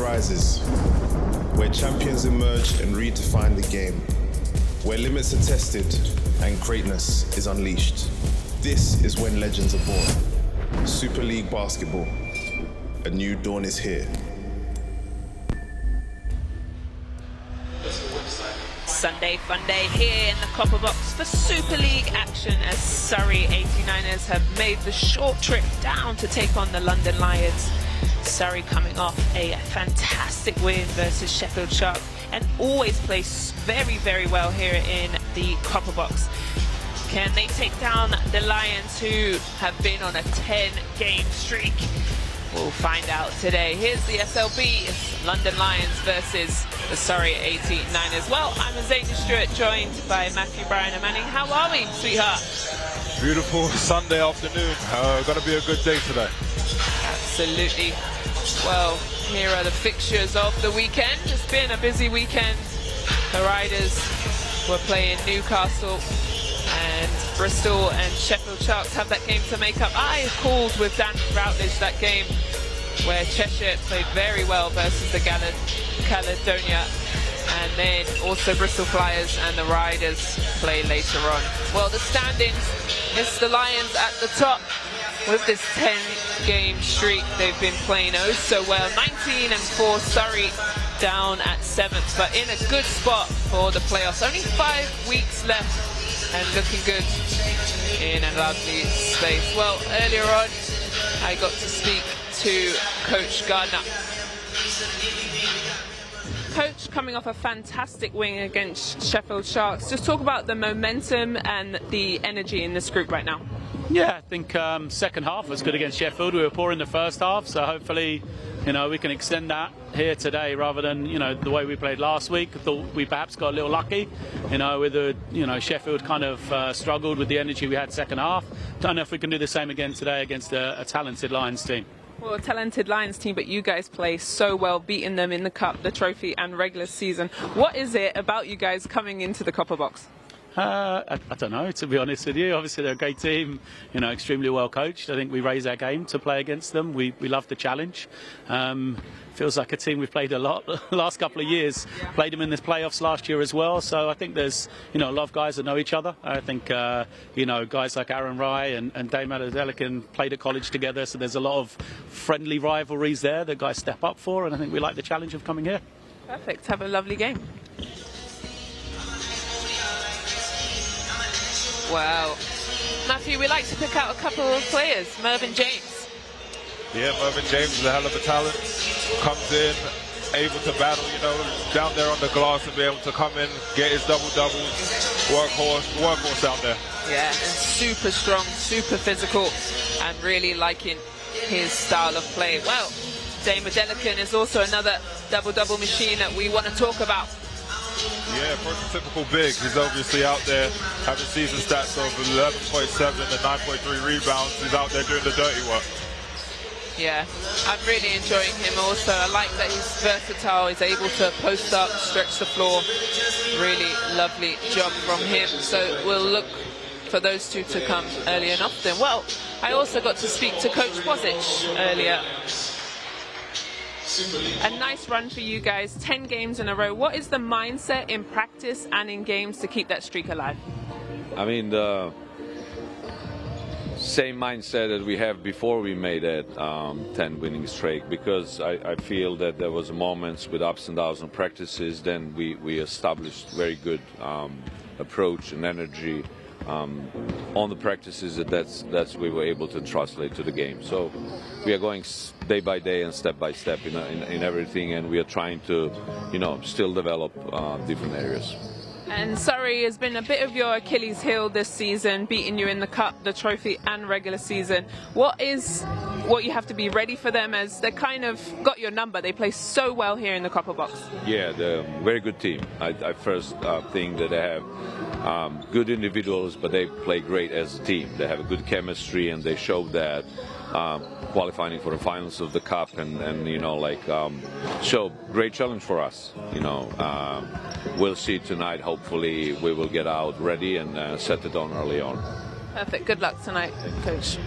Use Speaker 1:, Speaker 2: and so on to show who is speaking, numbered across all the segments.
Speaker 1: rises, where champions emerge and redefine the game, where limits are tested and greatness is unleashed. This is when legends are born. Super League Basketball. A new dawn is here.
Speaker 2: Sunday fun day here in the Copper Box for Super League action as Surrey 89ers have made the short trip down to take on the London Lions. Surrey coming off a fantastic win versus Sheffield Shark and always plays very, very well here in the Copper Box. Can they take down the Lions, who have been on a 10-game streak? We'll find out today. Here's the SLB. It's London Lions versus the Surrey 89ers. Well, I'm Zane Stewart, joined by Matthew, Brian and Manning. How are we, sweetheart?
Speaker 3: Beautiful Sunday afternoon. Going to be a good day today.
Speaker 2: Absolutely. Well, here are the fixtures of the weekend. It's been a busy weekend. The Riders were playing Newcastle, and Bristol and Sheffield Sharks have that game to make up. I called with Dan Routledge that game where Cheshire played very well versus the Caledonia, and then also Bristol Flyers and the Riders play later on. Well, the standings, it's the Lions at the top with this 10-game streak. They've been playing oh so well. 19-4, Surrey down at 7th, but in a good spot for the playoffs. Only 5 weeks left and looking good in a lovely space. Well, earlier on, I got to speak to Coach Gardner. Coach, coming off a fantastic win against Sheffield Sharks, just talk about the momentum and the energy in this group right now.
Speaker 4: Yeah, I think second half was good against Sheffield. We were poor in the first half, so hopefully, we can extend that here today rather than, the way we played last week. I thought we perhaps got a little lucky, with the, Sheffield kind of struggled with the energy we had second half. Don't know if we can do the same again today against a talented Lions team.
Speaker 2: Well, a talented Lions team, but you guys play so well, beating them in the Cup, the Trophy and regular season. What is it about you guys coming into the Copper Box?
Speaker 4: I don't know, to be honest with you. Obviously, they're a great team, extremely well coached. I think we raise our game to play against them. We love the challenge. Feels like a team we've played a lot the last couple of years. Played them in the playoffs last year as well. So I think there's, a lot of guys that know each other. I think, guys like Aaron Rye and Dame Adelican played at college together. So there's a lot of friendly rivalries there that guys step up for. And I think we like the challenge of coming here.
Speaker 2: Perfect. Have a lovely game. Wow. Matthew, we like to pick out a couple of players. Mervyn James.
Speaker 3: Yeah, Mervyn James is a hell of a talent. Comes in, able to battle, down there on the glass and be able to come in, get his double-doubles, workhorse down there.
Speaker 2: Yeah, and super strong, super physical, and really liking his style of play. Well, Dame Adelican is also another double-double machine that we want to talk about.
Speaker 3: Yeah, prototypical big. He's obviously out there having season stats of 11.7 and 9.3 rebounds. He's out there doing the dirty work.
Speaker 2: Yeah, I'm really enjoying him also. I like that he's versatile. He's able to post up, stretch the floor. Really lovely job from him. So we'll look for those two to come early and often. Well, I also got to speak to Coach Wozic earlier. A nice run for you guys, 10 games in a row. What is the mindset in practice and in games to keep that streak alive?
Speaker 5: I mean, the same mindset that we have before we made that 10 winning streak, because I feel that there was moments with ups and downs on practices. Then we established very good approach and energy on the practices. That's we were able to translate to the game. So we are going day by day and step by step in everything, and we are trying to still develop different areas.
Speaker 2: And Surrey has been a bit of your Achilles heel this season, beating you in the Cup, the Trophy and regular season. What you have to be ready for them, as they kind of got your number? They play so well here in the Copper Box. Yeah,
Speaker 5: they're a very good team. I first think that they have good individuals, but they play great as a team. They have a good chemistry, and they show that qualifying for the finals of the Cup, and show great challenge for us. We'll see tonight. Hopefully we will get out ready and set it on early on.
Speaker 2: Perfect. Good luck tonight, Coach.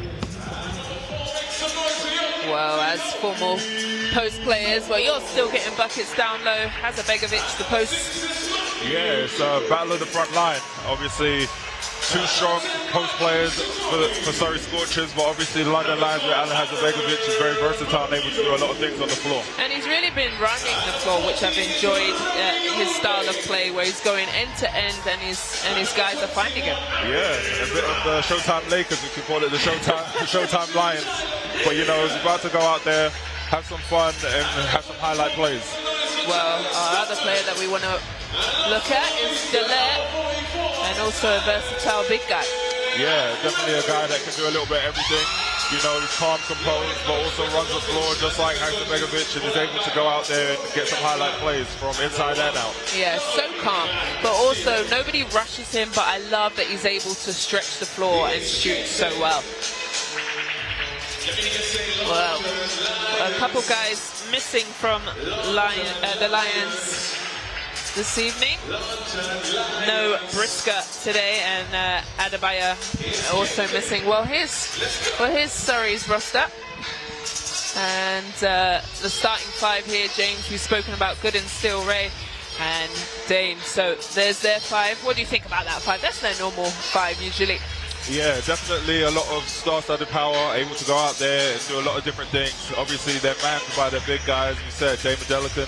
Speaker 2: Well, as formal post players, well, you're still getting buckets down low. Hazabegovic, the post.
Speaker 3: Yeah, it's a battle of the front line. Obviously, two strong post players for Surrey Scorchers, but obviously the London Lions with Alan Hazabegovic is very versatile and able to do a lot of things on the floor.
Speaker 2: And he's really been running the floor, which I've enjoyed his style of play, where he's going end to end, and his guys are finding him.
Speaker 3: Yeah, a bit of the Showtime Lakers, we could call it the Showtime Lions. But you know, he's about to go out there, have some fun, and have some highlight plays.
Speaker 2: Well, our other player that we want to look at is Delaire, and also a versatile big guy.
Speaker 3: Yeah, definitely a guy that can do a little bit of everything. You know, he's calm, composed, but also runs the floor just like Hazabegovic, and is able to go out there and get some highlight plays from inside and out.
Speaker 2: Yeah, so calm, but also nobody rushes him, but I love that he's able to stretch the floor and shoot so well. Well, a couple guys missing from the Lions this evening. No Brisker today, and Adebayo also missing. Well, here's Surrey's roster, and the starting five here. James, we've spoken about Gooden, Steele, Ray, and Dane. So there's their five. What do you think about that five? That's their normal five usually.
Speaker 3: Yeah, definitely a lot of star-studded power, able to go out there and do a lot of different things. Obviously, they're manned by their big guys. You said Damon Delican.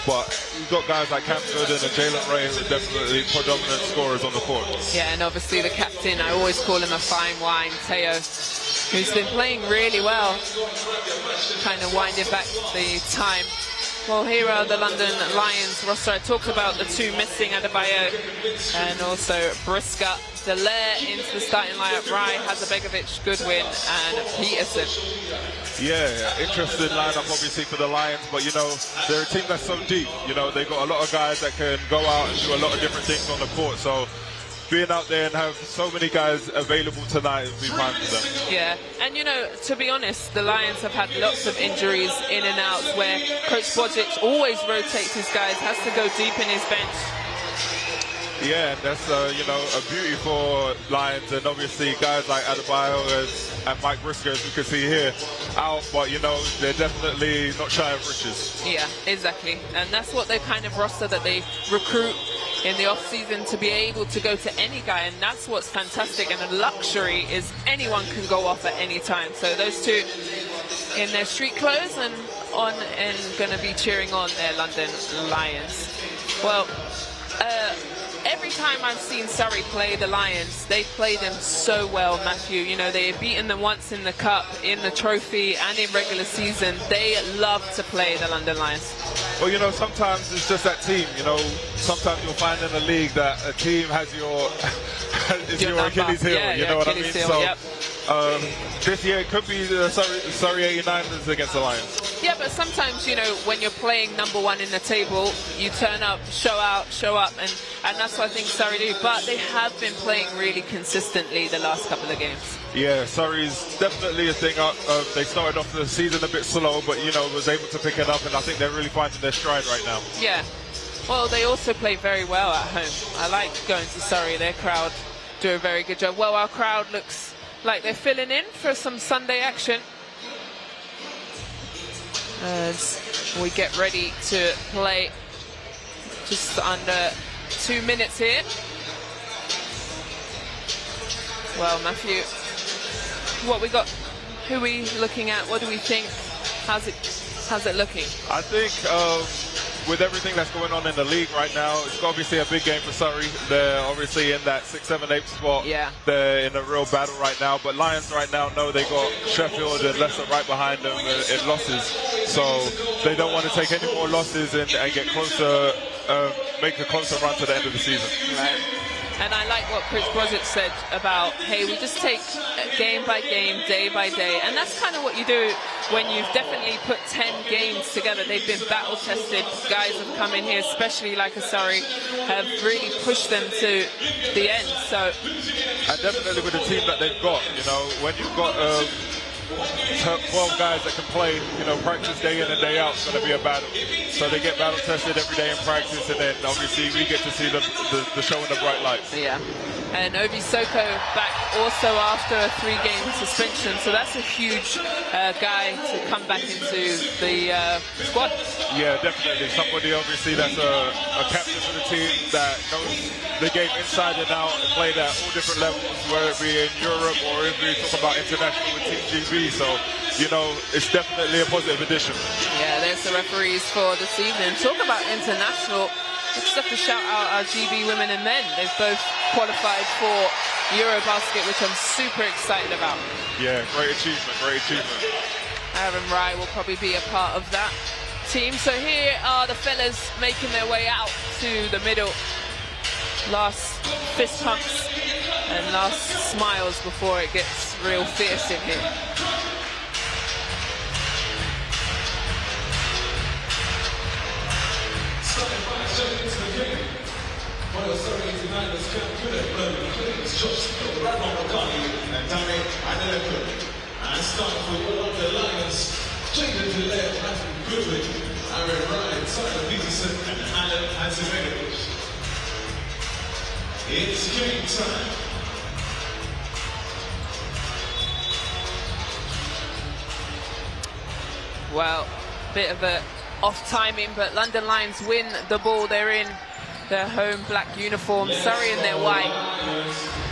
Speaker 3: But you've got guys like Cam Gooden and Jalen Ray who are definitely predominant scorers on the court.
Speaker 2: Yeah, and obviously the captain, I always call him a fine wine, Teo, who's been playing really well, kind of winding back the time. Well, here are the London Lions roster. I talked about the two missing, Adebayo and also Brisker. Delaire into the starting lineup, Rai, Hazabegovic, Goodwin, and Peterson.
Speaker 3: Yeah, interesting lineup obviously for the Lions, but you know, they're a team that's so deep. You know, they've got a lot of guys that can go out and do a lot of different things on the court. So being out there and have so many guys available tonight would be fine for them.
Speaker 2: Yeah, and you know, to be honest, the Lions have had lots of injuries in and out where Coach Bojic always rotates his guys, has to go deep in his bench.
Speaker 3: Yeah, and that's you know, a beauty for Lions, and obviously guys like Adebayo and Mike Brisker, as we can see here, out, but you know, they're definitely not shy of riches.
Speaker 2: Yeah, exactly, and that's what the kind of roster that they recruit in the off-season, to be able to go to any guy, and that's what's fantastic, and a luxury is anyone can go off at any time. So those two in their street clothes and going to be cheering on their London Lions. Well, every time I've seen Surrey play the Lions, they play them so well, Matthew. You know, they've beaten them once in the Cup, in the Trophy, and in regular season. They love to play the London Lions.
Speaker 3: Well, you know, sometimes it's just that team. You know, sometimes you'll find in the league that a team has your Achilles heel.
Speaker 2: Yeah,
Speaker 3: you know what I mean?
Speaker 2: Heel,
Speaker 3: so
Speaker 2: yep.
Speaker 3: this year it could be the Surrey 89ers against the Lions.
Speaker 2: Yeah, but sometimes, you know, when you're playing number one in the table, you turn up, show up, and that's what I think Surrey do. But they have been playing really consistently the last couple of games.
Speaker 3: Yeah, Surrey's definitely a thing. They started off the season a bit slow, but, you know, was able to pick it up, and I think they're really finding their stride right now.
Speaker 2: Yeah. Well, they also play very well at home. I like going to Surrey. Their crowd do a very good job. Well, our crowd looks like they're filling in for some Sunday action as we get ready to play. Just under 2 minutes here. Well, Matthew, what we got? Who are we looking at? What do we think? How's it looking?
Speaker 3: I think with everything that's going on in the league right now, it's obviously a big game for Surrey. They're obviously in that 6th, 7th, 8th spot.
Speaker 2: Yeah.
Speaker 3: They're in a real battle right now. But Lions right now know they got Sheffield and Leicester right behind them in losses. So they don't want to take any more losses and get closer, make a closer run to the end of the season.
Speaker 2: Right. And I like what Chris Brozic said about, hey, we just take game by game, day by day. And that's kind of what you do when you've definitely put 10 games together. They've been battle-tested. Guys have come in here, especially like a Surrey, have really pushed them to the end. So,
Speaker 3: and definitely with the team that they've got, you know, when you've got 12 guys that can play, you know, practice day in and day out, it's going to be a battle. So they get battle tested every day in practice, and then obviously we get to see the show in the bright lights.
Speaker 2: Yeah. And Obi Soko back also after a 3-game suspension, so that's a huge guy to come back into the squad.
Speaker 3: Yeah, definitely. Somebody obviously that's a captain for the team that knows the game inside and out and played at all different levels, whether it be in Europe or if we talk about international with Team GB. So, you know, it's definitely a positive addition.
Speaker 2: Yeah, there's the referees for this evening. Talk about international. I just have to shout out our GB women and men. They've both qualified for Eurobasket, which I'm super excited about.
Speaker 3: Yeah, great achievement, great achievement.
Speaker 2: Aaron Rye will probably be a part of that team. So here are the fellas making their way out to the middle. Last fist pumps and last smiles before it gets real fierce in here.
Speaker 6: And starting with all the Lions, straight into left, Matthew Goodwin, Aaron Ryan, Simon Peterson, and Alan Hazimovich. It's game time.
Speaker 2: Well, bit of a off timing, but London Lions win the ball. They're in their home black uniform, Surrey in their white,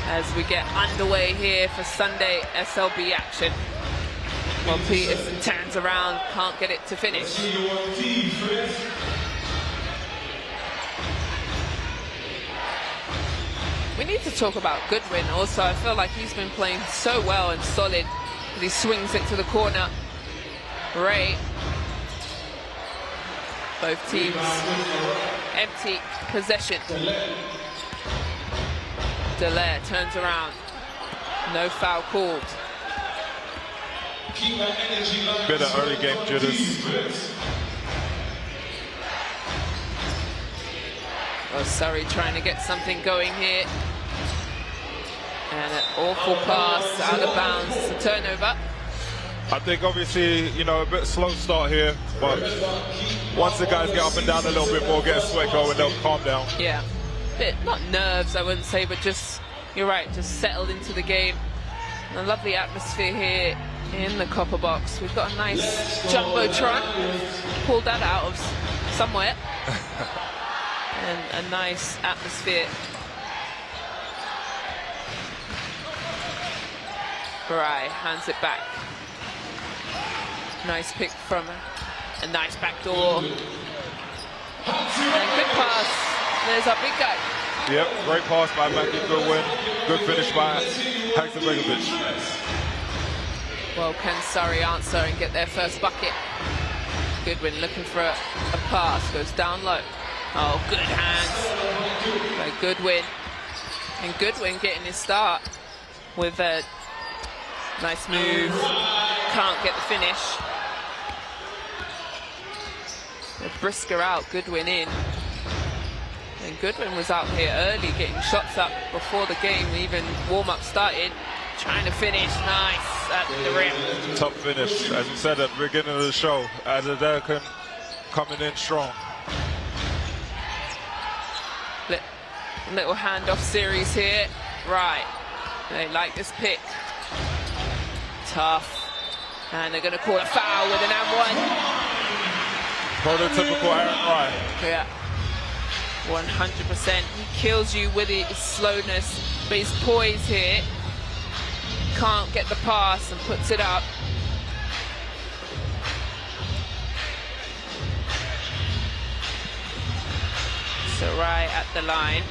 Speaker 2: as we get underway here for Sunday SLB action. Well, Peterson turns around, can't get it to finish. We need to talk about Goodwin also. I feel like he's been playing so well and solid as he swings it to the corner. Ray. Both teams empty possession. Dallaire turns around. No foul called.
Speaker 3: Bit of early game jitters.
Speaker 2: Well, Surrey trying to get something going here. And an awful pass out of bounds. It's a turnover.
Speaker 3: I think obviously, you know, a bit slow start here, but once the guys get up and down a little bit more, get a sweat going, they'll calm down.
Speaker 2: Yeah, bit, not nerves I wouldn't say, but just, you're right, just settled into the game. And a lovely atmosphere here in the Copper Box. We've got a nice Jumbotron, pulled that out of somewhere. And a nice atmosphere. Right, hands it back. Nice pick from a nice back door. And good pass. There's our big guy.
Speaker 3: Yep, great pass by Matthew Goodwin. Good finish by Hazimovich.
Speaker 2: Well, can Surrey answer and get their first bucket? Goodwin looking for a pass, goes down low. Oh, good hands by Goodwin. And Goodwin getting his start with a nice move. Can't get the finish. Brisker out, Goodwin in. And Goodwin was out here early getting shots up before the game even warm-up started. Trying to finish, nice at the rim.
Speaker 3: Top finish, as we said at the beginning of the show. Adeleke coming in strong.
Speaker 2: Little handoff series here. Right, they like this pick. Tough. And they're going to call a foul with an and one.
Speaker 3: Prototypical Aaron Rye.
Speaker 2: Yeah, 100%. He kills you with his slowness, but his poise here. Can't get the pass and puts it up. So right at the line.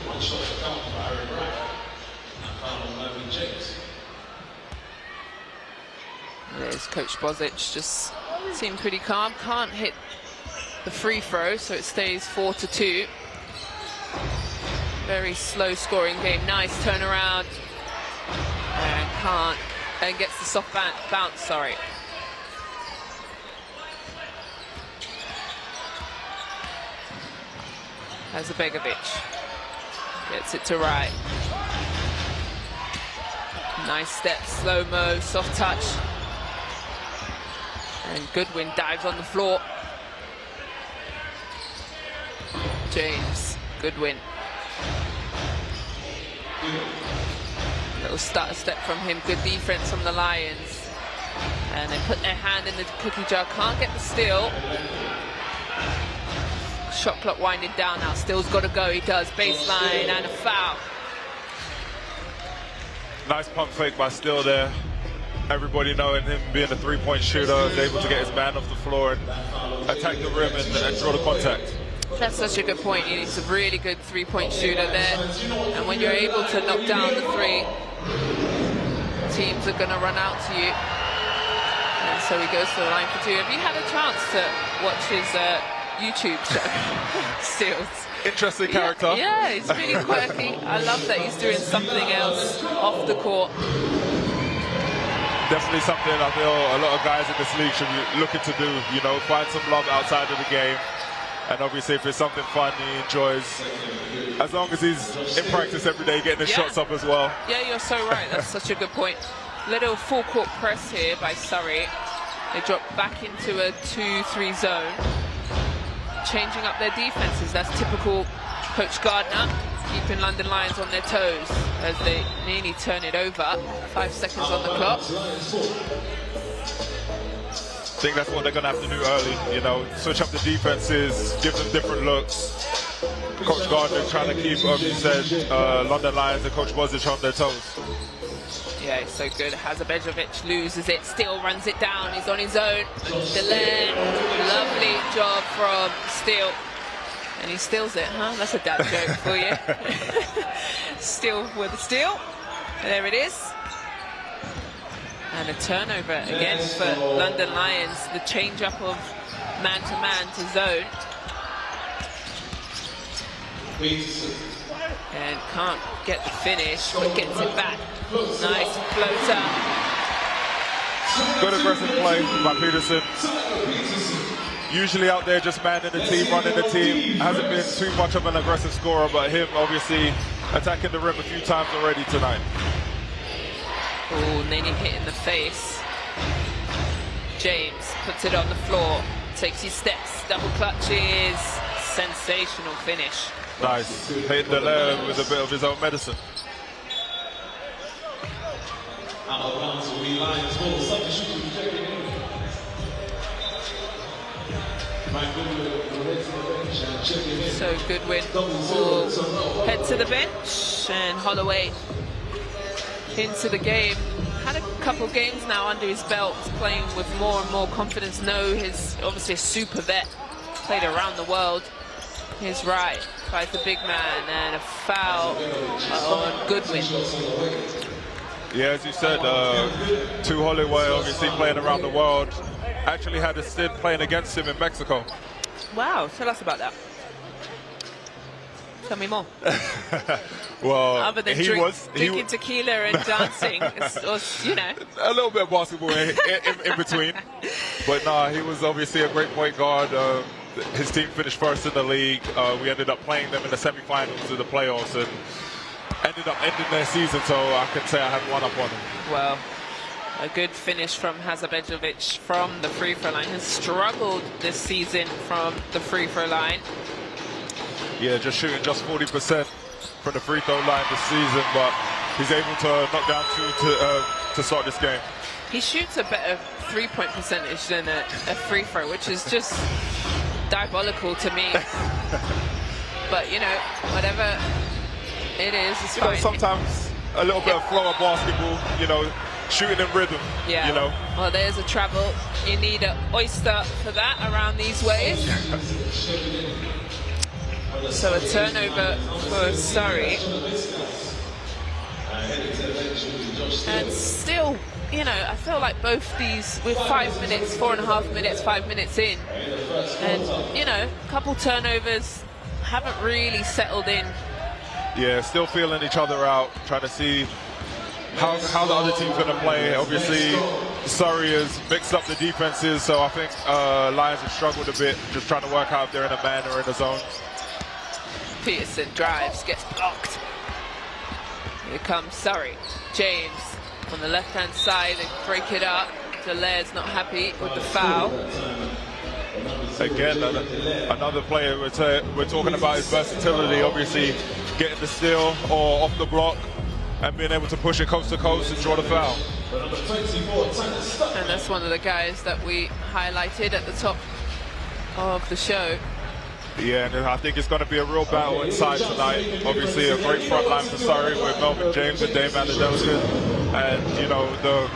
Speaker 6: One shot to count for Aaron Rye. And foul on Mervyn James.
Speaker 2: There's Coach Bozic, just seemed pretty calm. Can't hit the free throw, so it stays 4-2. Very slow scoring game. Nice turnaround. And can't. And gets the soft bounce, sorry. Hazimovich gets it to Rye. Nice step, slow-mo, soft touch. And Goodwin dives on the floor. James, Goodwin. Little stutter step from him. Good defense from the Lions. And they put their hand in the cookie jar. Can't get the steal. Shot clock winding down now. Steele's got to go. He does. Baseline and a foul.
Speaker 3: Nice pump fake by Steele there. Everybody knowing him being a three-point shooter, is able to get his man off the floor and attack the rim and draw the contact.
Speaker 2: That's such a good point. He's a really good three-point shooter there. And when you're able to knock down the three, teams are going to run out to you. And so he goes to the line for two. Have you had a chance to watch his YouTube show? Steele's.
Speaker 3: Interesting character.
Speaker 2: Yeah, he's really quirky. I love that he's doing something else off the court.
Speaker 3: Definitely something I feel a lot of guys in this league should be looking to do, you know, find some love outside of the game. And obviously if it's something fun he enjoys, as long as he's in practice every day getting his shots up as well.
Speaker 2: Yeah, you're so right. That's such a good point. Little full court press here by Surrey. They drop back into a 2-3 zone. Changing up their defenses. That's typical Coach Gardner, keeping London Lions on their toes as they nearly turn it over. 5 seconds on the clock.
Speaker 3: I think that's what they're going to have to do early, you know, switch up the defenses, give them different looks. Coach Gardner trying to keep, as you said, London Lions and Coach Bozic on their toes.
Speaker 2: Yeah, it's so good. Hazabejovic loses it, still runs it down. He's on his own. DAZN, lovely job from Steele. And he steals it, huh? That's a dad joke for you. Steele with a steal. There it is. And a turnover again for London Lions. The change up of man-to-man to zone. And can't get the finish, but gets it back. Nice floater.
Speaker 3: Good aggressive play by Peterson. Usually out there just manning the team, running the team. Hasn't been too much of an aggressive scorer, but him obviously attacking the rim a few times already tonight.
Speaker 2: Oh, nearly hit in the face. James puts it on the floor, takes his steps, double clutches. Sensational finish.
Speaker 3: Nice. Hitting the layer with a bit of his own medicine.
Speaker 2: So Goodwin will head to the bench, and Holloway into the game. Had a couple games now under his belt, playing with more and more confidence. He's obviously a super vet, played around the world. He's right, finds the big man, and a foul on Goodwin.
Speaker 3: Yeah, as you said, to Holloway, obviously playing around the world. Actually had a stint playing against him in Mexico.
Speaker 2: Wow, tell us about that. Tell me more.
Speaker 3: Well,
Speaker 2: other than drinking tequila and dancing, it's, you know.
Speaker 3: A little bit of basketball in between. But nah, he was obviously a great point guard. His team finished first in the league. We ended up playing them in the semifinals of the playoffs and ended up ending their season, so I can say I had one up on him.
Speaker 2: Well, a good finish from Hazabejovic from the free throw line. Has struggled this season from the free throw line.
Speaker 3: Yeah, just shooting just 40% from the free throw line this season, but he's able to knock down two to start this game.
Speaker 2: He shoots a better three-point percentage than a free throw, which is just diabolical to me. But, you know, whatever it is, it's fine.
Speaker 3: Sometimes a little bit of flow of basketball, you know, shooting in rhythm, you know.
Speaker 2: Well, there's a travel. You need an oyster for that around these ways. So a turnover for Surrey. And still, you know, I feel like both these, with 5 minutes, 4.5 minutes, 5 minutes in, and, you know, a couple turnovers, haven't really settled in.
Speaker 3: Yeah, still feeling each other out, trying to see how the other team's going to play. Obviously, Surrey has mixed up the defenses, so I think Lions have struggled a bit, just trying to work out if they're in a man or in a zone.
Speaker 2: Peterson drives, gets blocked. Here comes Surrey. James on the left-hand side, they break it up. Delair's not happy with the foul.
Speaker 3: Again, another player we're talking about his versatility, obviously getting the steal or off the block, and being able to push it coast to coast and draw the foul.
Speaker 2: And that's one of the guys that we highlighted at the top of the show.
Speaker 3: Yeah, and I think it's going to be a real battle inside tonight. Obviously, a great front line for Surrey with Melvin James and Dave Van der Delken, and you know the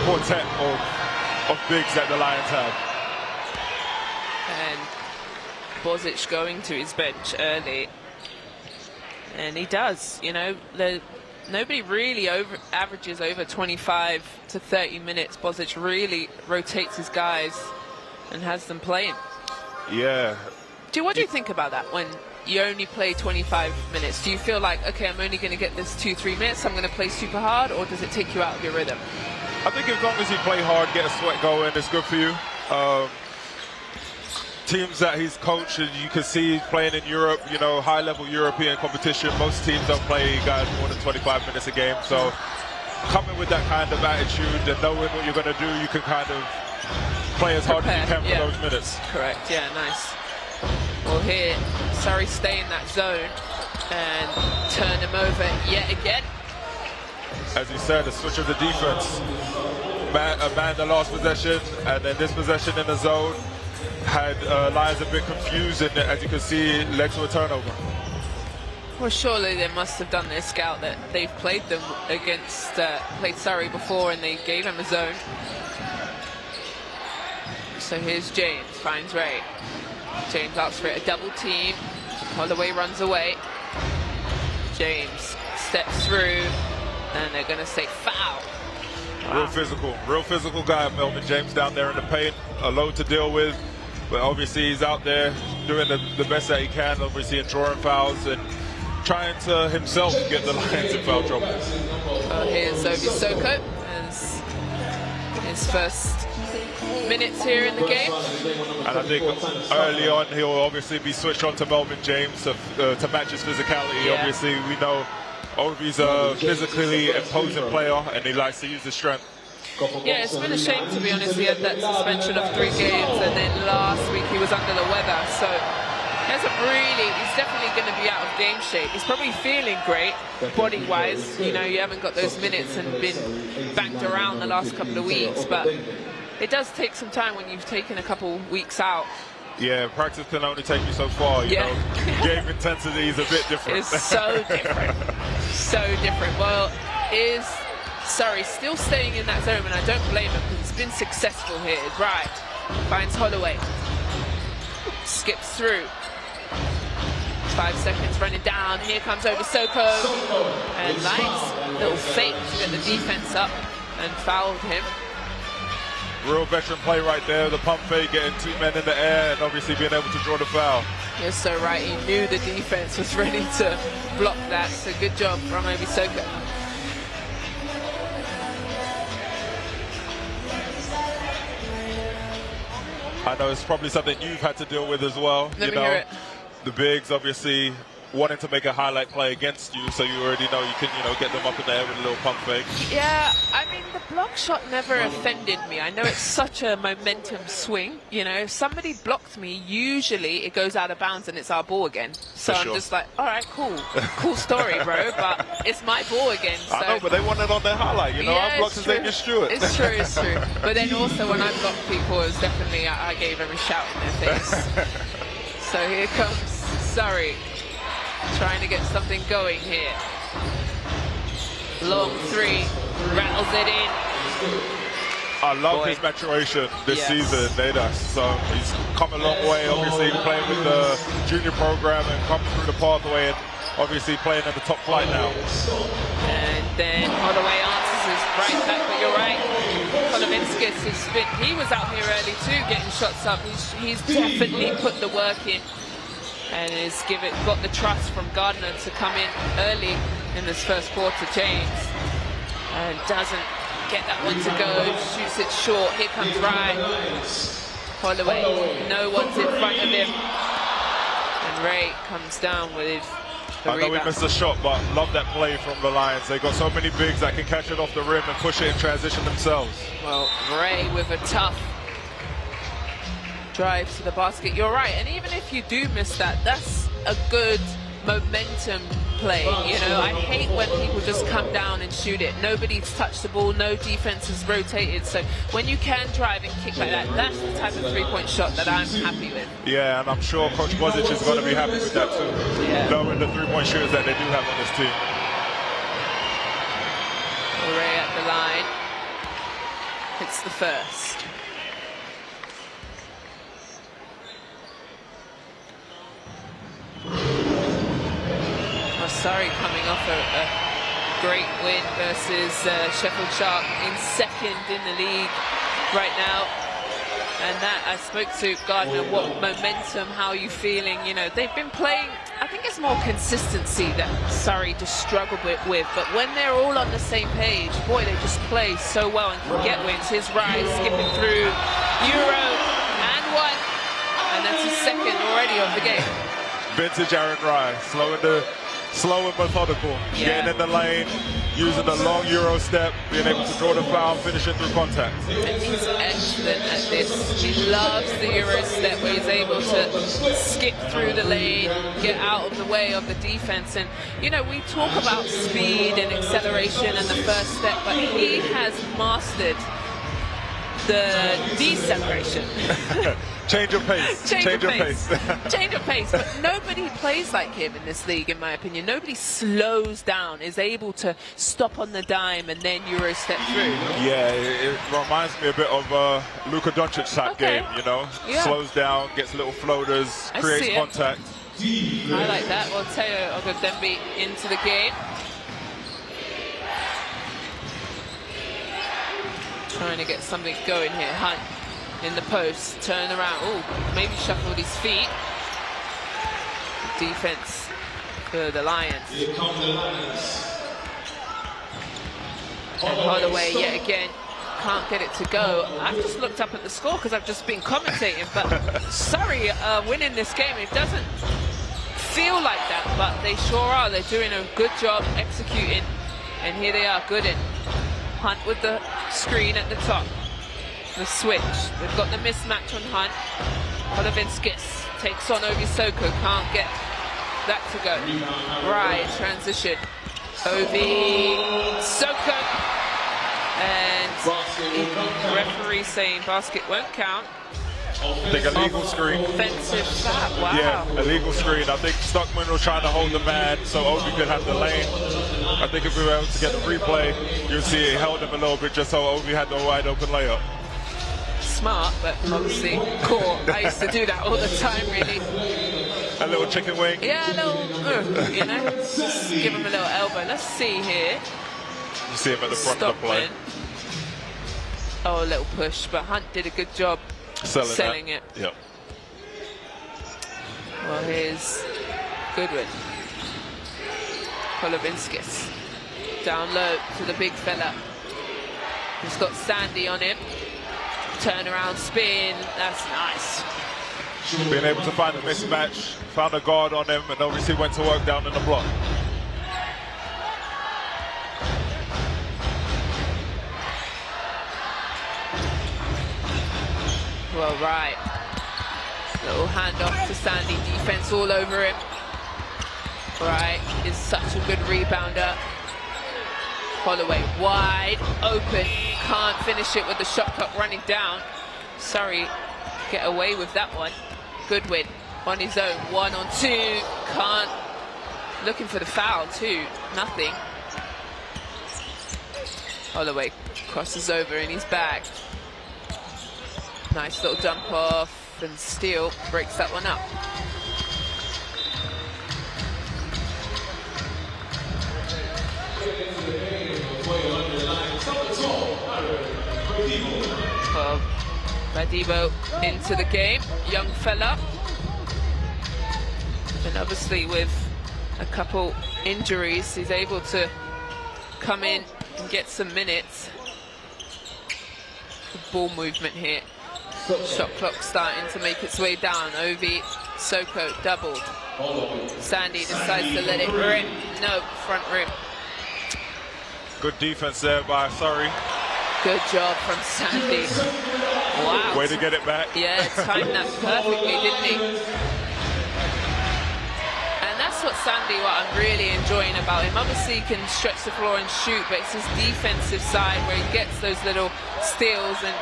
Speaker 3: quartet of bigs that the Lions have.
Speaker 2: And Bozic going to his bench early, and he does. You know, nobody really averages over 25 to 30 minutes. Bozic really rotates his guys and has them playing.
Speaker 3: Yeah.
Speaker 2: What do you think about that when you only play 25 minutes? Do you feel like, okay, I'm only going to get this 2-3 minutes, I'm going to play super hard, or does it take you out of your rhythm?
Speaker 3: I think as long as you play hard, get a sweat going, it's good for you. Teams that he's coached, you can see he's playing in Europe, you know, high-level European competition. Most teams don't play guys more than 25 minutes a game. So coming with that kind of attitude and knowing what you're going to do, you can kind of play as hard as you can for those minutes.
Speaker 2: Correct, yeah, nice. Well, here, Surrey stay in that zone and turn him over yet again.
Speaker 3: As you said, a switch of the defense. Man the last possession, and then this possession in the zone had Lions a bit confused, and as you can see, led to a turnover.
Speaker 2: Well, surely they must have done their scout that they've played them against, played Surrey before, and they gave him a zone. So here's James, finds Ray. James asks for it, a double team. Holloway runs away. James steps through, and they're going to say foul. Wow.
Speaker 3: Real physical guy, Melvin James, down there in the paint. A load to deal with, but obviously he's out there doing the best that he can, obviously, in drawing fouls and trying to himself get the Lions in foul trouble.
Speaker 2: Here's Obi Soko as his first minutes here in the game.
Speaker 3: And I think early on he'll obviously be switched on to Melvin James to match his physicality.
Speaker 2: Yeah.
Speaker 3: Obviously, we know Obi's a physically imposing player and he likes to use his strength.
Speaker 2: Yeah, it's been a shame, to be honest. He had that suspension of 3 games, and then last week he was under the weather, so he's definitely going to be out of game shape. He's probably feeling great body-wise. You know, you haven't got those minutes and been banged around the last couple of weeks, but it does take some time when you've taken a couple weeks out.
Speaker 3: Yeah, practice can only take you so far, you know. Game intensity is a bit different.
Speaker 2: It's so different. So different. Well, is Surrey still staying in that zone, and I don't blame him because it's been successful here. Right, finds Holloway. Skips through. 5 seconds running down. Here comes Obi Soko. And nice little fake to get the defense up and fouled him.
Speaker 3: Real veteran play right there. The pump fake, getting 2 men in the air, and obviously being able to draw the foul.
Speaker 2: You're so right. He knew the defense was ready to block that. So good job from Obi Soko.
Speaker 3: I know it's probably something you've had to deal with as well.
Speaker 2: Let me hear it.
Speaker 3: The bigs obviously wanting to make a highlight play against you, so you already know you can, get them up in the air with a little pump fake.
Speaker 2: Yeah, I mean, the block shot never offended me. I know it's such a momentum swing. You know, if somebody blocked me, usually it goes out of bounds and it's our ball again. So I'm just like, all right, cool story, bro. But it's my ball again. So.
Speaker 3: I know, but they want it on their highlight. I blocked Xavier Stewart.
Speaker 2: It's true. But then also when I blocked people, it was definitely I gave them a shout in their face. So here comes Surrey. Trying to get something going here. Long 3, rattles it in.
Speaker 3: I love his maturation this season, Nadas. So he's come a long way, obviously playing with the junior program and coming through the pathway and obviously playing at the top flight now.
Speaker 2: And then Holloway answers his right back, but you're right. Kolovinskis, he was out here early too, getting shots up. He's definitely put the work in. And has got the trust from Gardner to come in early in this first quarter. James and doesn't get that one to go, shoots it short. Here comes Ryan. Holloway, no one's in front of him. And Ray comes down with the rebound.
Speaker 3: I know he missed a shot, but love that play from the Lions. They got so many bigs that can catch it off the rim and push it in transition themselves.
Speaker 2: Well, Ray with a tough drive to the basket. You're right, and even if you do miss that, that's a good momentum play. You know, I hate when people just come down and shoot it. Nobody's touched the ball, no defense has rotated. So when you can drive and kick like that, that's the type of three-point shot that I'm happy with.
Speaker 3: Yeah, and I'm sure Coach Bozic is going to be happy with that too.
Speaker 2: Yeah.
Speaker 3: Knowing the three-point shooters that they do have on this team.
Speaker 2: Ray at the line. Hits the first. Surrey coming off a great win versus Sheffield Shark in second in the league right now. And that, I spoke to Gardner, what momentum, how are you feeling? You know, they've been playing, I think it's more consistency that Surrey just struggled with. But when they're all on the same page, boy, they just play so well and can get wins. Here's Rise skipping through, Euro, and one. And that's his second already of the game.
Speaker 3: Vintage Aaron Rise, slow and methodical, getting in the lane, using the long Euro step, being able to draw the foul, finishing through contact.
Speaker 2: And he's excellent at this. He loves the Euro step where he's able to skip through the lane, get out of the way of the defense. And, you know, we talk about speed and acceleration and the first step, but he has mastered the deceleration.
Speaker 3: Change of pace.
Speaker 2: Change of pace. Change of pace. But nobody plays like him in this league, in my opinion. Nobody slows down, is able to stop on the dime and then Euro step through.
Speaker 3: Yeah, it reminds me a bit of Luka Doncic type game, you know?
Speaker 2: Yeah.
Speaker 3: Slows down, gets little floaters, creates contact.
Speaker 2: I like that. Well, Teo Ogodembe into the game. Trying to get something going here. Hunt in the post, turn around. Oh, maybe shuffled his feet. Defense for the Lions.
Speaker 6: Here come the Lions.
Speaker 2: And Holloway yet again can't get it to go. I've just looked up at the score because I've just been commentating, but Surrey are winning this game. It doesn't feel like that, but they sure are. They're doing a good job executing, and here they are, Gooden. Hunt with the screen at the top. The switch. They've got the mismatch on Hunt. Holovinskis takes on Ovi Soko. Can't get that to go. Right, transition. Ovi Soko. And referee saying basket won't count.
Speaker 3: I think illegal screen.
Speaker 2: Offensive foul. Wow.
Speaker 3: Yeah, illegal screen. I think Stockman was trying to hold the man so Ovi could have the lane. I think if we were able to get the replay, you'll see it held him a little bit just so Ovi had the wide open layup.
Speaker 2: Smart, but obviously caught. I used to do that all the time, really.
Speaker 3: A little chicken wing.
Speaker 2: Yeah, a little, you know, just give him a little elbow. Let's see here.
Speaker 3: You see him at the front of the play.
Speaker 2: Oh, a little push, but Hunt did a good job selling it.
Speaker 3: Yep.
Speaker 2: Well, here's Goodwin. Holovinskis. Down low to the big fella. He's got Sandy on him. Turn around spin. That's nice.
Speaker 3: Being able to find a mismatch, found a guard on him, and obviously went to work down in the block.
Speaker 2: Well, right. Little handoff to Sandy. Defense all over him. Right. Is such a good rebounder. Holloway wide open. Can't finish it with the shot clock running down. Surrey get away with that one. Goodwin on his own. 1 on 2. Can't. Looking for the foul too. Nothing. Holloway crosses over in his bag. Nice little dump off, and Steele breaks that one up. Well, Badibo into the game, young fella. And obviously with a couple injuries, he's able to come in and get some minutes. The ball movement here. Shot clock starting to make its way down. Ovi Soko doubled. Sandy decides to let it rip. No, front rim.
Speaker 3: Good defense there by Surrey.
Speaker 2: Good job from Sandy. Wow.
Speaker 3: Way to get it back.
Speaker 2: Yeah, timed that perfectly, didn't he? And that's that's what I'm really enjoying about him. Obviously he can stretch the floor and shoot, but it's his defensive side where he gets those little steals and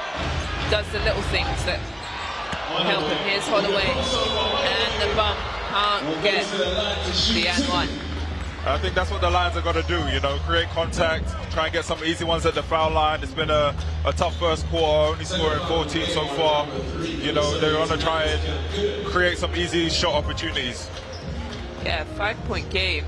Speaker 2: does the little things that help him. Here's Holloway, and the bump can't get the and one.
Speaker 3: I think that's what the Lions are going to do, you know, create contact, try and get some easy ones at the foul line. It's been a tough first quarter, only scoring 14 so far. You know, they're going to try and create some easy shot opportunities.
Speaker 2: Yeah, 5-point game.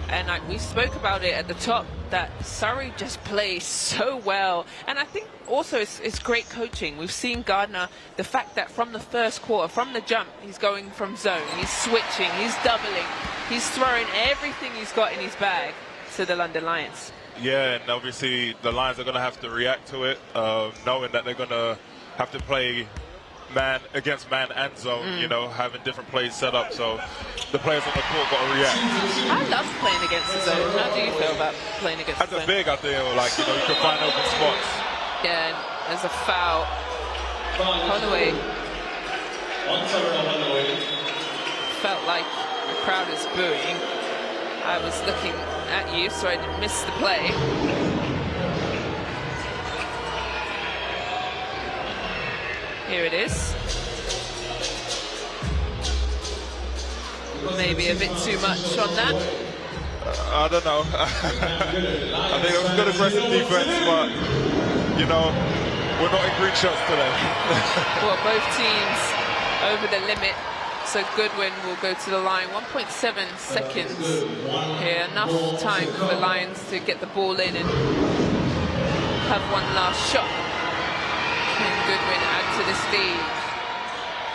Speaker 2: And we spoke about it at the top, that Surrey just plays so well. And I think also it's great coaching. We've seen Gardner, the fact that from the first quarter, from the jump, he's going from zone, he's switching, he's doubling, he's throwing everything he's got in his bag to the London Lions.
Speaker 3: Yeah, and obviously the Lions are going to have to react to it, knowing that they're going to have to play man against man and zone, you know, having different plays set up, so the players on the court got to react.
Speaker 2: I love playing against the zone. How do you feel about playing against the zone?
Speaker 3: As a big, I feel like, you know, you can find open spots.
Speaker 2: Yeah, and there's a foul. Holloway. Felt like the crowd is booing. I was looking at you, so I didn't miss the play. Here it is. Maybe a bit too much on that.
Speaker 3: I don't know. I think it was good aggressive defense, but, you know, we're not in green shots today.
Speaker 2: Well, both teams over the limit. So Goodwin will go to the line. 1.7 seconds here. Enough time for the Lions to get the ball in and have one last shot. Can Goodwin add to this lead?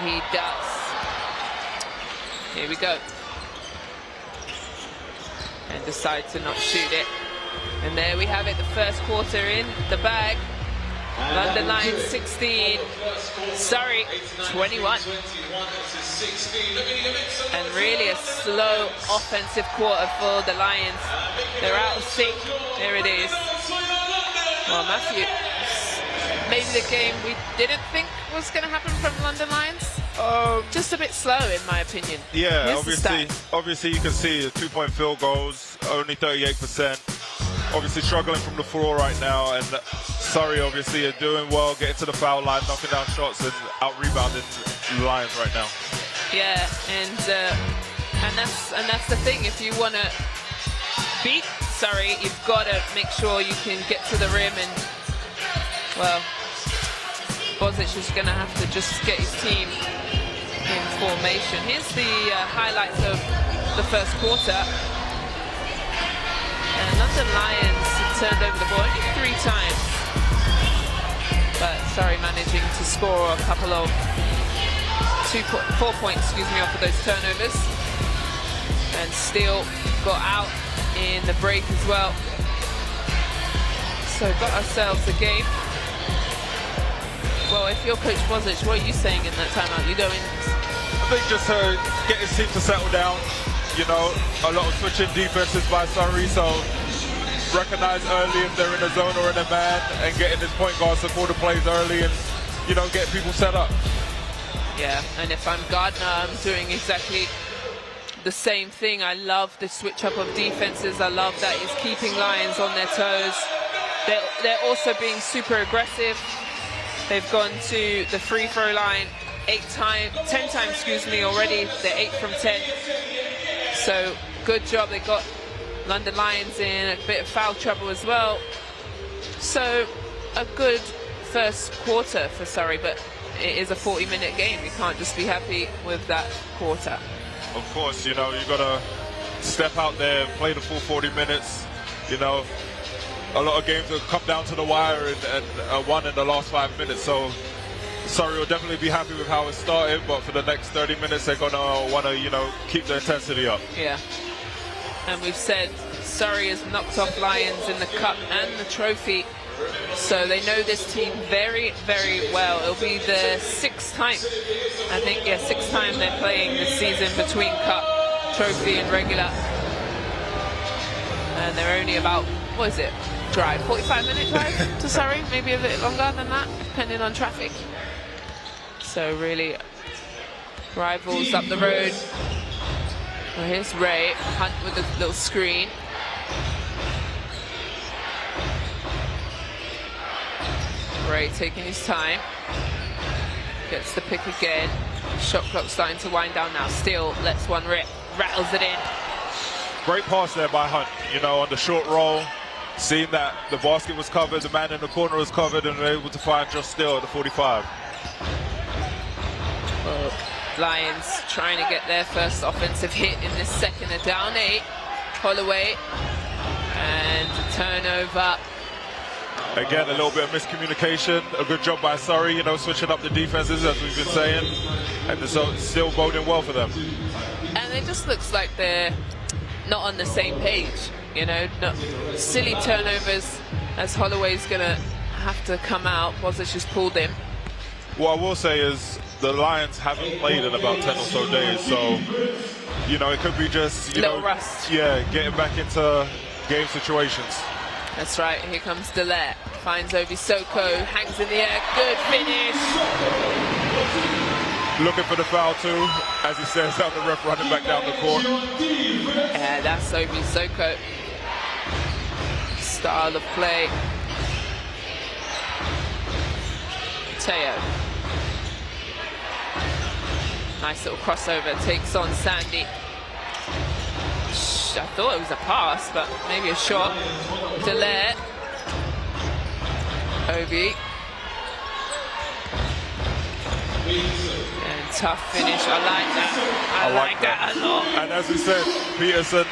Speaker 2: He does. Here we go. And decide to not shoot it. And there we have it, the first quarter in the bag. London Lions 16, Surrey 21. And really a slow offensive quarter for the Lions. They're out of sync. There it is. Well, Matthew, maybe the game we didn't think was going to happen from London Lions. Just a bit slow, in my opinion.
Speaker 3: Yeah, obviously you can see the 2-point field goals, only 38%. Obviously struggling from the floor right now, and Surrey obviously are doing well, getting to the foul line, knocking down shots and out-rebounding the Lions right now.
Speaker 2: Yeah, and that's the thing. If you want to beat Surrey, you've got to make sure you can get to the rim, and well, Bozic is going to have to just get his team in formation. Here's the highlights of the first quarter. And London Lions turned over the ball only 3 times, but Surrey managing to score a couple of 4 points, off of those turnovers, and still got out in the break as well. So got ourselves a game. Well, if you're Coach Bozic, what are you saying in that timeout? You going?
Speaker 3: I think just get his team to settle down. You know, a lot of switching defenses by Surrey, so recognize early if they're in a zone or in a man, and getting his point guards to call the plays early and, you know, get people set up.
Speaker 2: Yeah, and if I'm Gardner, I'm doing exactly the same thing. I love the switch up of defenses. I love that he's keeping Lions on their toes. They're also being super aggressive. They've gone to the free throw line 10 times, already. They're 8 from 10. So good job. They got London Lions in a bit of foul trouble as well. So a good first quarter for Surrey, but it is a 40-minute game. You can't just be happy with that quarter.
Speaker 3: Of course, you know, you've got to step out there, play the full 40 minutes. You know, a lot of games have come down to the wire and won in the last 5 minutes. So Surrey will definitely be happy with how it started, but for the next 30 minutes, they're going to want to, you know, keep the intensity up.
Speaker 2: Yeah. And we've said Surrey has knocked off Lions in the cup and the trophy, so they know this team very, very well. It'll be the 6th time, I think, 6th time they're playing this season between cup, trophy and regular. And they're only about, 45-minute drive to Surrey, maybe a bit longer than that, depending on traffic. So really, rivals up the road. Well, here's Ray, Hunt with a little screen. Ray taking his time. Gets the pick again. Shot clock starting to wind down now. Still lets one rip, rattles it in.
Speaker 3: Great pass there by Hunt, you know, on the short roll. Seeing that the basket was covered, the man in the corner was covered, and able to find just still at the 45.
Speaker 2: Well, Lions trying to get their first offensive hit in this second. They're down 8. Holloway. And a turnover.
Speaker 3: Again, a little bit of miscommunication. A good job by Surrey, you know, switching up the defenses, as we've been saying. And it's still boding well for them.
Speaker 2: And it just looks like they're not on the same page, you know. Silly turnovers, as Holloway's going to have to come out. Bozich has pulled him.
Speaker 3: What I will say is the Lions haven't played in about 10 or so days, so, you know, it could be just, you know,
Speaker 2: rust.
Speaker 3: Yeah, getting back into game situations.
Speaker 2: That's right, here comes Delaire. Finds Obi Soko, hangs in the air, good finish.
Speaker 3: Looking for the foul too, as he says out the ref running back down the court.
Speaker 2: Yeah, that's Obi Soko. Style of play. Teo. Nice little crossover, takes on Sandy. I thought it was a pass, but maybe a shot. Delaire. Obi. And tough finish. I like that. I like that a lot.
Speaker 3: And as we said, Peterson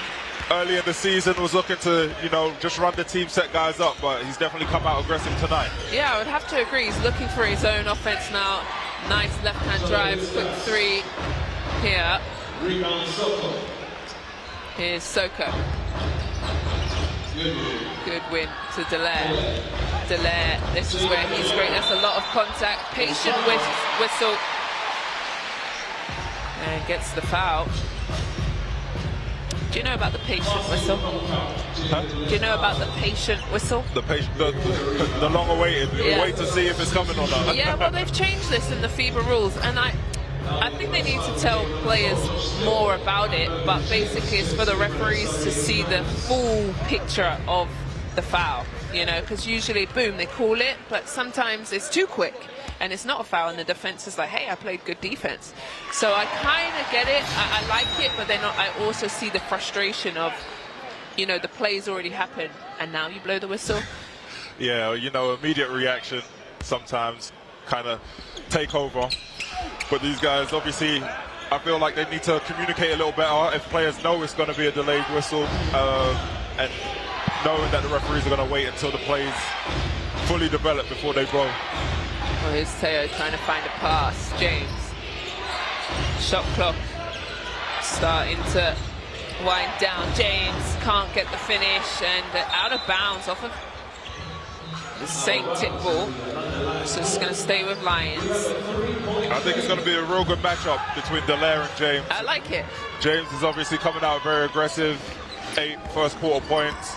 Speaker 3: early in the season was looking to, you know, just run the team, set guys up, but he's definitely come out aggressive tonight.
Speaker 2: Yeah, I would have to agree. He's looking for his own offense now. Nice left-hand drive, quick 3 here. Here's Soko. Good win to Delaire. Delaire, this is where he's great. That's a lot of contact. Patient whistle. And gets the foul. Do you know about the patient whistle?
Speaker 3: Huh?
Speaker 2: Do you know about the patient whistle?
Speaker 3: The long-awaited.
Speaker 2: Yeah.
Speaker 3: Wait to see if it's coming or not.
Speaker 2: Yeah, well, they've changed this in the FIBA rules, and I think they need to tell players more about it, but basically it's for the referees to see the full picture of the foul, you know, because usually, boom, they call it, but sometimes it's too quick and it's not a foul, and the defense is like, hey, I played good defense. So I kind of get it, I like it, but then I also see the frustration of, you know, the play's already happened and now you blow the whistle.
Speaker 3: Yeah, you know, immediate reaction sometimes kind of take over. But these guys, obviously, I feel like they need to communicate a little better. If players know it's going to be a delayed whistle, and knowing that the referees are going to wait until the plays fully develop before they blow.
Speaker 2: Well, here's Teo trying to find a pass. James. Shot clock starting to wind down. James can't get the finish, and out of bounds off of the same tip ball. So it's going to stay with Lions.
Speaker 3: I think it's going to be a real good matchup between Delaire and James.
Speaker 2: I like it.
Speaker 3: James is obviously coming out very aggressive. 8 first quarter points.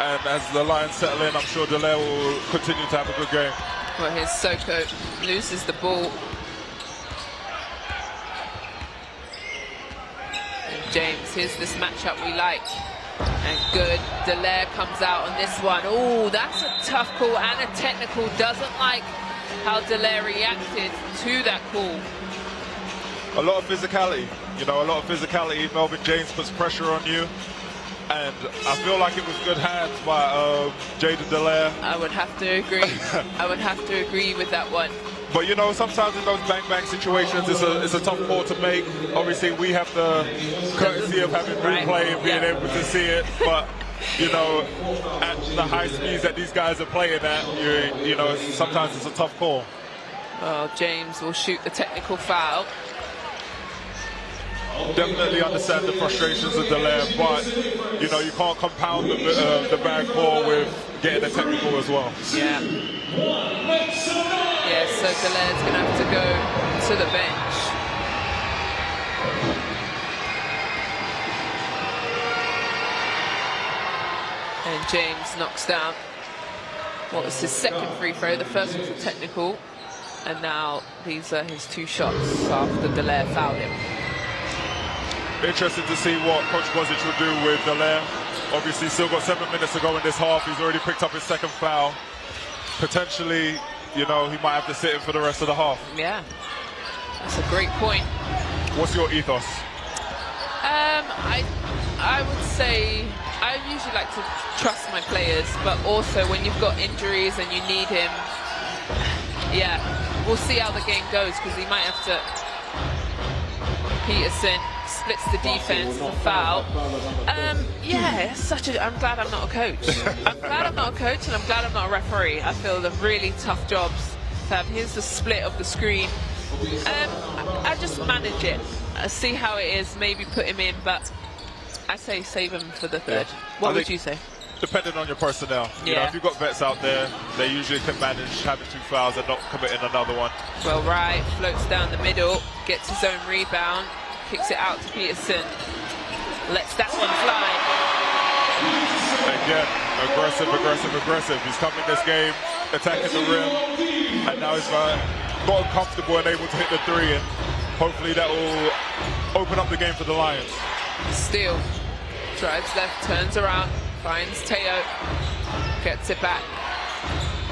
Speaker 3: And as the Lions settle in, I'm sure Delaire will continue to have a good game.
Speaker 2: Well, here's Soko, loses the ball. And James, here's this matchup we like. And good, Delaire comes out on this one. Oh, that's a tough call and a technical. Doesn't like how Delaire reacted to that call.
Speaker 3: A lot of physicality, you know, a lot of physicality. Melvin James puts pressure on you. And I feel like it was good hands by Jaden Delaire.
Speaker 2: I would have to agree. I would have to agree with that one.
Speaker 3: But you know, sometimes in those bang-bang situations, it's a tough call to make. Obviously, we have the courtesy of having replay and being able to see it. But you know, at the high speeds that these guys are playing at, you know, sometimes it's a tough call.
Speaker 2: Well, James will shoot the technical foul.
Speaker 3: Definitely understand the frustrations of Delaire, but you know, you can't compound the bad call with getting a technical as well.
Speaker 2: Yeah. Yeah, so Delaire's going to have to go to the bench. And James knocks down what was his second free throw. The first was a technical, and now these are his 2 shots after Delaire fouled him.
Speaker 3: interested to see what Coach Bozic will do with Dallaire. Obviously, still got 7 minutes to go in this half. He's already picked up his second foul. Potentially, you know, he might have to sit in for the rest of the half.
Speaker 2: Yeah, that's a great point.
Speaker 3: What's your ethos?
Speaker 2: I would say I usually like to trust my players, but also when you've got injuries and you need him, yeah, we'll see how the game goes, because he might have to. Peterson splits the defense, the foul. Yeah, it's I'm glad I'm not a coach. I'm glad I'm not a coach, and I'm glad I'm not a referee. I feel the really tough jobs to have. Here's the split of the screen. I just manage it. See how it is, maybe put him in, but I say save him for the third. What would you say?
Speaker 3: Depending on your personnel. You know, if you've got vets out there, they usually can manage having 2 fouls and not committing another one.
Speaker 2: Well, Wright floats down the middle, gets his own rebound, kicks it out to Peterson, lets that one fly.
Speaker 3: Again, aggressive. He's coming this game, attacking the rim, and now he's gotten comfortable and able to hit the 3, and hopefully that will open up the game for the Lions.
Speaker 2: Steele drives left, turns around, finds Teo, gets it back.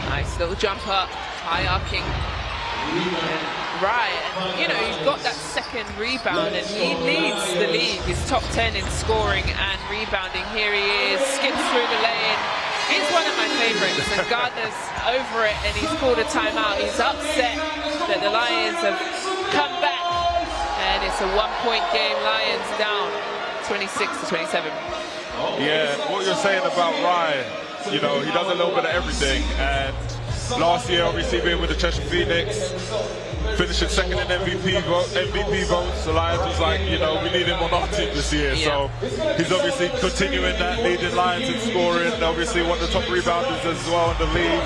Speaker 2: Nice little jumper, high arcing. Right, and you know, he's got that second rebound and he leads the league. He's top 10 in scoring and rebounding. Here he is, skips through the lane. He's one of my favorites, and Gardner's over it and he's called a timeout. He's upset that the Lions have come back, and it's a 1-point game. Lions down 26-27.
Speaker 3: Yeah, what you're saying about Ryan, you know, he does a little bit of everything, and last year obviously being with the Cheshire Phoenix, finishing second in MVP votes, the Lions was like, you know, we need him on our team this year. So he's obviously continuing that, leading Lions in scoring, obviously one of the top rebounders as well in the league,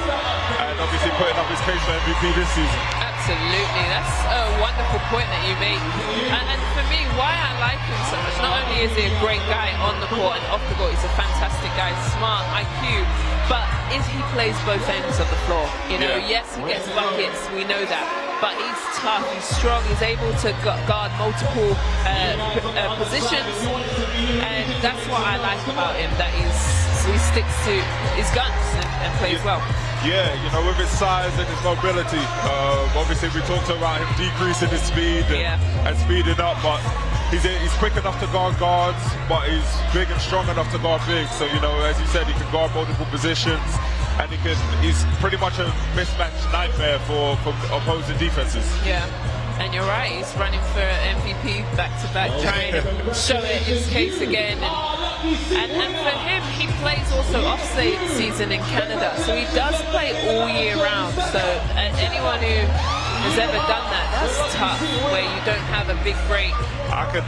Speaker 3: and obviously putting up his case for MVP this season.
Speaker 2: Absolutely, that's a wonderful point that you make. And for me, why I like him so much, not only is he a great guy on the court and off the court, he's a fantastic guy, smart, IQ, but he plays both ends of the floor. You know, yes, he gets buckets, we know that, but he's tough, he's strong, he's able to guard multiple positions, and that's what I like about him, that he sticks to his guns and plays well.
Speaker 3: Yeah, you know, with his size and his mobility, obviously we talked about him decreasing his speed and speeding up, but he's quick enough to guard guards, but he's big and strong enough to guard big. So, you know, as you said, he can guard multiple positions, and he's pretty much a mismatch nightmare for opposing defenses.
Speaker 2: Yeah. And you're right, he's running for MVP back-to-back, trying to show it his case again. And for him, he plays also off-season in Canada, so he does play all year round. So anyone who has ever done that, that's tough, where you don't have a big break.
Speaker 3: I can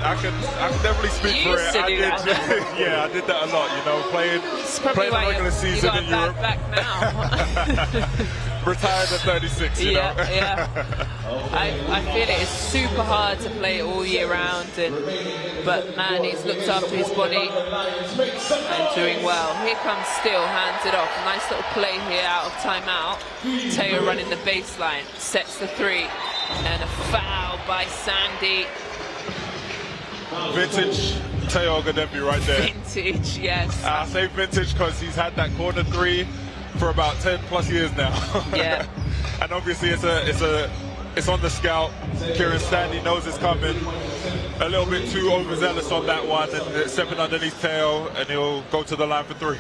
Speaker 3: definitely speak for it. Yeah, I did that a lot, you know, playing the regular season in Europe.
Speaker 2: Back now.
Speaker 3: Retired at 36, you know.
Speaker 2: I feel it is super hard to play all year round, but man, he's looked after his body and doing well. Here comes Steele, hands it off. Nice little play here out of timeout. Teo running the baseline, sets the 3, and a foul by Sandy.
Speaker 3: Vintage Teo Gadembi right there.
Speaker 2: Vintage, yes.
Speaker 3: I say vintage because he's had that corner 3 for about 10 plus years now.
Speaker 2: Yeah.
Speaker 3: And obviously it's on the scout. Kieran Stanley knows it's coming. A little bit too overzealous on that one, and stepping underneath Teo, and he'll go to the line for 3.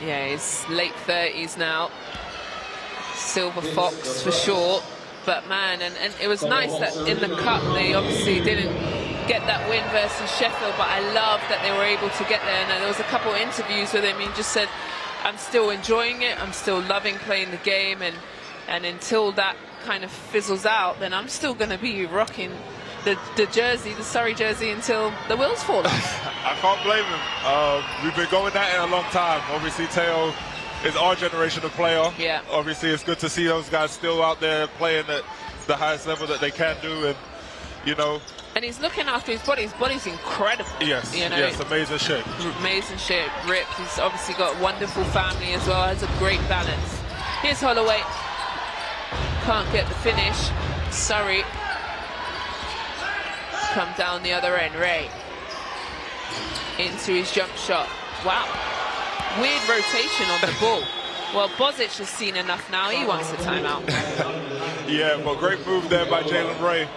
Speaker 2: Yeah, he's late 30s now. Silver Fox for sure. But man, and it was nice that in the cup they obviously didn't get that win versus Sheffield, but I love that they were able to get there. And there was a couple of interviews with him. He just said, I'm still enjoying it, I'm still loving playing the game, and until that kind of fizzles out, then I'm still going to be rocking the jersey, the Surrey jersey, until the wheels fall off.
Speaker 3: I can't blame him. We've been going at it a long time. Obviously, Teo is our generation of player.
Speaker 2: Yeah.
Speaker 3: Obviously, it's good to see those guys still out there playing at the highest level that they can do, and you know.
Speaker 2: And he's looking after his body. His body's incredible.
Speaker 3: Yes,
Speaker 2: you know,
Speaker 3: yes, amazing shape.
Speaker 2: Amazing shape, ripped. He's obviously got a wonderful family as well. Has a great balance. Here's Holloway. Can't get the finish. Surrey. come down the other end. Ray into his jump shot. Wow. Weird rotation on the ball. Well, Bozic has seen enough now. He wants a timeout.
Speaker 3: Yeah, well, great move there by Jalen Ray.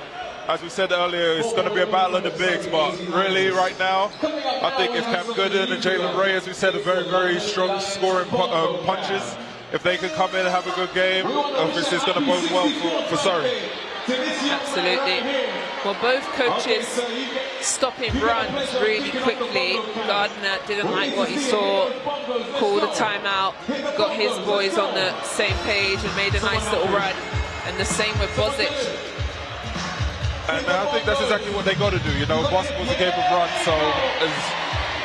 Speaker 3: As we said earlier, it's going to be a battle of the bigs, but really right now, I think if Cam Gooden and Jalen Ray, as we said, are very, very strong scoring punches, if they can come in and have a good game, obviously it's going to bode well for Surrey.
Speaker 2: Absolutely. Well, both coaches stopping runs really quickly. Gardner didn't like what he saw, called a timeout, got his boys on the same page and made a nice little run. And the same with Bozic.
Speaker 3: And I think that's exactly what they got to do. You know, basketball's a game of runs, so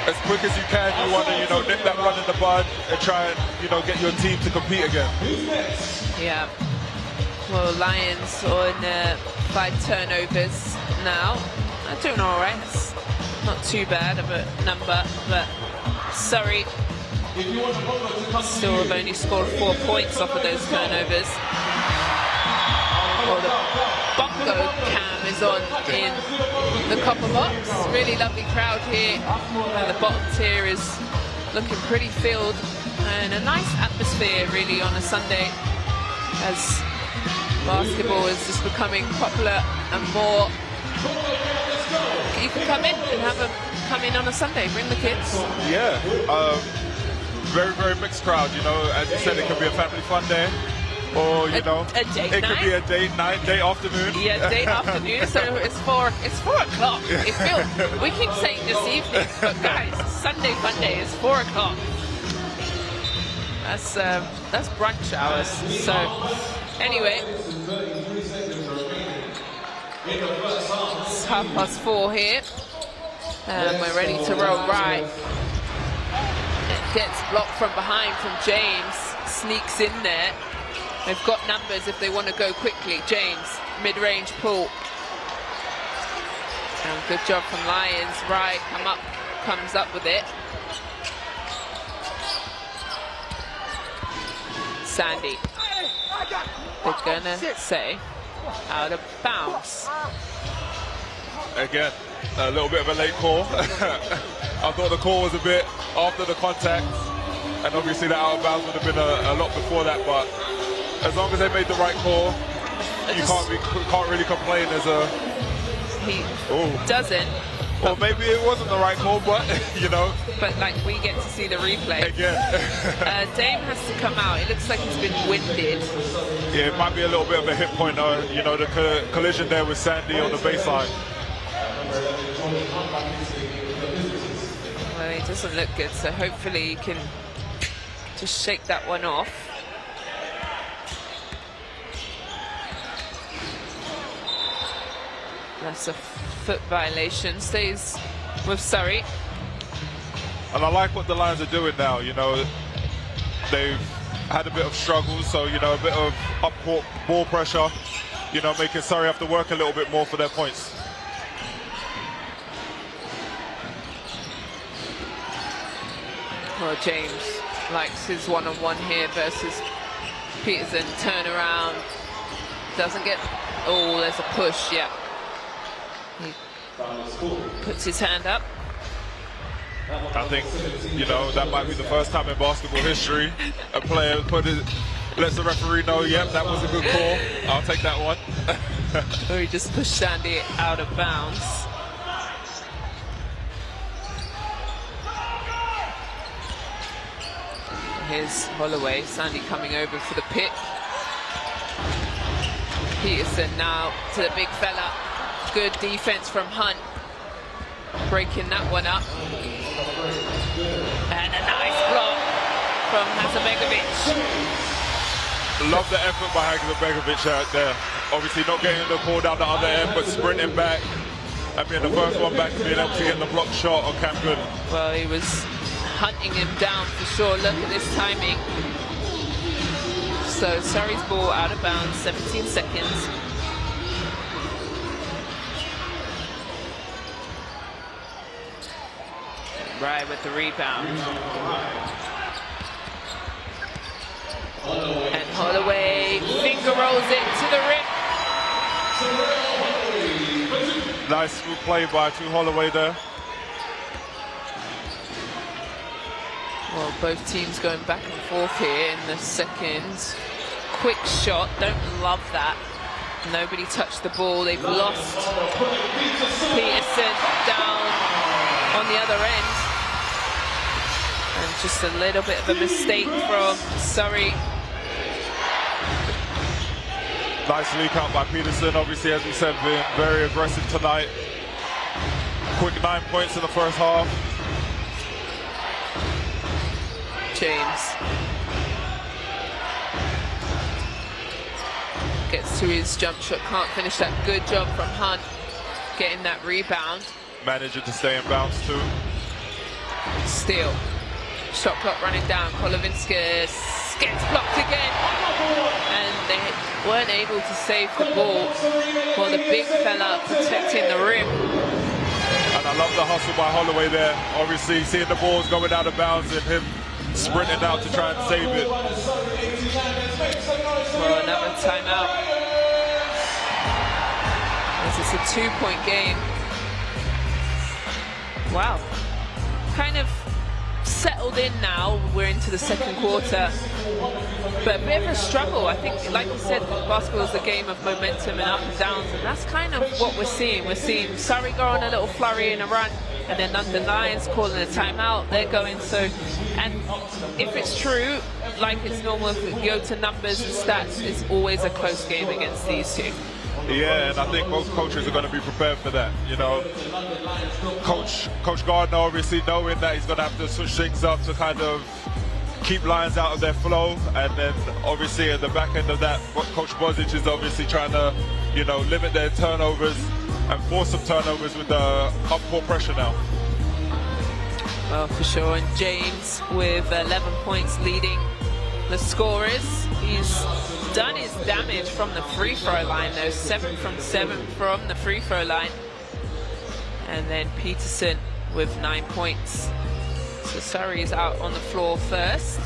Speaker 3: as quick as you can, you want to, you know, nip that run in the bud and try and, you know, get your team to compete again. Yeah.
Speaker 2: Well, Lions on 5 turnovers now. They're doing all right. It's not too bad of a number, but Surrey still have only scored 4 points off of those turnovers. Well, the bongo cam is on in the copper box. Really lovely crowd here. The bottom tier is looking pretty filled, and a nice atmosphere really on a Sunday as basketball is just becoming popular and more. You can come in and have come in on a Sunday, bring the kids.
Speaker 3: Yeah, very, very mixed crowd, you know. As you said, it could be a family fun day. Or, you know,
Speaker 2: a date
Speaker 3: it
Speaker 2: night.
Speaker 3: Could be a date night, date afternoon.
Speaker 2: Yeah, date afternoon. So it's 4 o'clock. It feels, we keep saying this evening, but guys, Sunday fun day is 4 o'clock. That's brunch hours. So anyway, it's 4:30 here. We're ready to roll right. It gets blocked from behind from James. Sneaks in there. They've got numbers if they want to go quickly. James, mid-range pull. And good job from Lions. Right, comes up with it. Sandy. They're gonna say out of bounds.
Speaker 3: Again, a little bit of a late call. I thought the call was a bit after the contact, and obviously that out of bounds would have been a lot before that, but as long as they made the right call, you can't really complain as a...
Speaker 2: He doesn't.
Speaker 3: Or maybe it wasn't the right call, but, you know.
Speaker 2: But, like, we get to see the replay.
Speaker 3: Again.
Speaker 2: Dame has to come out. It looks like he's been winded.
Speaker 3: Yeah, it might be a little bit of a hit point, you know, the collision there with Sandy on the baseline.
Speaker 2: Well, it doesn't look good, so hopefully he can just shake that one off. That's a foot violation. Stays with Surrey.
Speaker 3: And I like what the Lions are doing now. You know, they've had a bit of struggle, so, you know, a bit of up ball pressure, you know, making Surrey have to work a little bit more for their points.
Speaker 2: Well, James likes his one-on-one here versus Peterson. Turn around. Doesn't get... Oh, there's a push, yeah. He puts his hand up.
Speaker 3: I think, you know, that might be the first time in basketball history a player lets the referee know, yep, that was a good call. I'll take that one.
Speaker 2: Or he just pushed Sandy out of bounds. Here's Holloway. Sandy coming over for the pick. Peterson now to the big fella. Good defense from Hunt. Breaking that one up. And a nice block from Hasanbegovic.
Speaker 3: Love the effort by Hasanbegovic out there. Obviously not getting the ball down the other end, but sprinting back. And being the first one back, being able to get the block shot on Cam Gooden.
Speaker 2: Well, he was hunting him down for sure. Look at this timing. So Surrey's ball out of bounds, 17 seconds. Right with the rebound. And Holloway finger rolls it to the rim.
Speaker 3: Nice smooth play by Holloway there.
Speaker 2: Well, both teams going back and forth here in the second. Quick shot, don't love that. Nobody touched the ball, they've lost Peterson down on the other end. And just a little bit of a mistake from Surrey.
Speaker 3: Nice leak out by Peterson, obviously, as we said, being very aggressive tonight. Quick 9 points in the first half.
Speaker 2: James gets to his jump shot, can't finish that. Good job from Hunt getting that rebound.
Speaker 3: Managing to stay in bounds too.
Speaker 2: Steal. Shot clock running down. Kolovinskis gets blocked again. And they weren't able to save the ball. Well, the big fella protecting the rim.
Speaker 3: And I love the hustle by Holloway there. Obviously, seeing the balls going out of bounds and him sprinting out to try and save it.
Speaker 2: Well, another timeout. This is a 2-point game. Wow. Kind of settled in now. We're into the second quarter. But a bit of a struggle. I think, like you said, basketball is a game of momentum and up and downs. And that's kind of what we're seeing. We're seeing Surrey go on a little flurry in a run. And then London Lions calling a timeout. They're going so. And if it's true, like it's normal, if we go to numbers and stats, it's always a close game against these two.
Speaker 3: Yeah, and I think both coaches are going to be prepared for that. You know, Coach Gardner obviously knowing that he's going to have to switch things up to kind of keep Lions out of their flow, and then obviously at the back end of that, Coach Bozic is obviously trying to, you know, limit their turnovers and force some turnovers with the up-court pressure now.
Speaker 2: Well, for sure. And James with 11 points leading the scorers. He's done his damage from the free throw line though. 7 from 7 from the free throw line. And then Peterson with 9 points. So Surrey is out on the floor first.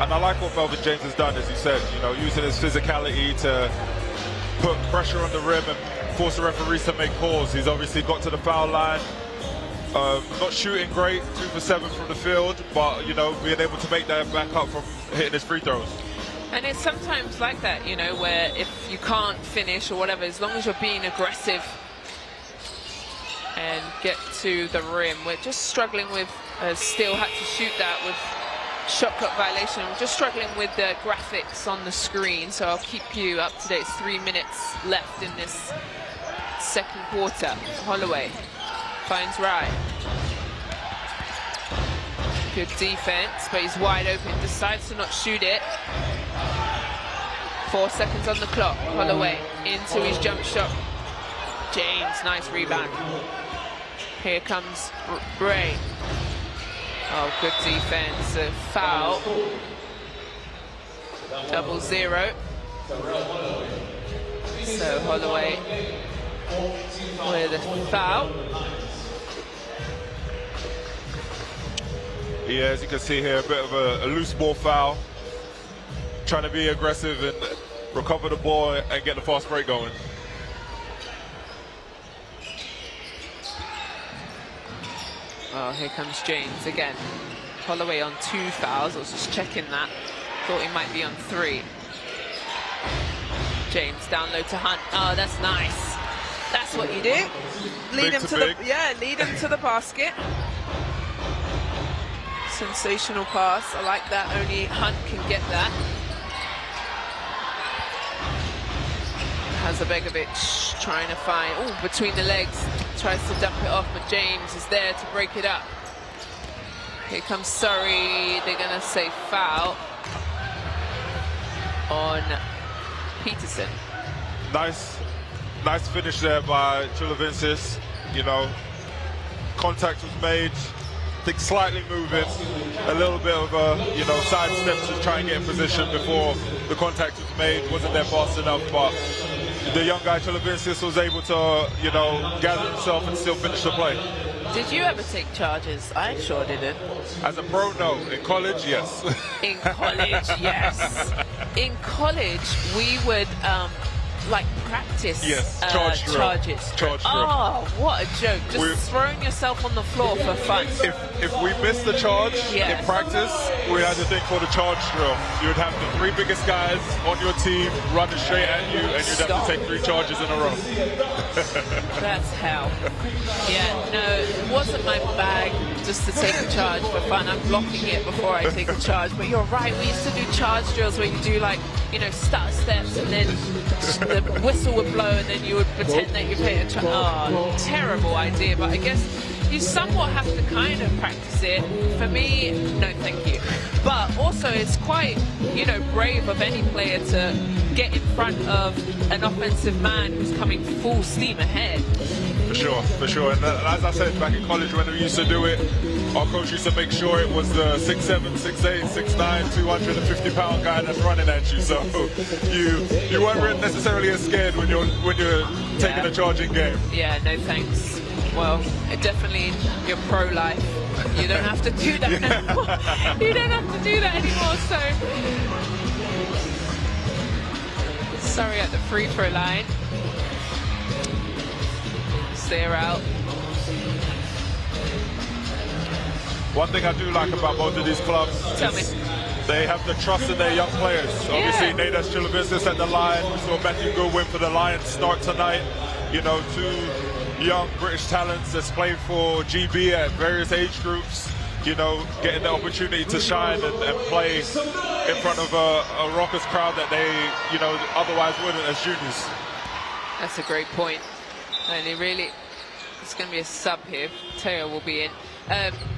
Speaker 3: And I like what Melvin James has done, as you said, you know, using his physicality to put pressure on the rim and force the referees to make calls. He's obviously got to the foul line. Not shooting great, 2 for 7 from the field, but, you know, being able to make that back up from hitting his free throws.
Speaker 2: And it's sometimes like that, you know, where if you can't finish or whatever, as long as you're being aggressive and get to the rim. We're just struggling with, still had to shoot that with shot clock violation. We're just struggling with the graphics on the screen, so I'll keep you up to date. It's 3 minutes left in this second quarter. Holloway finds Rye. Good defense, but he's wide open, decides to not shoot it. 4 seconds on the clock. Holloway into his jump shot. James, nice rebound. Here comes Ray. Oh, good defense. A foul. 0-0. So Holloway with a foul.
Speaker 3: Yeah, as you can see here, a bit of a loose ball foul. Trying to be aggressive and recover the ball and get the fast break going.
Speaker 2: Oh, here comes James again. Holloway on 2 fouls. I was just checking that. Thought he might be on 3. James down low to Hunt. Oh, that's nice. That's what you do. Lead him to the lead him to the basket. Sensational pass. I like that. Only Hunt can get that. Hazabegovic trying to find, oh, between the legs, tries to dump it off, but James is there to break it up. Here comes Surrey. They're gonna say foul on Peterson.
Speaker 3: Nice finish there by Chulovinsis. You know, contact was made. I think slightly moving, a little bit of a, you know, side step to try and get in position before the contact was made. Wasn't there fast enough, but the young guy Chulovinsis was able to, you know, gather himself and still finish the play.
Speaker 2: Did you ever take charges? I sure didn't.
Speaker 3: As a pro, no. In college, yes.
Speaker 2: In college, yes. In college, we would like practice
Speaker 3: charge drill.
Speaker 2: charges.
Speaker 3: Charge drill.
Speaker 2: Oh, what a joke. Just throwing yourself on the floor for fun.
Speaker 3: If we missed the charge in practice, we had a thing called a charge drill. You would have the 3 biggest guys on your team running straight at you, and you'd have to take 3 charges in a row.
Speaker 2: That's hell. Yeah, no, it wasn't my bag just to take a charge for fun. I'm blocking it before I take a charge. But you're right, we used to do charge drills where you do like, you know, stutter steps, and then the whistle would blow, and then you would pretend that you're playing a charge. Oh, terrible idea, but I guess you somewhat have to kind of practice it. For me, no thank you. But also it's quite, you know, brave of any player to get in front of an offensive man who's coming full steam ahead.
Speaker 3: For sure. And as I said, back in college when we used to do it, our coach used to make sure it was the 6'7", 6'8", 6'9", 250-pound guy that's running at you. So you weren't necessarily as scared when you're taking a charging game.
Speaker 2: Yeah, no thanks. Well, definitely your pro life. You don't have to do that anymore. You don't have to do that anymore. So, Surrey at the free throw line. They're out.
Speaker 3: One thing I do like about both of these clubs is they have the trust in their young players. Obviously, Nadas Chilavistis at the line. We saw Matthew Goodwin for the Lions start tonight. You know, 2 young British talents that's played for GB at various age groups. You know, getting the opportunity to shine and play in front of a raucous crowd that they, you know, otherwise wouldn't as juniors.
Speaker 2: That's a great point. And it's going to be a sub here. Teo will be in.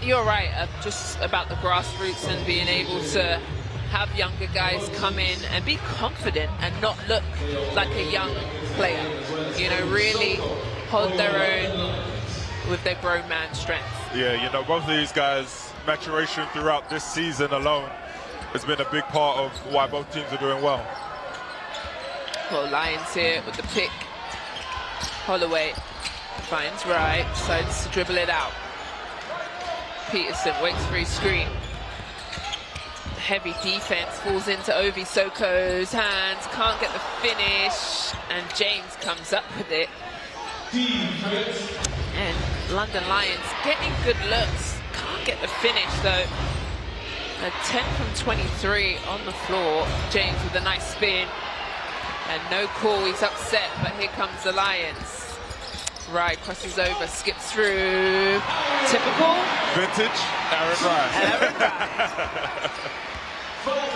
Speaker 2: You're right, just about the grassroots and being able to have younger guys come in and be confident and not look like a young player. You know, really hold their own with their grown man strength. Yeah,
Speaker 3: you know, both of these guys' maturation throughout this season alone has been a big part of why both teams are doing well.
Speaker 2: Well, Lions here with the pick. Holloway finds Wright, decides to dribble it out. Peterson waits for his screen. Heavy defense falls into Ovi Soko's hands, can't get the finish, and James comes up with it. And London Lions getting good looks, can't get the finish though. A 10 from 23 on the floor. James with a nice spin. And no call, he's upset, but here comes the Lions. Wright crosses over, skips through. Typical.
Speaker 3: Vintage Aaron Wright.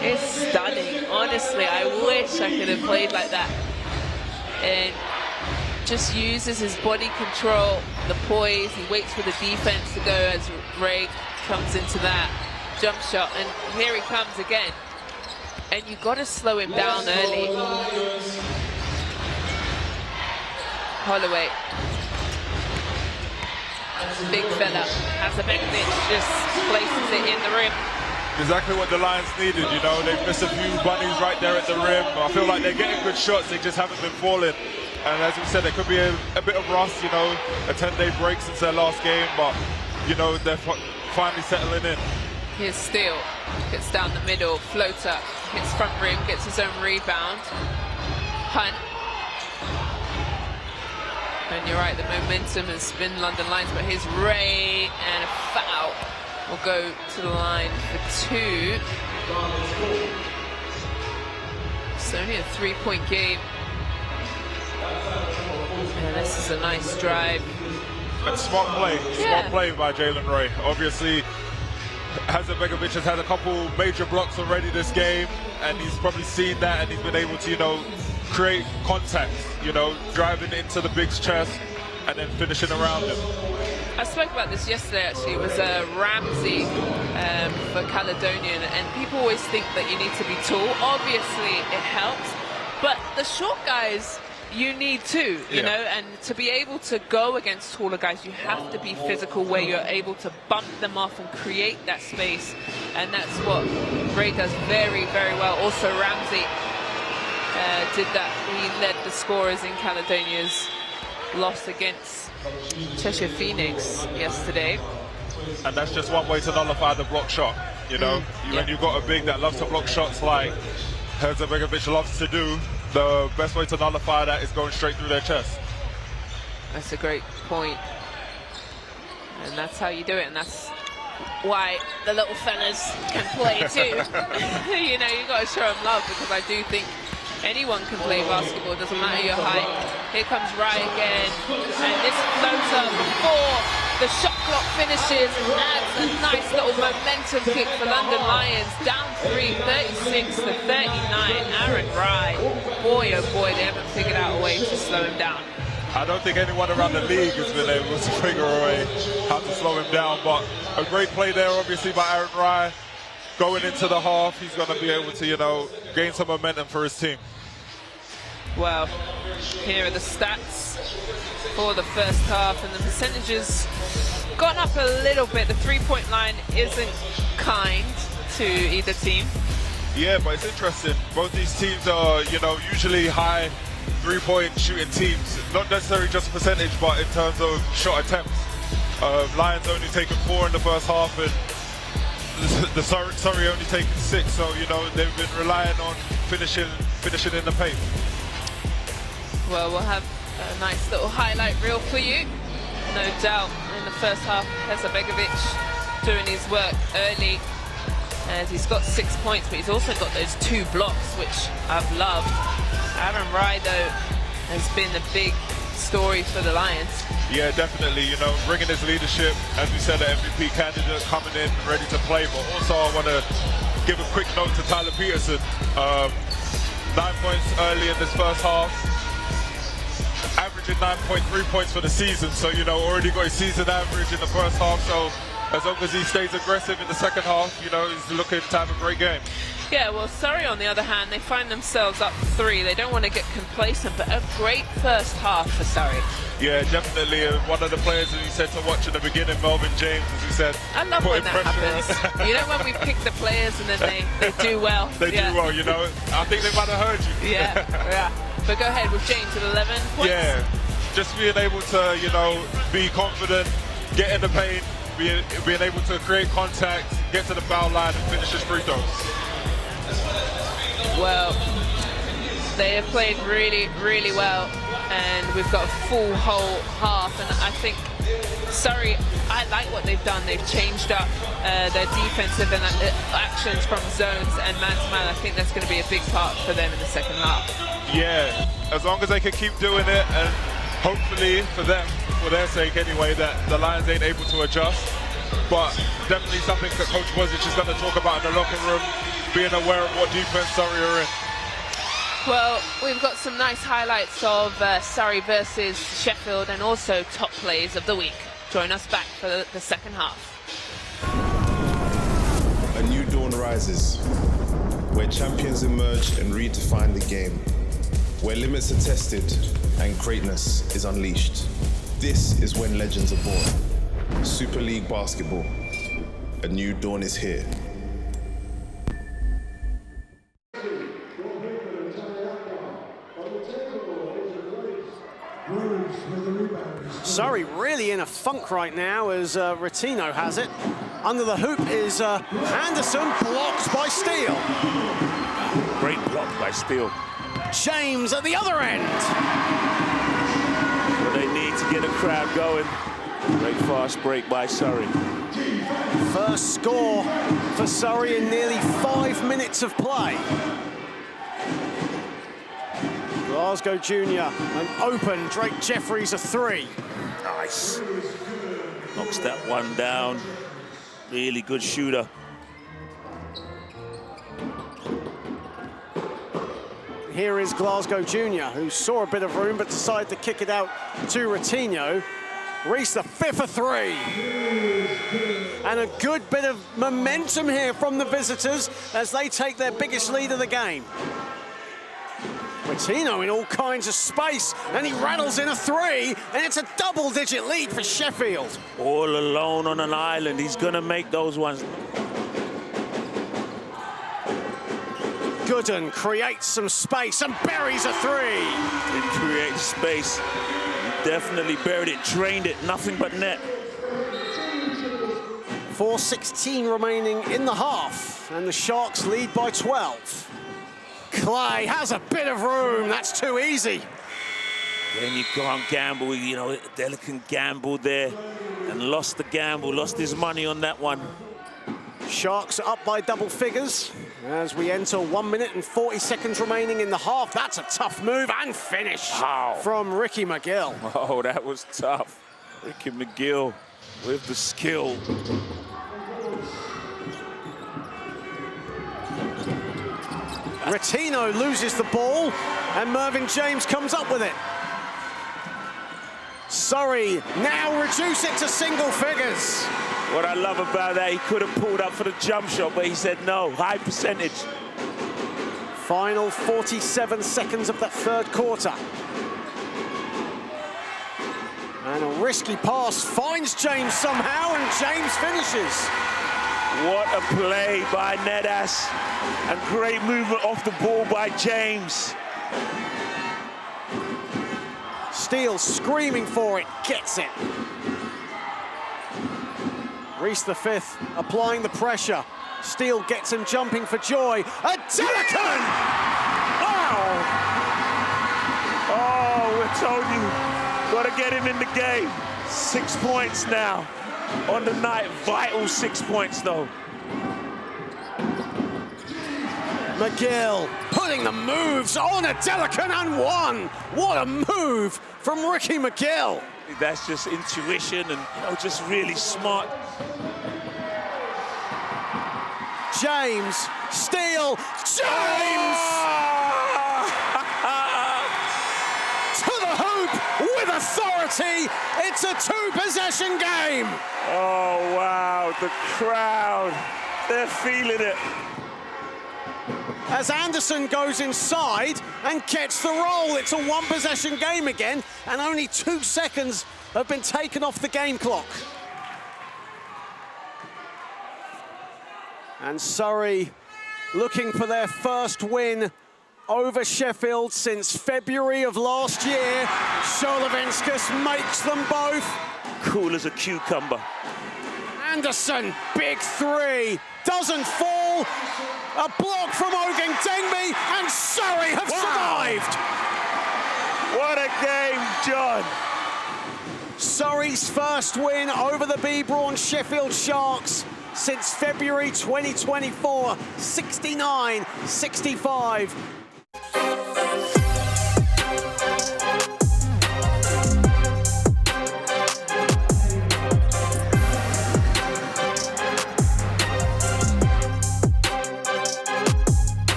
Speaker 2: It's stunning. Honestly, I wish I could have played like that. And just uses his body control, the poise. He waits for the defense to go as Ray comes into that jump shot. And here he comes again. And you've got to slow him down early. Holloway. Big fella. Has a benefit, just places it in the rim.
Speaker 3: Exactly what the Lions needed, you know. They've missed a few bunnies right there at the rim. I feel like they're getting good shots, they just haven't been falling. And as we said, there could be a bit of rust, you know, a 10-day break since their last game, but, you know, they're finally settling in.
Speaker 2: Here's Steele, gets down the middle, floater, hits front rim, gets his own rebound. Hunt. And you're right, the momentum has been London Lions, but here's Ray, and a foul will go to the line for 2. It's only a 3-point game. And this is a nice drive.
Speaker 3: And smart play by Jalen Ray. Obviously, Hasanbegovic has had a couple major blocks already this game, and he's probably seen that, and he's been able to, you know, create contact, you know, driving into the big's chest and then finishing around him.
Speaker 2: I spoke about this yesterday, actually. It was Ramsey for Caledonian, and people always think that you need to be tall. Obviously, it helps, but the short guys, you need too, you know, and to be able to go against taller guys, you have to be physical, where you're able to bump them off and create that space, and that's what Ray does very, very well. Also, Ramsey did that. He led the scorers in Caledonia's loss against Cheshire Phoenix yesterday.
Speaker 3: And that's just one way to nullify the block shot, you know. When you've got a big that loves to block shots like Herzegovich loves to do, the best way to nullify that is going straight through their chest.
Speaker 2: That's a great point. And that's how you do it, and that's why the little fellas can play too. You know, you've got to show them love, because I do think anyone can play basketball, doesn't matter your height. Here comes Rai again, and this floater before the shot clock finishes adds a nice little momentum kick for London Lions. Down 3, 36 to 39. Aaron Rai, boy oh boy, they haven't figured out a way to slow him down.
Speaker 3: I don't think anyone around the league has been able to figure a way how to slow him down, but a great play there, obviously, by Aaron Rai. Going into the half, he's going to be able to, you know, gain some momentum for his team.
Speaker 2: Well, here are the stats for the first half, and the percentages gone up a little bit. The three-point line isn't kind to either team.
Speaker 3: Yeah, but it's interesting. Both these teams are, you know, usually high three-point shooting teams. Not necessarily just percentage, but in terms of shot attempts. Lions only taken 4 in the first half, and the Surrey only taken 6. So, you know, they've been relying on finishing in the paint.
Speaker 2: Well, we'll have a nice little highlight reel for you. No doubt, in the first half, Herzegovich doing his work early. And he's got 6 points, but he's also got those 2 blocks, which I've loved. Aaron Rai, though, has been the big story for the Lions.
Speaker 3: Yeah, definitely. You know, bringing his leadership, as we said, an MVP candidate coming in ready to play. But also, I want to give a quick note to Tyler Peterson. 9 points early in this first half, averaging 9.3 points for the season. So, you know, already got his season average in the first half. So, as long as he stays aggressive in the second half, you know, he's looking to have a great game.
Speaker 2: Yeah, well, Surrey, on the other hand, they find themselves up 3. They don't want to get complacent, but a great first half for Surrey.
Speaker 3: Yeah, definitely. One of the players that he said to watch in the beginning, Melvin James, as he said.
Speaker 2: I love when that happens. You know, when we pick the players and then they do well.
Speaker 3: They do well, you know. I think they might have heard you.
Speaker 2: Yeah. But go ahead with James with 11 points.
Speaker 3: Yeah, just being able to, you know, be confident, get in the paint, being able to create contact, get to the foul line and finish his free throws.
Speaker 2: Well, they have played really, really well, and we've got a full whole half, and I think Surrey, I like what they've done. They've changed up their defensive and actions from zones and man-to-man. I think that's going to be a big part for them in the second half. Yeah,
Speaker 3: as long as they can keep doing it, and hopefully for them, for their sake anyway, that the Lions ain't able to adjust. But definitely something that Coach Bozic is going to talk about in the locker room, being aware of what defense Surrey are in.
Speaker 2: Well, we've got some nice highlights of Surrey versus Sheffield, and also top plays of the week. Join us back for the second half.
Speaker 1: A new dawn rises, where champions emerge and redefine the game, where limits are tested and greatness is unleashed. This is when legends are born. Super League Basketball. A new dawn is here.
Speaker 7: Surrey really in a funk right now as Rotino has it. Under the hoop is Anderson, blocked by Steele.
Speaker 8: Great block by Steele.
Speaker 7: James at the other end.
Speaker 8: Well, they need to get a crowd going. Great fast break by Surrey.
Speaker 7: First score for Surrey in nearly 5 minutes of play. Glasgow Junior, an open Drake Jeffries, a 3.
Speaker 8: Nice. Knocks that one down. Really good shooter.
Speaker 7: Here is Glasgow Junior, who saw a bit of room but decided to kick it out to Rotino. Reese, the 5th, a 3. And a good bit of momentum here from the visitors as they take their biggest lead of the game. Rotino in all kinds of space, and he rattles in a 3, and it's a double-digit lead for Sheffield.
Speaker 8: All alone on an island, he's gonna make those ones.
Speaker 7: Gooden creates some space and buries a 3.
Speaker 8: It creates space. He definitely buried it, drained it, nothing but net.
Speaker 7: 4:16 remaining in the half, and the Sharks lead by 12. Clay has a bit of room. That's too easy.
Speaker 8: Then you can't gamble. You know, Delican gambled there and lost the gamble, lost his money on that one.
Speaker 7: Sharks up by double figures as we enter 1 minute and 40 seconds remaining in the half. That's a tough move and finish from Ricky McGill.
Speaker 8: Oh, that was tough. Ricky McGill with the skill.
Speaker 7: Retino loses the ball and Mervyn James comes up with it. Surrey now reduce it to single figures.
Speaker 8: What I love about that, he could have pulled up for the jump shot, but he said no, high percentage.
Speaker 7: Final 47 seconds of that third quarter. And a risky pass finds James somehow, and James finishes.
Speaker 8: What a play by Nedas, and great movement off the ball by James.
Speaker 7: Steele screaming for it, gets it. Reese the fifth applying the pressure. Steele gets him jumping for joy. A Delican!
Speaker 8: Wow! Oh, we told you, gotta get him in the game. 6 points now on the night, vital 6 points though.
Speaker 7: McGill putting the moves on a Delican and one. What a move from Ricky McGill.
Speaker 8: That's just intuition and, you know, just really smart.
Speaker 7: James, Steele, James! To the hoop with authority. It's a two-possession game.
Speaker 8: Oh, wow, the crowd, they're feeling it.
Speaker 7: As Anderson goes inside and gets the roll. It's a one-possession game again, and only 2 seconds have been taken off the game clock. And Surrey looking for their first win over Sheffield since February of last year. Sholovinskas makes them both.
Speaker 8: Cool as a cucumber.
Speaker 7: Anderson, big three, doesn't fall. A block from Ogun Dengby, and Surrey have survived.
Speaker 8: What a game, John.
Speaker 7: Surrey's first win over the Be-Brawn Sheffield Sharks since February 2024, 69-65.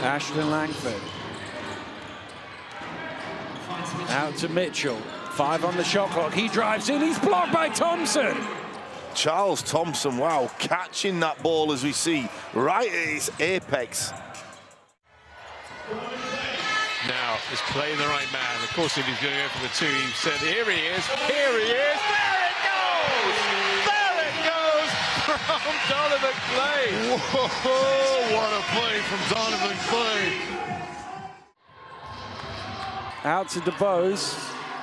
Speaker 9: Ashton Langford. Out to Mitchell. 5 on the shot clock. He drives in. He's blocked by Thompson.
Speaker 10: Charles Thompson, wow, catching that ball as we see, right at its apex.
Speaker 11: Now, is Clay the right man? Of course, if he's going to go for the two, he said, here he is, here he is, there it goes! There it goes from Donovan Clay!
Speaker 10: Whoa, what a play from Donovan Clay.
Speaker 9: Out to DeBose.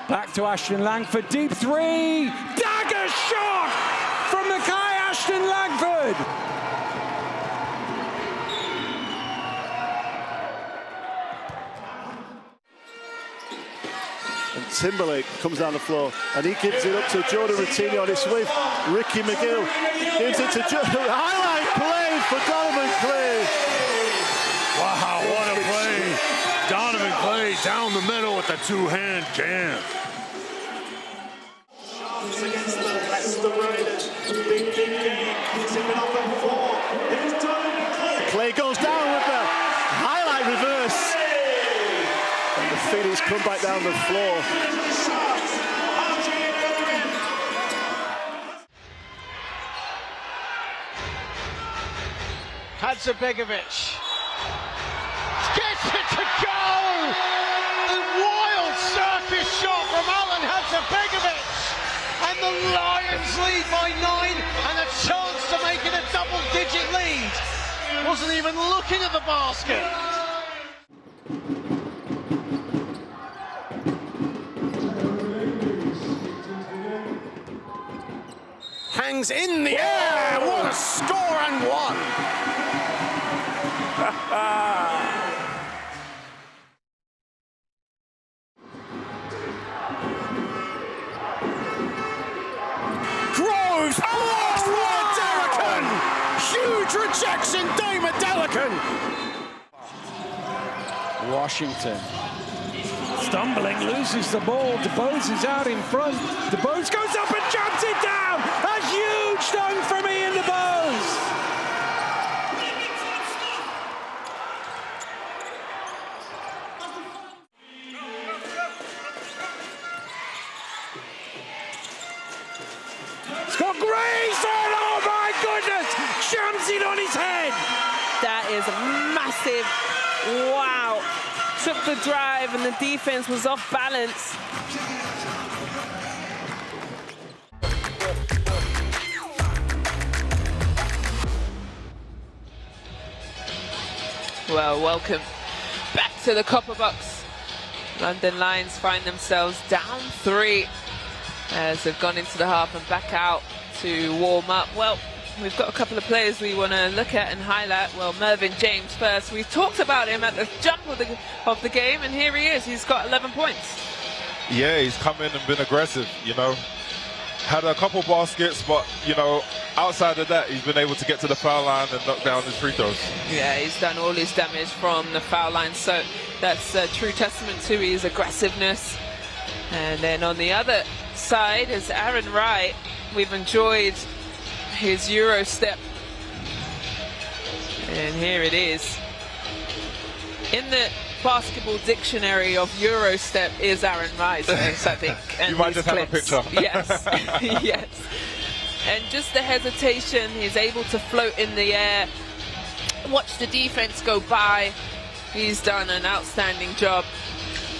Speaker 9: Back to Ashton Langford. Deep three! Dagger shot from Mackay Ashton Langford!
Speaker 12: And Timberlake comes down the floor and he gives it up to Jordan Retini on his sweep. Ricky McGill gives it to Jordan. Highlight play for Donovan Clay.
Speaker 10: Wow, what a play. Donovan Clay down the middle with the two-hand jam.
Speaker 6: Against the Leicester Raiders. Big game. He's in the open four. Here's Donovan Clay.
Speaker 12: Clay goes down with the highlight reverse. And the Phoenix come back down the floor.
Speaker 7: Hadzabegovic gets it
Speaker 13: by 9 and a chance to make it a double-digit lead. Wasn't even looking at the basket.
Speaker 7: Hangs in the air. What a score and one. Groves blocks Delican. Huge rejection, Dame Delican.
Speaker 9: Washington stumbling, loses the ball. DeBose is out in front. DeBose goes up and jumps it down. A huge dunk from Ian DeBose. Scott Grayson, oh my goodness, jumps it on his head.
Speaker 2: That is massive. Wow. Took the drive and the defense was off balance. Well, welcome back to the Copper Box. London Lions find themselves down 3 as they've gone into the half and back out to warm up. Well, we've got a couple of players we want to look at and highlight. Well, Mervyn James first. We talked about him at the jump of the game, and here he is. He's got 11 points.
Speaker 3: Yeah, he's come in and been aggressive, you know. Had a couple baskets, but, you know, outside of that, he's been able to get to the foul line and knock down his free throws. Yeah,
Speaker 2: he's done all his damage from the foul line, so that's a true testament to his aggressiveness. And then on the other side is Aaron Wright. We've enjoyed his Euro step, and here it is. In the basketball dictionary of Euro step is Aaron Wright's face, I think. And
Speaker 3: you might just have a picture.
Speaker 2: Yes, yes. And just the hesitation, he's able to float in the air, watch the defense go by. He's done an outstanding job,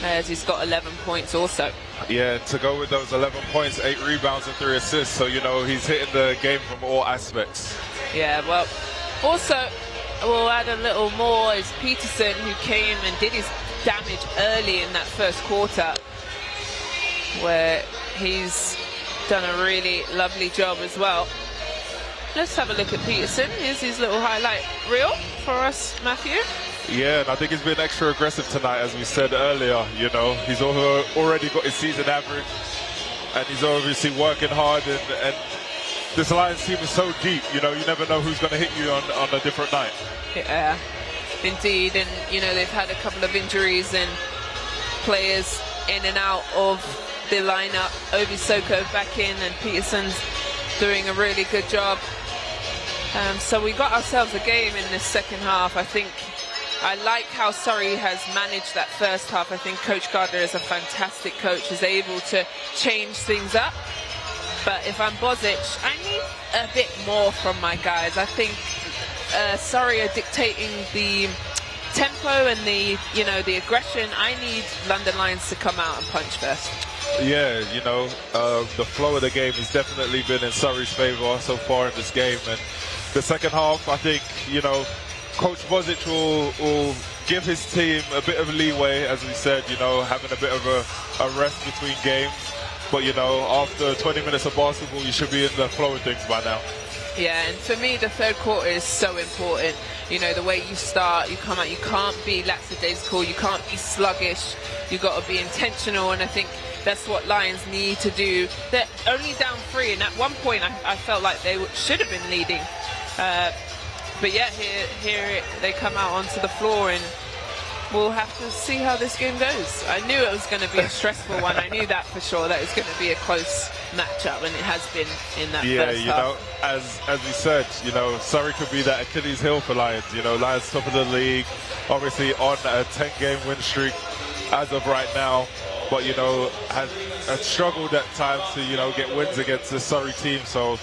Speaker 2: as he's got 11 points also.
Speaker 3: Yeah, to go with those 11 points, 8 rebounds and 3 assists, so, you know, he's hitting the game from all aspects.
Speaker 2: Yeah, well, also, we'll add a little more is Peterson, who came and did his damage early in that first quarter, where he's done a really lovely job as well. Let's have a look at Peterson. Here's his little highlight reel for us, Matthew.
Speaker 3: Yeah, and I think he's been extra aggressive tonight, as we said earlier. You know, he's already got his season average, and he's obviously working hard. And this Lions team is so deep. You know, you never know who's going to hit you on a different night.
Speaker 2: Yeah, indeed. And you know, they've had a couple of injuries and players in and out of the lineup. Obi Soko back in, and Peterson's doing a really good job. So we got ourselves a game in this second half. I think I like how Surrey has managed that first half. I think Coach Gardner is a fantastic coach, is able to change things up. But if I'm Bozic, I need a bit more from my guys. I think Surrey are dictating the tempo and the aggression. I need London Lions to come out and punch first.
Speaker 3: Yeah, you know, the flow of the game has definitely been in Surrey's favour so far in this game. And the second half, I think, you know, Coach Bozic will give his team a bit of leeway, as we said, you know, having a bit of a rest between games. But, you know, after 20 minutes of basketball, you should be in the flow of things by now.
Speaker 2: Yeah, and for me, the third quarter is so important. You know, the way you start, you come out, you can't be lackadaisical, you can't be sluggish, you got to be intentional, and I think that's what Lions need to do. They're only down 3, and at one point I felt like they should have been leading. But yeah, here they come out onto the floor, and we'll have to see how this game goes. I knew it was going to be a stressful one. I knew that for sure, that it was going to be a close matchup, and it has been in that first half.
Speaker 3: Yeah, you know, as we said, you know, Surrey could be that Achilles heel for Lions. You know, Lions top of the league, obviously on a 10-game win streak as of right now, but, you know, has struggled at times to, you know, get wins against the Surrey team. So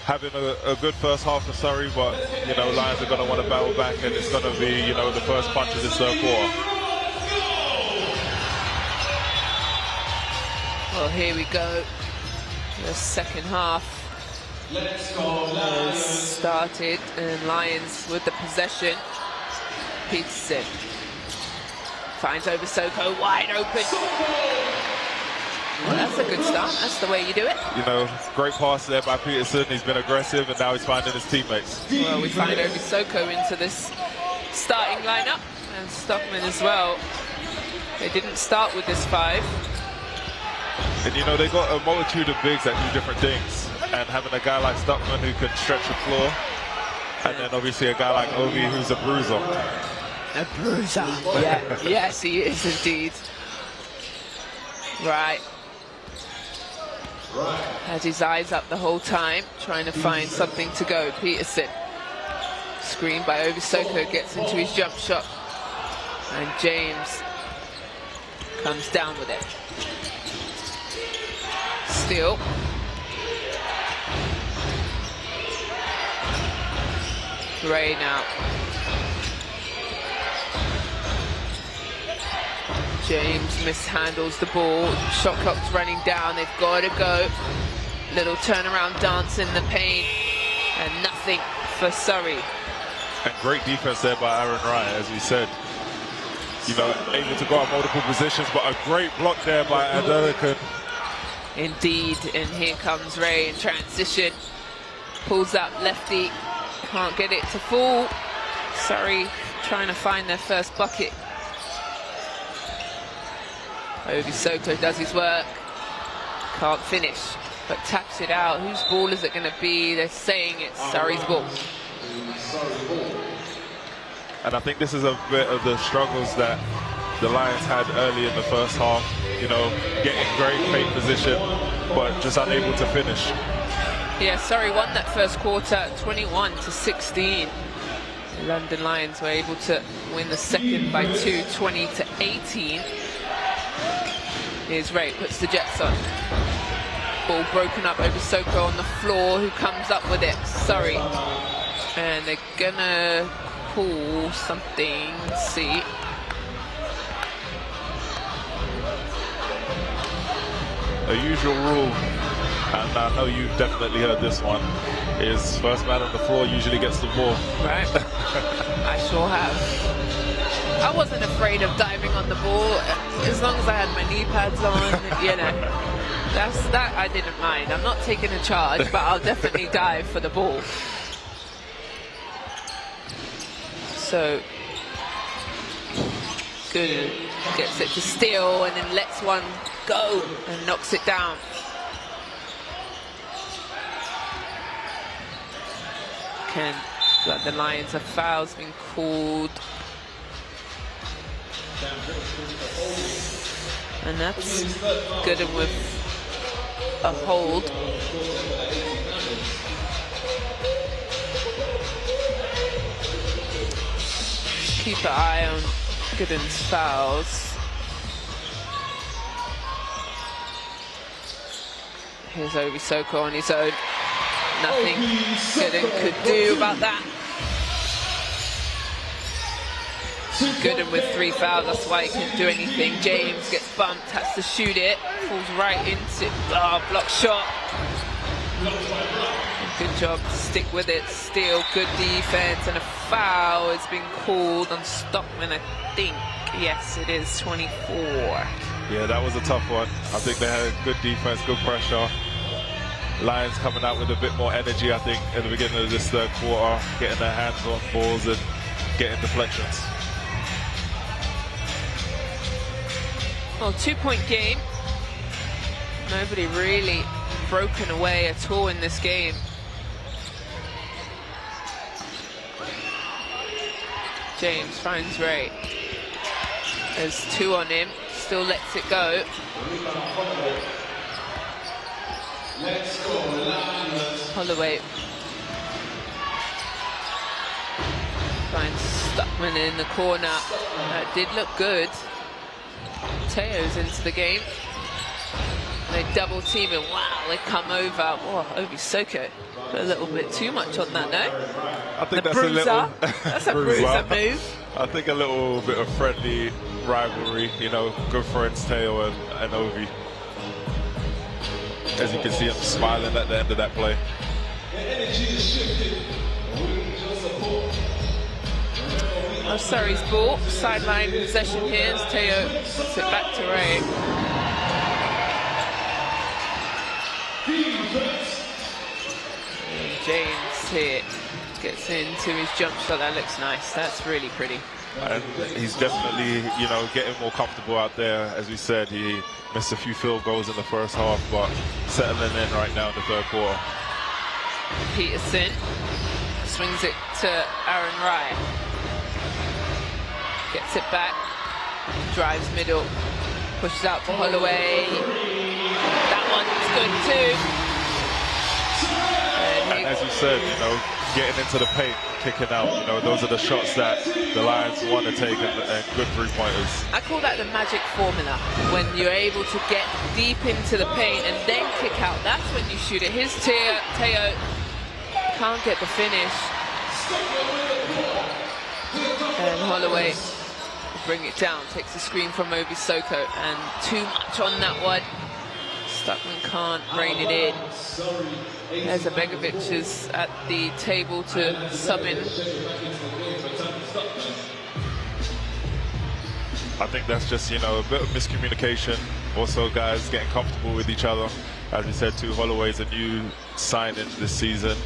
Speaker 3: having a good first half for Surrey, but, you know, Lions are going to want to battle back, and it's going to be, you know, the first punch of this third quarter.
Speaker 2: Well, here we go. The second half. has started, and Lions with the possession. Peterson finds over Soko, wide open. Well, that's a good start. That's the way you do it.
Speaker 3: You know, great pass there by Peterson. He's been aggressive, and now he's finding his teammates.
Speaker 2: Well, we find Obi Soko into this starting lineup, and Stockman as well. They didn't start with this 5.
Speaker 3: And you know, they got a multitude of bigs that do different things. And having a guy like Stockman who can stretch the floor, and then obviously a guy like Obi who's a bruiser.
Speaker 2: A bruiser. Yeah. Yes, he is indeed. Right. Has his eyes up the whole time, trying to find something to go. Peterson, screened by Obisoko, gets into his jump shot, and James comes down with it. Still. Ray now. James mishandles the ball. Shot clock's running down. They've got to go. Little turnaround dance in the paint, and nothing for Surrey.
Speaker 3: And great defense there by Aaron Wright, as we said. You know, able to go out multiple positions, but a great block there by Adelican.
Speaker 2: Indeed, and here comes Ray in transition. Pulls up lefty. Can't get it to fall. Surrey trying to find their first bucket. Obisoko does his work. Can't finish, but taps it out. Whose ball is it going to be? They're saying it's Surrey's ball.
Speaker 3: And I think this is a bit of the struggles that the Lions had early in the first half. You know, getting great paint position, but just unable to finish.
Speaker 2: Yeah, Surrey won that first quarter 21-16. The London Lions were able to win the second by 2, 20-18. Here's Ray, puts the Jets on. Ball broken up over Soko on the floor, who comes up with it. Surrey. And they're gonna call something. Let's see.
Speaker 3: A usual rule, and I know you've definitely heard this one, is first man on the floor usually gets the ball.
Speaker 2: Right. I sure have. I wasn't afraid of diving on the ball as long as I had my knee pads on, you know. That I didn't mind. I'm not taking a charge, but I'll definitely dive for the ball. So good, gets it to steal and then lets one go and knocks it down. The Lions have fouls been called. And that's good, and with a hold. Keep an eye on Gooden's fouls. Here's Obisoko on his own. Nothing Gooden could do about that. Gooden with 3 fouls, that's why he couldn't do anything. James gets bumped, has to shoot it, falls right into block shot. Good job to stick with it. Still good defense, and a foul has been called on Stockman, I think. Yes, it is 24.
Speaker 3: Yeah, that was a tough one. I think they had good defense, good pressure. Lions coming out with a bit more energy, I think, at the beginning of this third quarter, getting their hands on balls and getting deflections.
Speaker 2: Well, 2-point game. Nobody really broken away at all in this game. James finds Ray. There's 2 on him, still lets it go. Holloway finds Stockman in the corner. That did look good. Teo's into the game. They double team and wow, they come over. Oh, Obisoko. A little bit too much on that, no?
Speaker 3: I think
Speaker 2: the
Speaker 3: that's
Speaker 2: bruiser.
Speaker 3: a little
Speaker 2: That's a bruiser move.
Speaker 3: I think a little bit of friendly rivalry, you know, good friends Teo and Ovi. As you can see him smiling at the end of that play.
Speaker 2: Oh, Surrey's ball, sideline possession here as Teo puts it back to Ray. And James here gets into his jump shot. That looks nice. That's really pretty.
Speaker 3: And he's definitely, you know, getting more comfortable out there. As we said, he missed a few field goals in the first half, but settling in right now in the third quarter.
Speaker 2: Peterson swings it to Aaron Rye. Gets it back, drives middle, pushes out for Holloway. That one's good too.
Speaker 3: And as you said, you know, getting into the paint, kicking out, you know, those are the shots that the Lions want to take, and good three-pointers.
Speaker 2: I call that the magic formula. When you're able to get deep into the paint and then kick out, that's when you shoot it. Here's Teo, can't get the finish. And Holloway bring it down, takes the screen from Obi Soko, and too much on that one. Stuckman can't rein it in. There's Begovic is at the table to sub in.
Speaker 3: I think that's just, you know, a bit of miscommunication. Also, guys getting comfortable with each other. As we said, too, Holloway's a new signing this season,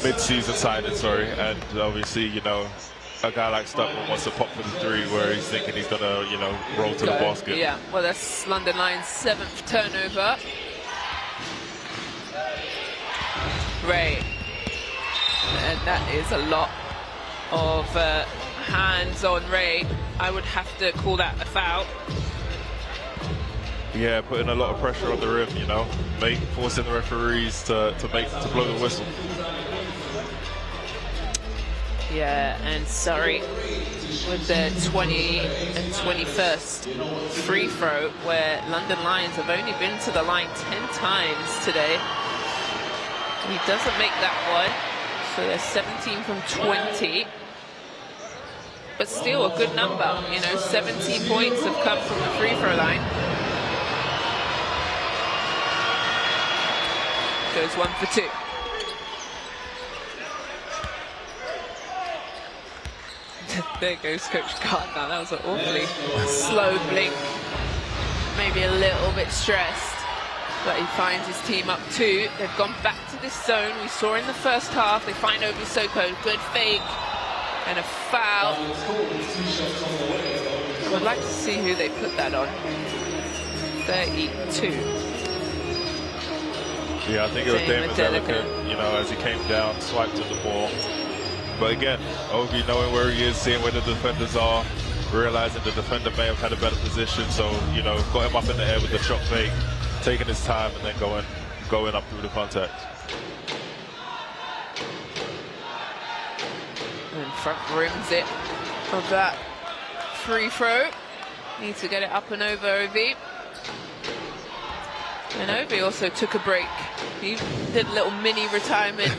Speaker 3: mid-season signing, sorry, and obviously, you know, a guy like Stuckman wants to pop for the three where he's thinking he's gonna, you know, roll to the basket.
Speaker 2: Yeah, well, that's London Lions' 7th turnover. Ray, and that is a lot of hands on Ray. I would have to call that a foul.
Speaker 3: Yeah, putting a lot of pressure on the rim, you know, forcing the referees to blow the whistle.
Speaker 2: Yeah, and Surrey with their 20 and 21st free throw, where London Lions have only been to the line 10 times today. He doesn't make that one, so they're 17 from 20. But still a good number, you know, 17 points have come from the free throw line. Goes 1 for 2. There goes Coach Gardner. That was an awfully slow blink. Maybe a little bit stressed, but he finds his team up 2. They've gone back to this zone. We saw in the first half. They find Obi Soko, good fake, and a foul. I would like to see who they put that on. 32.
Speaker 3: Yeah, I think it was Damon Delicate, you know, as he came down, swiped at the ball. But again, Obi knowing where he is, seeing where the defenders are, realizing the defender may have had a better position, so, you know, got him up in the air with the shot fake, taking his time, and then going up through the contact.
Speaker 2: And front rims it of that free throw. Needs to get it up and over Obi. And Obi also took a break. He did a little mini retirement.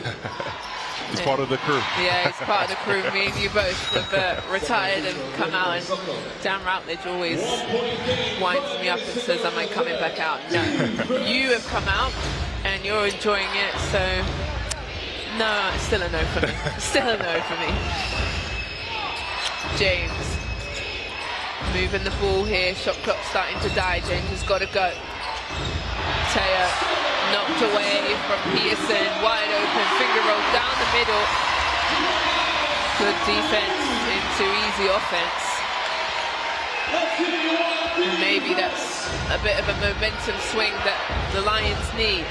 Speaker 3: He's part of the crew.
Speaker 2: Yeah, he's part of the crew. Me and you both have retired and come out, and Dan Routledge always winds me up and says, am I coming back out? No, you have come out and you're enjoying it, so no, it's still a no for me. Still a no for me. James moving the ball here, shot clock starting to die. James has got to go. Teo knocked away from Peterson, wide open, finger roll down the middle. Good defense into easy offense. And maybe that's a bit of a momentum swing that the Lions need.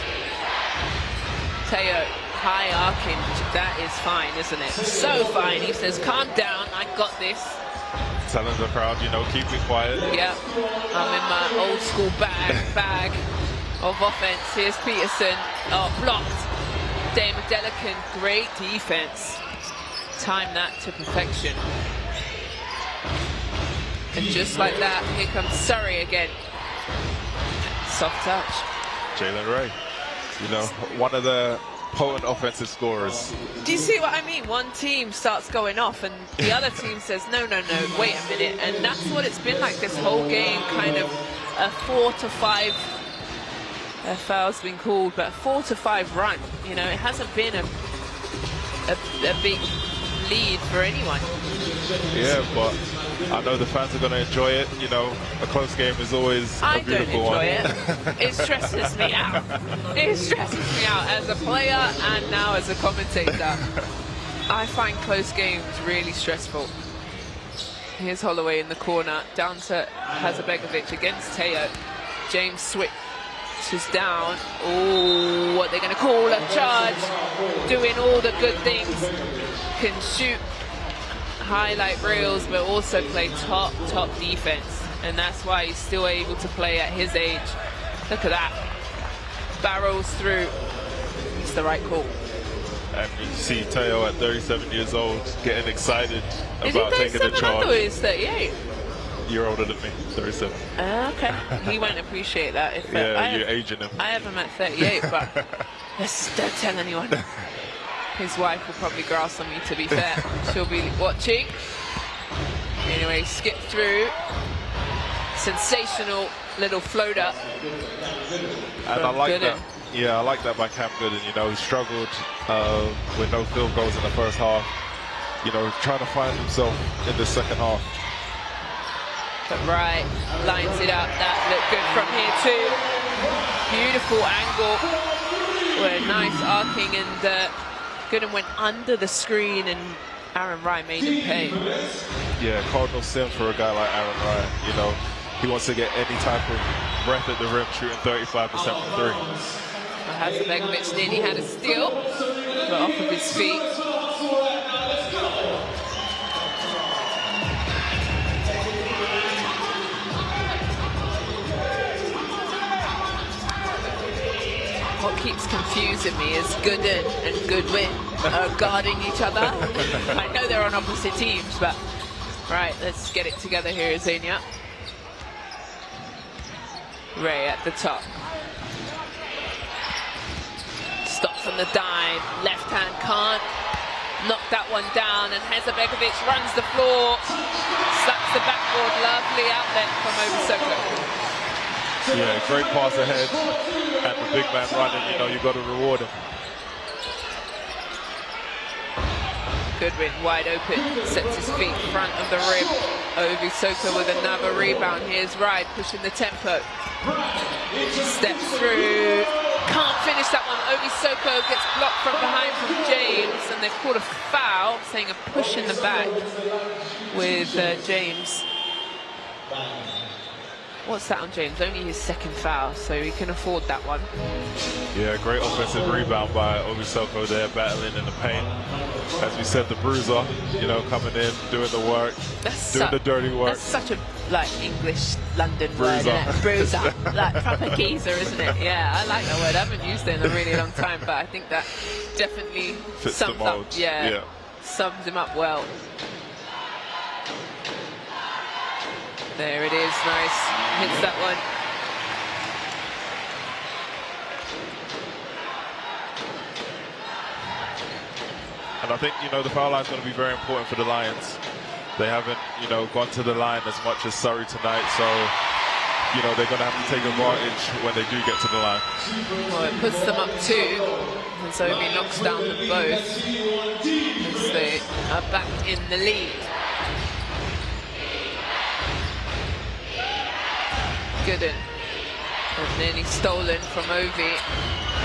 Speaker 2: Teo, high arcing, that is fine, isn't it? So fine. He says, calm down, I got this.
Speaker 3: Telling the crowd, you know, keep it quiet.
Speaker 2: Yeah, I'm in my old school bag of offense. Here's Peterson. Oh, blocked. Damon Delican, great defense. Time that to perfection. And just like that, here comes Surrey again. Soft touch.
Speaker 3: Jalen Ray, you know, one of the potent offensive scorers.
Speaker 2: Do you see what I mean? One team starts going off and the other team says, no, wait a minute. And that's what it's been like this whole game, kind of a 4 to 5 A foul's been called, but 4-5 run. You know, it hasn't been a big lead for anyone.
Speaker 3: Yeah, but I know the fans are going to enjoy it. You know, a close game is always a beautiful one.
Speaker 2: I don't enjoy it. It stresses me out. It stresses me out as a player and now as a commentator. I find close games really stressful. Here's Holloway in the corner, down to Hasanbegovic against Teo. James switches down. Oh, what they're going to call a charge. Doing all the good things. Can shoot highlight reels, but also play top defense. And that's why he's still able to play at his age. Look at that. Barrels through. It's the right call.
Speaker 3: And you see Teo at 37 years old getting excited about taking the charge.
Speaker 2: I thought he was 38.
Speaker 3: You're older than me, 37.
Speaker 2: Okay, he won't appreciate that. If
Speaker 3: yeah, you're aging him.
Speaker 2: I have him at 38, but don't tell anyone. His wife will probably grass on me, to be fair. She'll be watching. Anyway, skip through. Sensational little floater.
Speaker 3: And I like that. Yeah, I like that by Cam Gooden. You know, he struggled with no field goals in the first half. You know, trying to find himself in the second half.
Speaker 2: But right, lines it up. That looked good from here too. Beautiful angle. Well, nice arcing, and Gooden went under the screen, and Aaron Ryan made him pay.
Speaker 3: Yeah, cardinal sin for a guy like Aaron Ryan. You know, he wants to get any type of breath at the rim, shooting 35% from three.
Speaker 2: Hasanbegovic nearly had a steal, but off of his feet. What keeps confusing me is Gooden and Goodwin are guarding each other. I know they're on opposite teams, but right, let's get it together here, Azania. Ray at the top. Stops on the dime, left hand can't knock that one down, and Hasanbegovic runs the floor, slaps the backboard, lovely outlet from Obisoko.
Speaker 3: Yeah, great pass ahead, and the big man running, you know, you got to reward him.
Speaker 2: Goodwin wide open, sets his feet front of the rim. Obisoko with another rebound. Here's Ride pushing the tempo. Steps through, can't finish that one. Obisoko gets blocked from behind from James, and they've called a foul, saying a push in the back with James. What's that on James? Only his second foul, so he can afford that one.
Speaker 3: Yeah, great offensive rebound by Obisoko there, battling in the paint. As we said, the bruiser, you know, coming in, doing the work, doing the dirty work.
Speaker 2: That's such a, like, English London word, isn't it? Bruiser. Like, proper geezer, isn't it? Yeah, I like that word. I haven't used it in a really long time, but I think that definitely
Speaker 3: fits
Speaker 2: sums
Speaker 3: the mold.
Speaker 2: Up, yeah, sums him up well. There it is, nice. Hits that one.
Speaker 3: And I think, you know, the foul line is going to be very important for the Lions. They haven't, you know, gone to the line as much as Surrey tonight, so, you know, they're going to have to take advantage when they do get to the line.
Speaker 2: Well, it puts them up 2, and so he knocks down them both as they are back in the lead. Gooden, and nearly stolen from Ovi,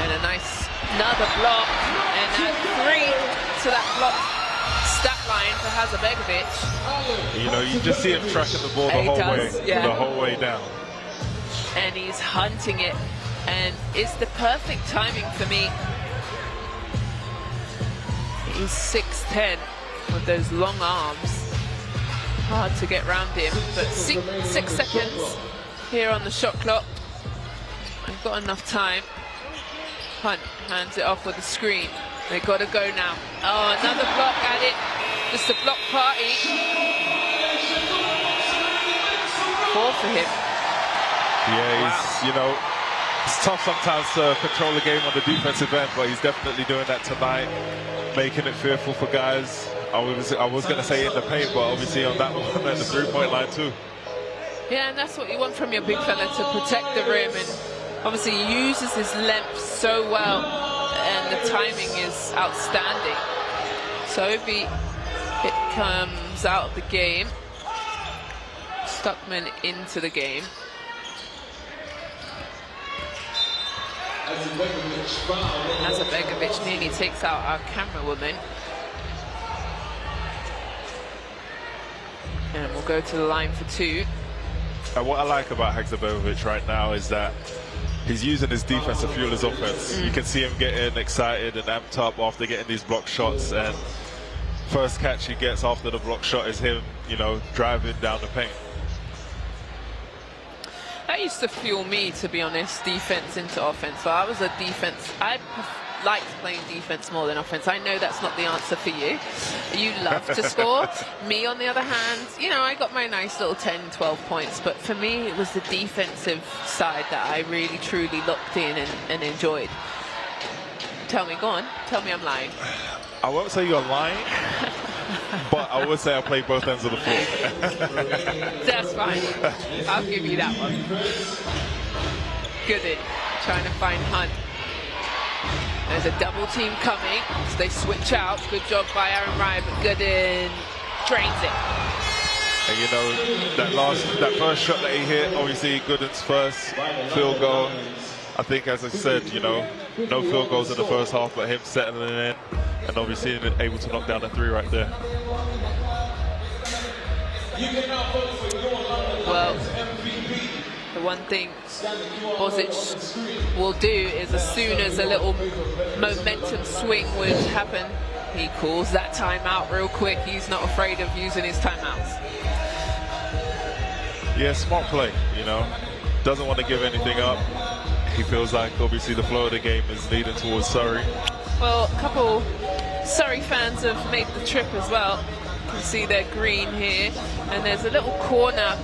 Speaker 2: and a nice another block, and a 3 to that block stat line for Hasanbegovic.
Speaker 3: You know, you just see him tracking the ball the whole way down.
Speaker 2: And he's hunting it, and it's the perfect timing for me. He's 6'10" with those long arms. Hard to get round him, but 6 seconds here on the shot clock. I've got enough time. Hunt hands it off with a screen. They got to go now. Oh, another block at it. Just a block party. 4 for him.
Speaker 3: Yeah, he's, you know, it's tough sometimes to control the game on the defensive end, but he's definitely doing that tonight, making it fearful for guys. I was going to say in the paint, but obviously on that one at the 3-point line too.
Speaker 2: Yeah, and that's what you want from your big fella, to protect the rim and obviously he uses his length so well, and the timing is outstanding. So if it comes out of the game, Stuckman into the game. Hazabegovic nearly takes out our camera woman. And we'll go to the line for 2.
Speaker 3: And what I like about Hazabegovic right now is that he's using his defense to fuel his offense. You can see him getting excited and amped up after getting these block shots, and first catch he gets after the block shot is him, you know, driving down the paint.
Speaker 2: That used to fuel me, to be honest, defense into offense. So I was a defense. I liked playing defense more than offense. I know that's not the answer for you. You love to score. Me, on the other hand, you know, I got my nice little 10, 12 points. But for me, it was the defensive side that I really, truly locked in and enjoyed. Tell me, go on. Tell me I'm lying.
Speaker 3: I won't say you're lying, but I would say I played both ends of the floor.
Speaker 2: That's fine. I'll give you that one. Good. Trying to find Hunt. There's a double team coming. So they switch out. Good job by Aaron Ryan, but Gooden drains it.
Speaker 3: And you know, that first shot that he hit, obviously Gooden's first field goal. I think, as I said, you know, no field goals in the first half, but him settling in and obviously able to knock down the 3 right there.
Speaker 2: Well, the one thing Bozic will do is, as soon as a little momentum swing would happen, he calls that timeout real quick. He's not afraid of using his timeouts.
Speaker 3: Yeah, smart play, you know. Doesn't want to give anything up. He feels like obviously the flow of the game is leading towards Surrey.
Speaker 2: Well, a couple Surrey fans have made the trip as well. You can see their green here, and there's a little corner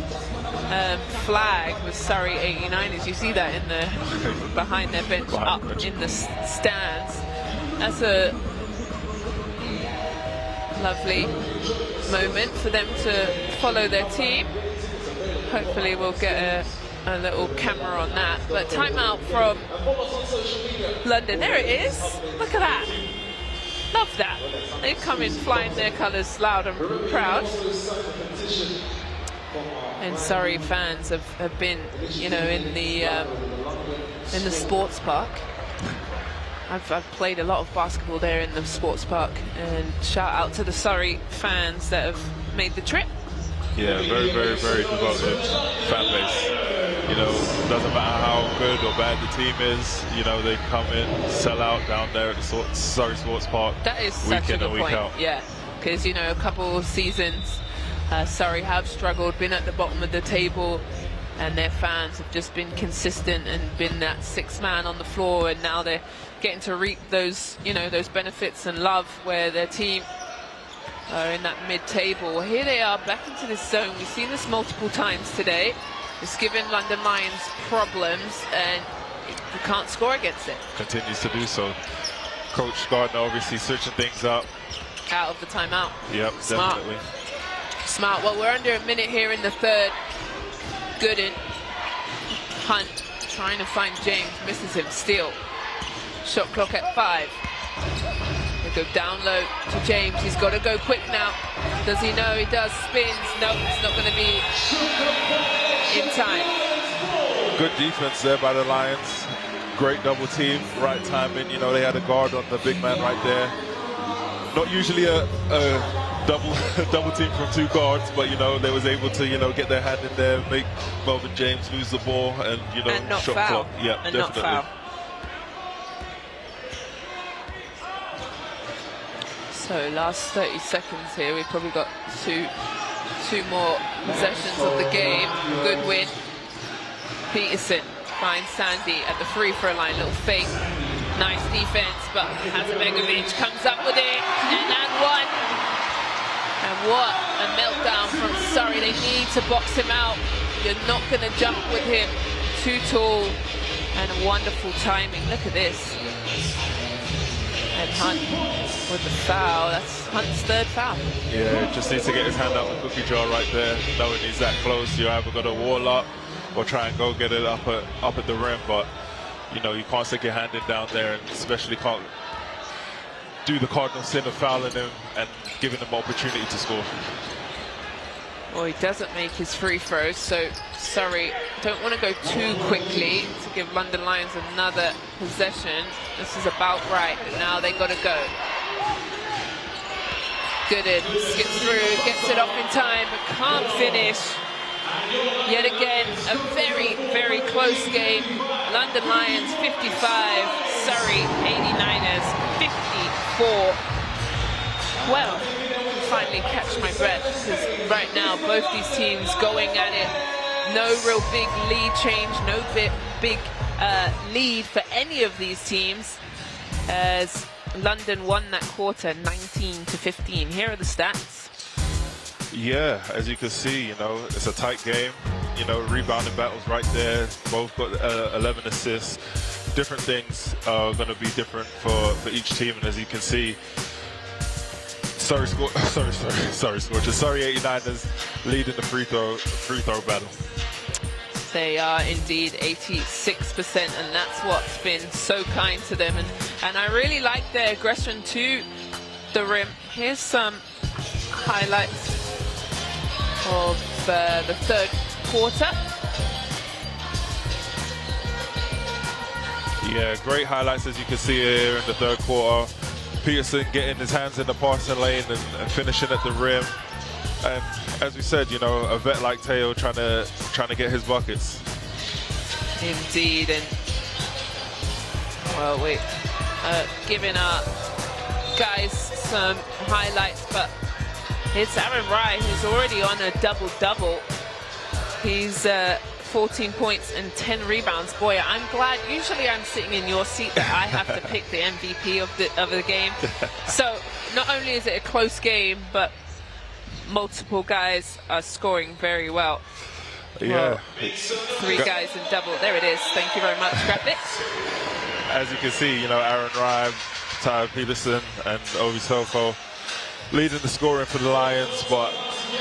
Speaker 2: flag with Surrey 89ers. You see that in the behind their bench, up in the stands. That's a lovely moment for them to follow their team. Hopefully we'll get a little camera on that. But timeout from London. There it is. Look at that. Love that. They come in flying their colours loud and proud. And Surrey fans have been, you know, in the sports park. I've played a lot of basketball there in the sports park, and shout out to the Surrey fans that have made the trip.
Speaker 3: Yeah, very, very, very devoted fan base. You know, doesn't matter how good or bad the team is, you know, they come in, sell out down there at the Surrey Sports Park.
Speaker 2: That is such a good point. Yeah, because, you know, a couple of seasons, Surrey have struggled, been at the bottom of the table, and their fans have just been consistent and been that 6th man on the floor, and now they're getting to reap those, you know, those benefits and love where their team are in that mid-table. Well, here they are back into this zone. We've seen this multiple times today. It's given London Lions problems, and you can't score against it.
Speaker 3: Continues to do so. Coach Gardner obviously switching things up.
Speaker 2: Out of the timeout.
Speaker 3: Yep,
Speaker 2: Smart.
Speaker 3: definitely.
Speaker 2: Smart. Well, we're under a minute here in the third. Gooden. Hunt trying to find James, misses him. Steal. Shot clock at 5. They go down low to James. He's got to go quick now. Does he know? He does. Spins. No, it's not going to be in time.
Speaker 3: Good defense there by the Lions. Great double team. Right timing. You know, they had a guard on the big man right there. Not usually a double team from 2 guards, but, you know, they was able to, you know, get their hand in there, make Melvin James lose the ball, and, you know,
Speaker 2: and not
Speaker 3: shot
Speaker 2: foul.
Speaker 3: clock. Yeah,
Speaker 2: and
Speaker 3: definitely.
Speaker 2: Not foul. So last 30 seconds here. We've probably got two more possessions of the game. Good win. Peterson finds Sandy at the free throw line. Little fake. Nice defense, but Hazabegovic comes up with it, and one. And what a meltdown from Surrey. They need to box him out. You're not going to jump with him. Too tall, and wonderful timing. Look at this. And Hunt with the foul. That's Hunt's 3rd foul.
Speaker 3: Yeah, just needs to get his hand out the cookie jar right there. Knowing he's that close, you're either going to wall up or try and go get it up at the rim. But you know, you can't stick your hand in down there, and especially can't do the cardinal sin of fouling him and giving him opportunity to score.
Speaker 2: Well, he doesn't make his free throws, so Surrey don't want to go too quickly to give London Lions another possession. This is about right, but now they got to go. Gooden skips through, gets it off in time, but can't finish. Yet again, a very, very close game. London Lions 55, Surrey 89ers 54. Well, finally catch my breath, because right now both these teams going at it. No real big lead change, no big lead for any of these teams, as London won that quarter 19-15. Here are the stats.
Speaker 3: Yeah, as you can see, you know, it's a tight game. You know, rebounding battles right there. Both got 11 assists. Different things are going to be different for each team, and as you can see, Surrey 89ers leading the free throw battle.
Speaker 2: They are indeed 86%, and that's what's been so kind to them. And I really like their aggression to the rim. Here's some highlights of the third quarter.
Speaker 3: Yeah, great highlights as you can see here in the third quarter. Peterson getting his hands in the passing lane and finishing at the rim. And as we said, you know, a vet like Teo trying to get his buckets.
Speaker 2: Indeed, and well, wait, giving our guys some highlights, but it's Aaron Wright who's already on a double-double. He's 14 points and 10 rebounds. Boy, I'm glad. Usually I'm sitting in your seat that I have to pick the MVP of the game. So not only is it a close game, but multiple guys are scoring very well.
Speaker 3: Yeah.
Speaker 2: Well, 3 guys in double. There it is. Thank you very much, graphics.
Speaker 3: As you can see, you know, Aaron Wright, Tyler Peterson, and Obi Soko leading the scoring for the Lions, but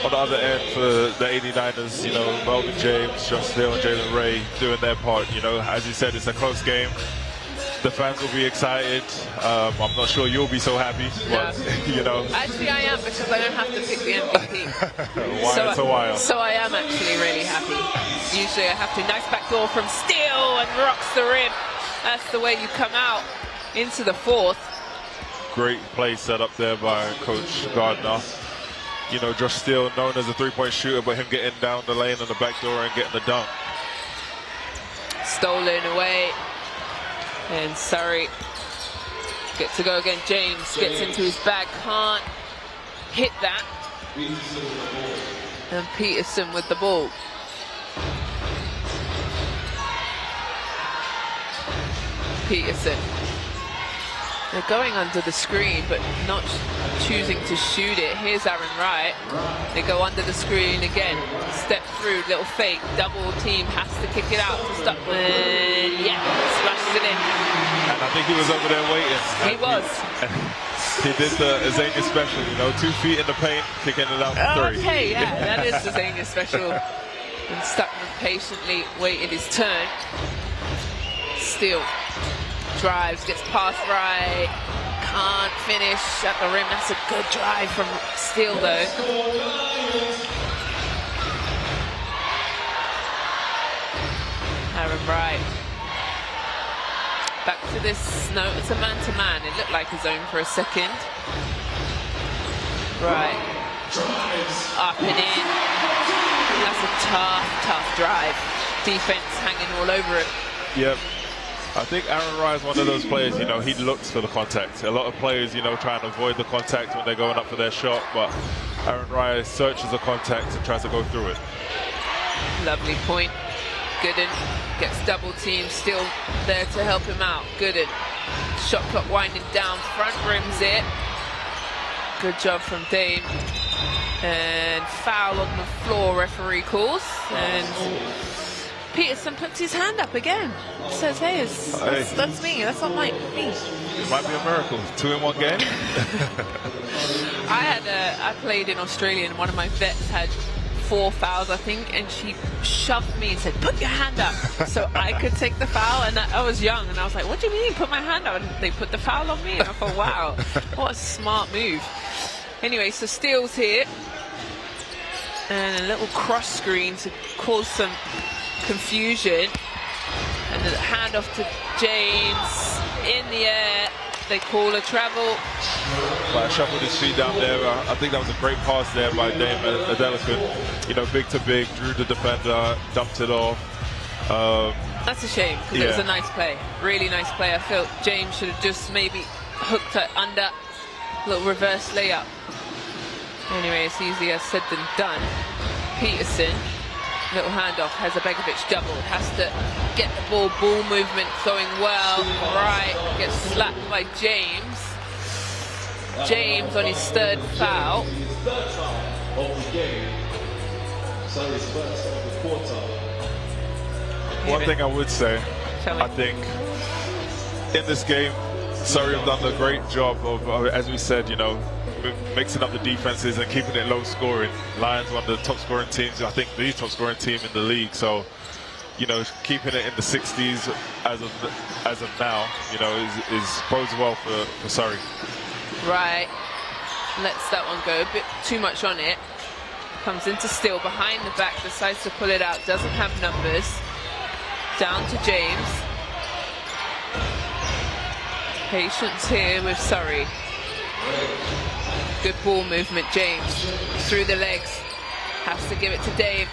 Speaker 3: on the other end for the 89ers, you know, Melvin James, Josh Steele, and Jalen Ray doing their part. You know, as you said, it's a close game. The fans will be excited. I'm not sure you'll be so happy, but you know.
Speaker 2: Actually, I am, because I don't have to pick the MVP. So I am actually really happy. Usually I have to. Nice back door from Steele and rocks the rim. That's the way you come out into the fourth.
Speaker 3: Great play set up there by Coach Gardner. You know, Josh Steele, known as a three-point shooter, but him getting down the lane on the back door and getting the dunk.
Speaker 2: Stolen away. And Surrey gets to go again. James gets into his bag, can't hit that. And Peterson with the ball. Peterson. They're going under the screen, but not choosing to shoot it. Here's Aaron Wright. They go under the screen again. Step through, little fake. Double team has to kick it out to stop. Yeah, smashes it in.
Speaker 3: And I think he was over there waiting.
Speaker 2: He was.
Speaker 3: He did the Azania special, you know, 2 feet in the paint, kicking it out for 3.
Speaker 2: Okay, yeah, that is the Azania special. And Stuckman patiently waited his turn. Steele drives, gets past Wright, can't finish at the rim. That's a good drive from Steele, though. Aaron Wright. Back to this. No, it's a man-to-man. It looked like his own for a second. Right. Up and in. That's a tough drive. Defense hanging all over it.
Speaker 3: Yep. I think Aaron Wright is one of those players, you know, he looks for the contact. A lot of players, you know, try and avoid the contact when they're going up for their shot, but Aaron Wright searches the contact and tries to go through it.
Speaker 2: Lovely point. Gooden gets double teamed, still there to help him out. Gooden, shot clock winding down, front rims it. Good job from Dame. And foul on the floor, referee calls. And Peterson puts his hand up again. Says, hey, that's me. That's not me.
Speaker 3: It might be a miracle. 2 in 1 game.
Speaker 2: I played in Australia, and one of my vets had 4 fouls, I think, and she shoved me and said, put your hand up, so I could take the foul. And I was young, and I was like, what do you mean, put my hand up? And they put the foul on me, and I thought, wow, what a smart move. Anyway, so steals here, and a little cross screen to cause some confusion, and the handoff to James in the air. They call a travel.
Speaker 3: But shuffled his feet down there. I think that was a great pass there by Dame Adelakun. You know, big to big, drew the defender, dumped it off.
Speaker 2: That's a shame, because it was a nice play. Really nice play. I felt James should have just maybe hooked it under. Little reverse layup. Anyway, it's easier said than done. Peterson, little handoff, has a Begovic double, has to get the ball movement going well. Right, gets slapped by James. James on his third foul.
Speaker 3: One thing I would say, I think in this game, Surrey have done a great job of, as we said, you know, mixing up the defenses and keeping it low scoring. Lions one of the top scoring teams, I think the top scoring team in the league. So, you know, keeping it in the 60s as of now, you know, is bodes well for Surrey.
Speaker 2: Right, lets that one go, a bit too much on it. Comes into Steele behind the back, decides to pull it out, doesn't have numbers. Down to James. Patience here with Surrey. Good ball movement, James. Through the legs. Has to give it to Dave.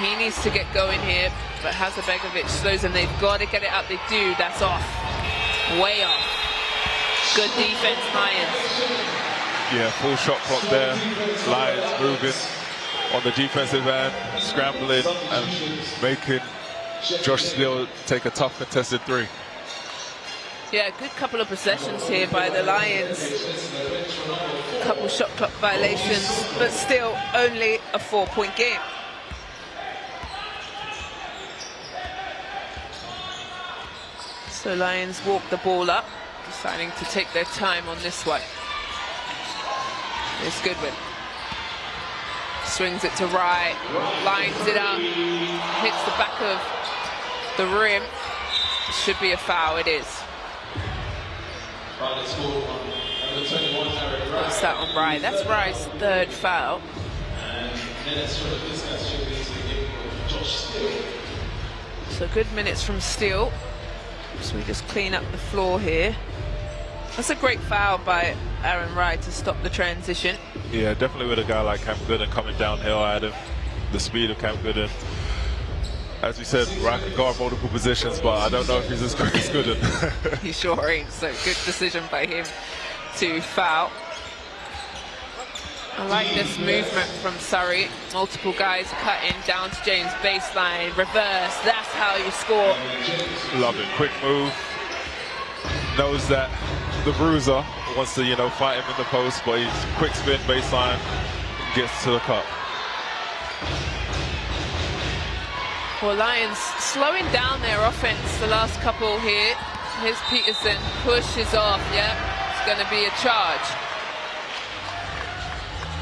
Speaker 2: He needs to get going here, but Hazabegovic slows and they've got to get it up. They do, that's off. Way off. Good defense, Lions.
Speaker 3: Yeah, full shot clock there. Lions moving on the defensive end, scrambling and making Josh Steele take a tough contested three.
Speaker 2: Yeah, good couple of possessions here by the Lions. Couple shot clock violations, but still only a 4-point game. So Lions walk the ball up, deciding to take their time on this one. It's Goodwin. Swings it to right, lines it up, hits the back of the rim. Should be a foul, it is. What's that on Rye? That's Rye's third foul. So good minutes from Steele. So we just clean up the floor here. That's a great foul by Aaron Rye to stop the transition.
Speaker 3: Yeah, definitely with a guy like Cam Gooden coming downhill at him. The speed of Cam Gooden. As we said, Rye can guard multiple positions, but I don't know if he's as quick as Gooden.
Speaker 2: He sure ain't, so good decision by him to foul. I like this movement from Surrey. Multiple guys cutting down to James baseline, reverse, that's how you score.
Speaker 3: Love it, quick move. Knows that the bruiser wants to, you know, fight him in the post, but he's quick spin baseline, gets to the cup.
Speaker 2: Well, Lions slowing down their offense the last couple here. Here's Peterson, pushes off, yeah, it's gonna be a charge.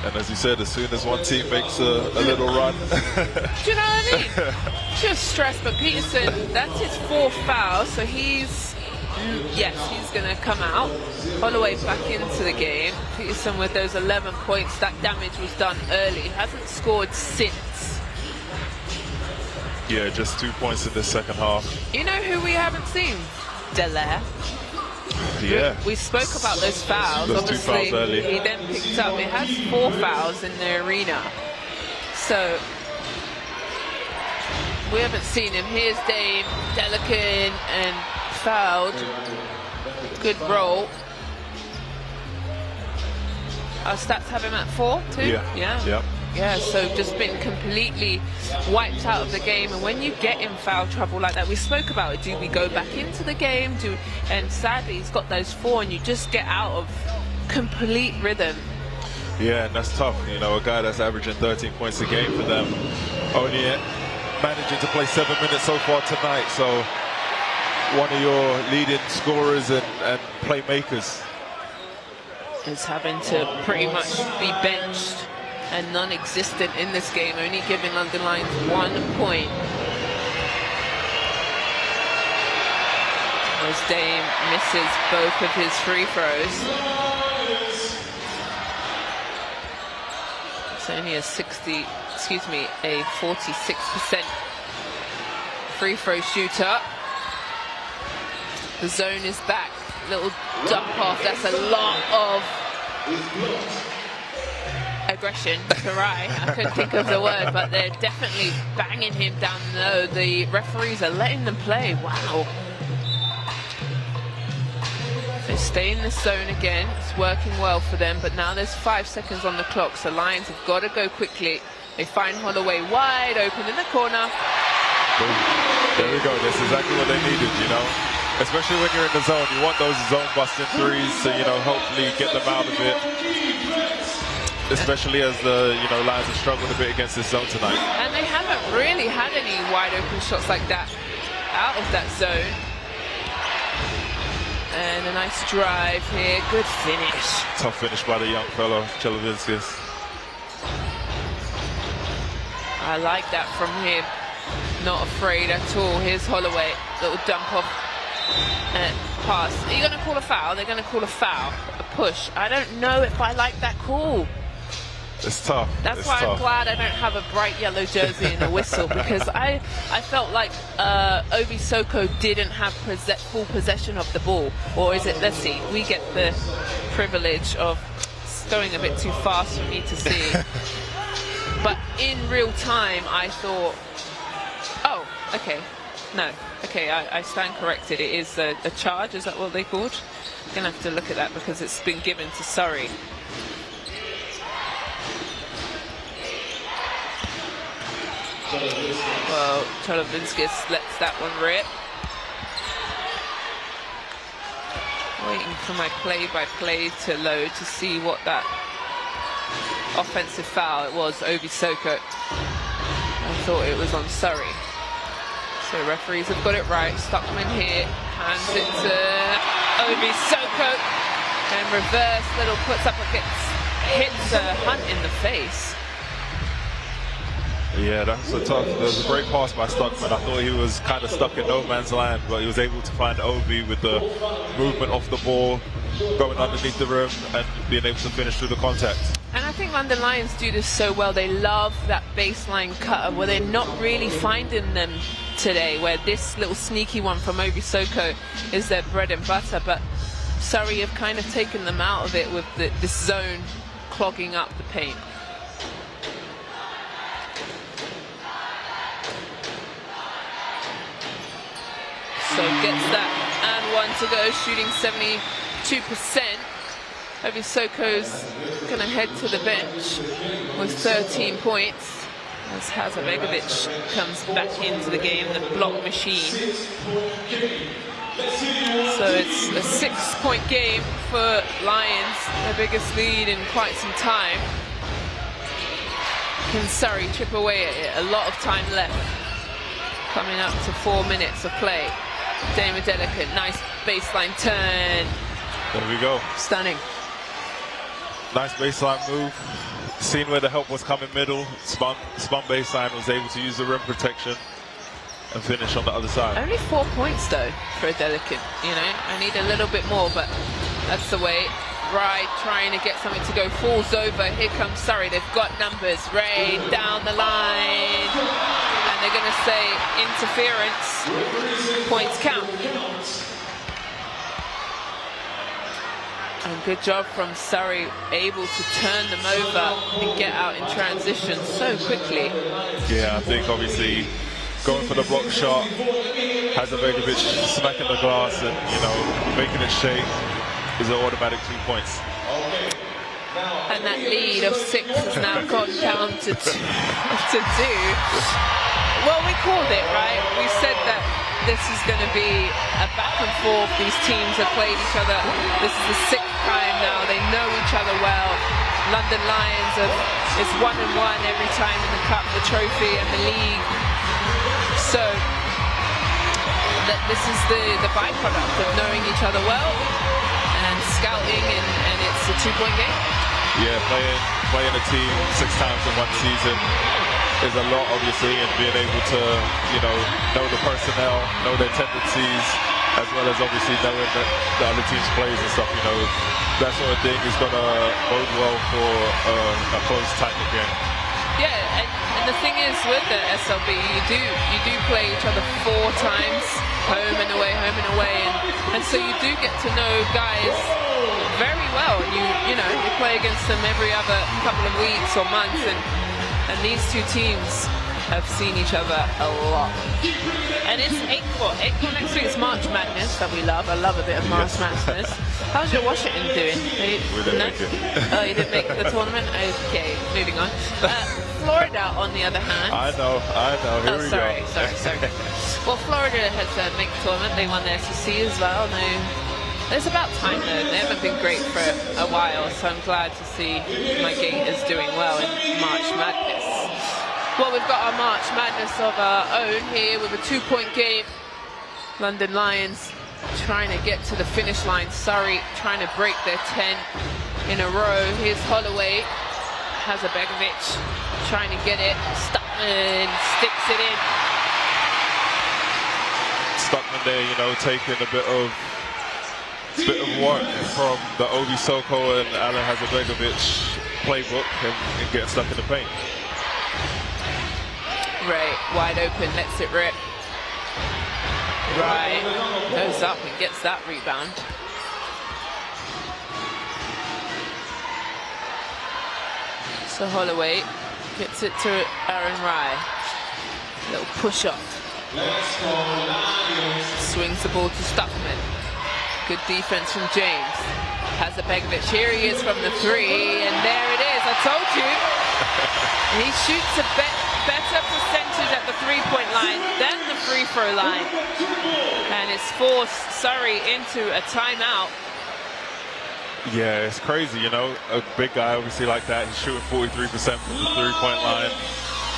Speaker 3: And as you said, as soon as one team makes a little run.
Speaker 2: Do you know what I mean? Just stress, but Peterson, that's his fourth foul, so he's, yes, he's gonna come out all the way back into the game. Peterson with those 11 points, that damage was done early, hasn't scored since.
Speaker 3: Yeah, just 2 points in the second half.
Speaker 2: You know who we haven't seen? Delaire.
Speaker 3: Yeah.
Speaker 2: We spoke about those fouls.
Speaker 3: Those
Speaker 2: obviously,
Speaker 3: 2 fouls early.
Speaker 2: He then picked up, it has 4 fouls in the arena. So, we haven't seen him. Here's Dame, Delican, and fouled. Good roll. Our stats have him at 4 too?
Speaker 3: Yeah.
Speaker 2: Yeah, so just been completely wiped out of the game. And when you get in foul trouble like that, we spoke about it. Do we go back into the game? And sadly, he's got those 4 and you just get out of complete rhythm.
Speaker 3: Yeah, and that's tough. You know, a guy that's averaging 13 points a game for them, only managing to play 7 minutes so far tonight. So one of your leading scorers and playmakers
Speaker 2: is having to pretty much be benched. and non-existent in this game, only giving London Lions 1 point. As Dame misses both of his free throws. It's only a 46% free throw shooter. The zone is back. Little dump off. That's a lot of aggression. Surrey. I couldn't think of the word, but they're definitely banging him down low. The referees are letting them play. Wow. They stay in the zone again. It's working well for them, but now there's 5 seconds on the clock, so Lions have got to go quickly. They find Holloway wide open in the corner.
Speaker 3: Boom. There we go. That's exactly what they needed, you know. Especially when you're in the zone, you want those zone busting threes to, you know, hopefully get them out of it. Especially as the, you know, Lions have struggled a bit against this zone tonight.
Speaker 2: And they haven't really had any wide open shots like that out of that zone. And a nice drive here, good finish.
Speaker 3: Tough finish by the young fellow, Chelavinskis.
Speaker 2: I like that from him. Not afraid at all. Here's Holloway, little dump off pass. Are you going to call a foul? They're going to call a foul, a push. I don't know if I like that call.
Speaker 3: It's tough.
Speaker 2: That's why I'm glad I don't have a bright yellow jersey and a whistle, because I felt like Obi Soko didn't have full possession of the ball. Or is it, let's see, we get the privilege of going a bit too fast for me to see. But in real time, I thought, oh, okay, no, okay, I stand corrected. It is a charge, is that what they called? I'm going to have to look at that because it's been given to Surrey. Well, Chelavinskis lets that one rip. Waiting for my play-by-play to load to see what that offensive foul it was. Obi Soko. I thought it was on Surrey. So referees have got it right. Stuckman here hands it to Obi Soko, and reverse little puts up hits Hunt in the face.
Speaker 3: Yeah, that was a great pass by Stuckman. I thought he was kind of stuck in no man's land, but he was able to find Obi with the movement off the ball, going underneath the rim and being able to finish through the contact.
Speaker 2: And I think London Lions do this so well. They love that baseline cutter where they're not really finding them today, where this little sneaky one from Obi Soko is their bread and butter, but Surrey have kind of taken them out of it with this zone clogging up the paint. So gets that and one to go, shooting 72%. Obi Soko's going to head to the bench with 13 points as Hazabegovic comes back into the game, the block machine. So it's a 6-point game for Lions, their biggest lead in quite some time. Can Surrey chip away at it? A lot of time left. Coming up to 4 minutes of play. Dame Delicate, nice baseline turn.
Speaker 3: There we go.
Speaker 2: Stunning.
Speaker 3: Nice baseline move. Seen where the help was coming middle. Spun baseline, was able to use the rim protection and finish on the other side.
Speaker 2: Only 4 points though for a Delicate. You know, I need a little bit more, but that's the way. Rye trying to get something to go, falls over. Here comes Surrey. They've got numbers. Ray down the line. And they're going to say interference. Points count. And good job from Surrey, able to turn them over and get out in transition so quickly.
Speaker 3: Yeah, I think obviously going for the block shot, Hazabegovic smacking the glass and, you know, making it shake is an automatic 2 points.
Speaker 2: And that lead of 6 has now gone down to 2. Well, we called it, right? We said that this is going to be a back and forth. These teams have played each other. This is the 6th time now. They know each other well. London Lions is 1-1 every time in the cup, the trophy and the league. So this is the byproduct of knowing each other well and scouting, and it's a 2-point game.
Speaker 3: Yeah, playing a team 6 times in one season is a lot, obviously, and being able to, know the personnel, know their tendencies, as well as obviously knowing that the other team's plays and stuff, that sort of thing is going to bode well for a close, tight-knit game.
Speaker 2: Yeah, and the thing is with the SLB, you do play each other 4 times, home and away, and so you do get to know guys very well. You play against them every other couple of weeks or months, and these 2 teams have seen each other a lot. And it's April next week. It's March Madness that we love. I love a bit of March Madness. How's your Washington doing?
Speaker 3: We didn't make it.
Speaker 2: Oh, you didn't make the tournament? Okay, moving on. Florida, on the other hand.
Speaker 3: I know. Here we go.
Speaker 2: Sorry. Well, Florida has made the tournament. They won their SEC as well. No, it's about time though. They haven't been great for a while, so I'm glad to see my Gators doing well in March Madness. Well, we've got our March Madness of our own here with a 2-point game. London Lions trying to get to the finish line. Surrey trying to break their 10 in a row. Here's Holloway. Hazabegovic trying to get it. Stuckman sticks it in.
Speaker 3: Stuckman there, taking a bit of work from the Obi Soko and Alan Hazabegovic playbook and getting stuck in the paint.
Speaker 2: Ray, wide open, lets it rip. Right, goes up and gets that rebound. So Holloway gets it to Aaron Rye. Little push up. Swings the ball to Stuckman. Good defense from James. Hazabegovic, here he is from the 3, and there it is, I told you. He shoots a better percentage at the 3-point line than the free throw line. And it's forced Surrey into a timeout.
Speaker 3: Yeah, it's crazy, a big guy obviously like that. He's shooting 43% from the 3-point line.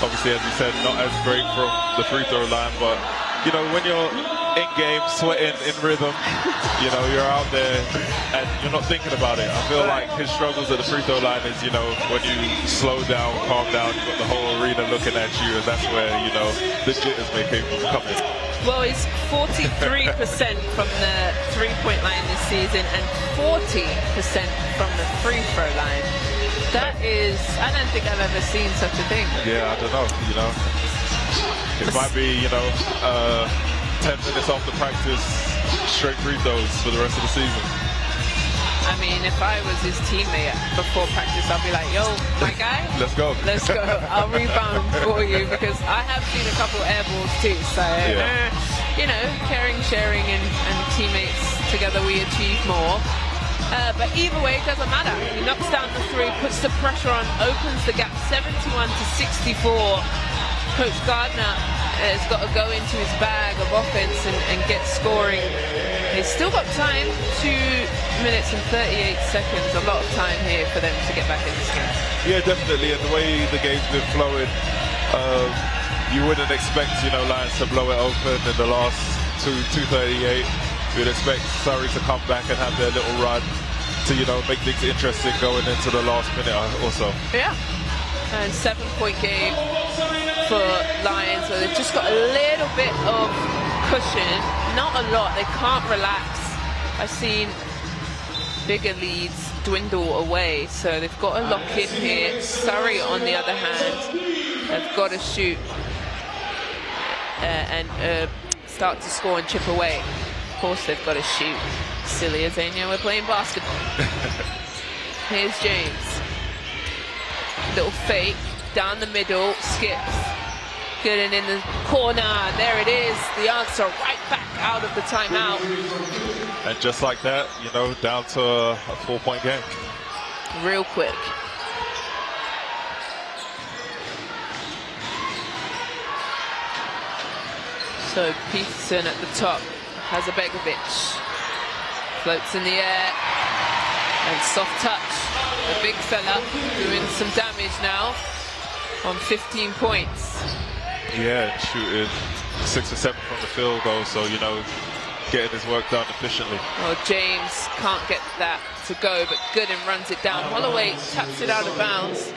Speaker 3: Obviously, as you said, not as great from the free throw line, but when you're in game, sweating, in rhythm, you're out there and you're not thinking about it. I feel like his struggles at the free throw line is, when you slow down, calm down, you've got the whole arena looking at you, and that's where, the jitters may come in.
Speaker 2: Well, he's 43% from the 3-point line this season and 40% from the free throw line. That is, I don't think I've ever seen such a thing.
Speaker 3: Yeah, I don't know, It might be, 10 minutes off the practice, straight free throws for the rest of the season.
Speaker 2: I mean, if I was his teammate before practice, I'd be like, yo, my guy,
Speaker 3: let's go.
Speaker 2: I'll rebound for you, because I have seen a couple air balls too. So, caring, sharing, and teammates together, we achieve more. But either way, it doesn't matter. He knocks down the 3, puts the pressure on, opens the gap 71 to 64. Coach Gardner has got to go into his bag of offense and get scoring. He's still got time, 2 minutes and 38 seconds, a lot of time here for them to get back in this game.
Speaker 3: Yeah, definitely, and the way the game's been flowing, you wouldn't expect, Lions to blow it open in the last 2:38. You'd expect Surrey to come back and have their little run to, make things interesting going into the last minute or so.
Speaker 2: Yeah, and 7-point game for Lions, so they've just got a little bit of cushion, not a lot. They can't relax. I've seen bigger leads dwindle away, so they've got to lock in here. Surrey, on the other hand, have got to shoot and start to score and chip away. Of course, they've got to shoot. Silly as Anya, we're playing basketball. Here's James. Little fake, down the middle, skips. Good, and in the corner, there it is. The answer right back out of the timeout.
Speaker 3: And just like that, down to a 4-point game.
Speaker 2: Real quick. So Peterson at the top. Hazabegovic floats in the air. And soft touch. The big fella doing some damage now on 15 points.
Speaker 3: Yeah, shooting 6 or 7 from the field goal, so getting his work done efficiently.
Speaker 2: Well, James can't get that to go, but Gooden runs it down. Holloway taps it out of bounds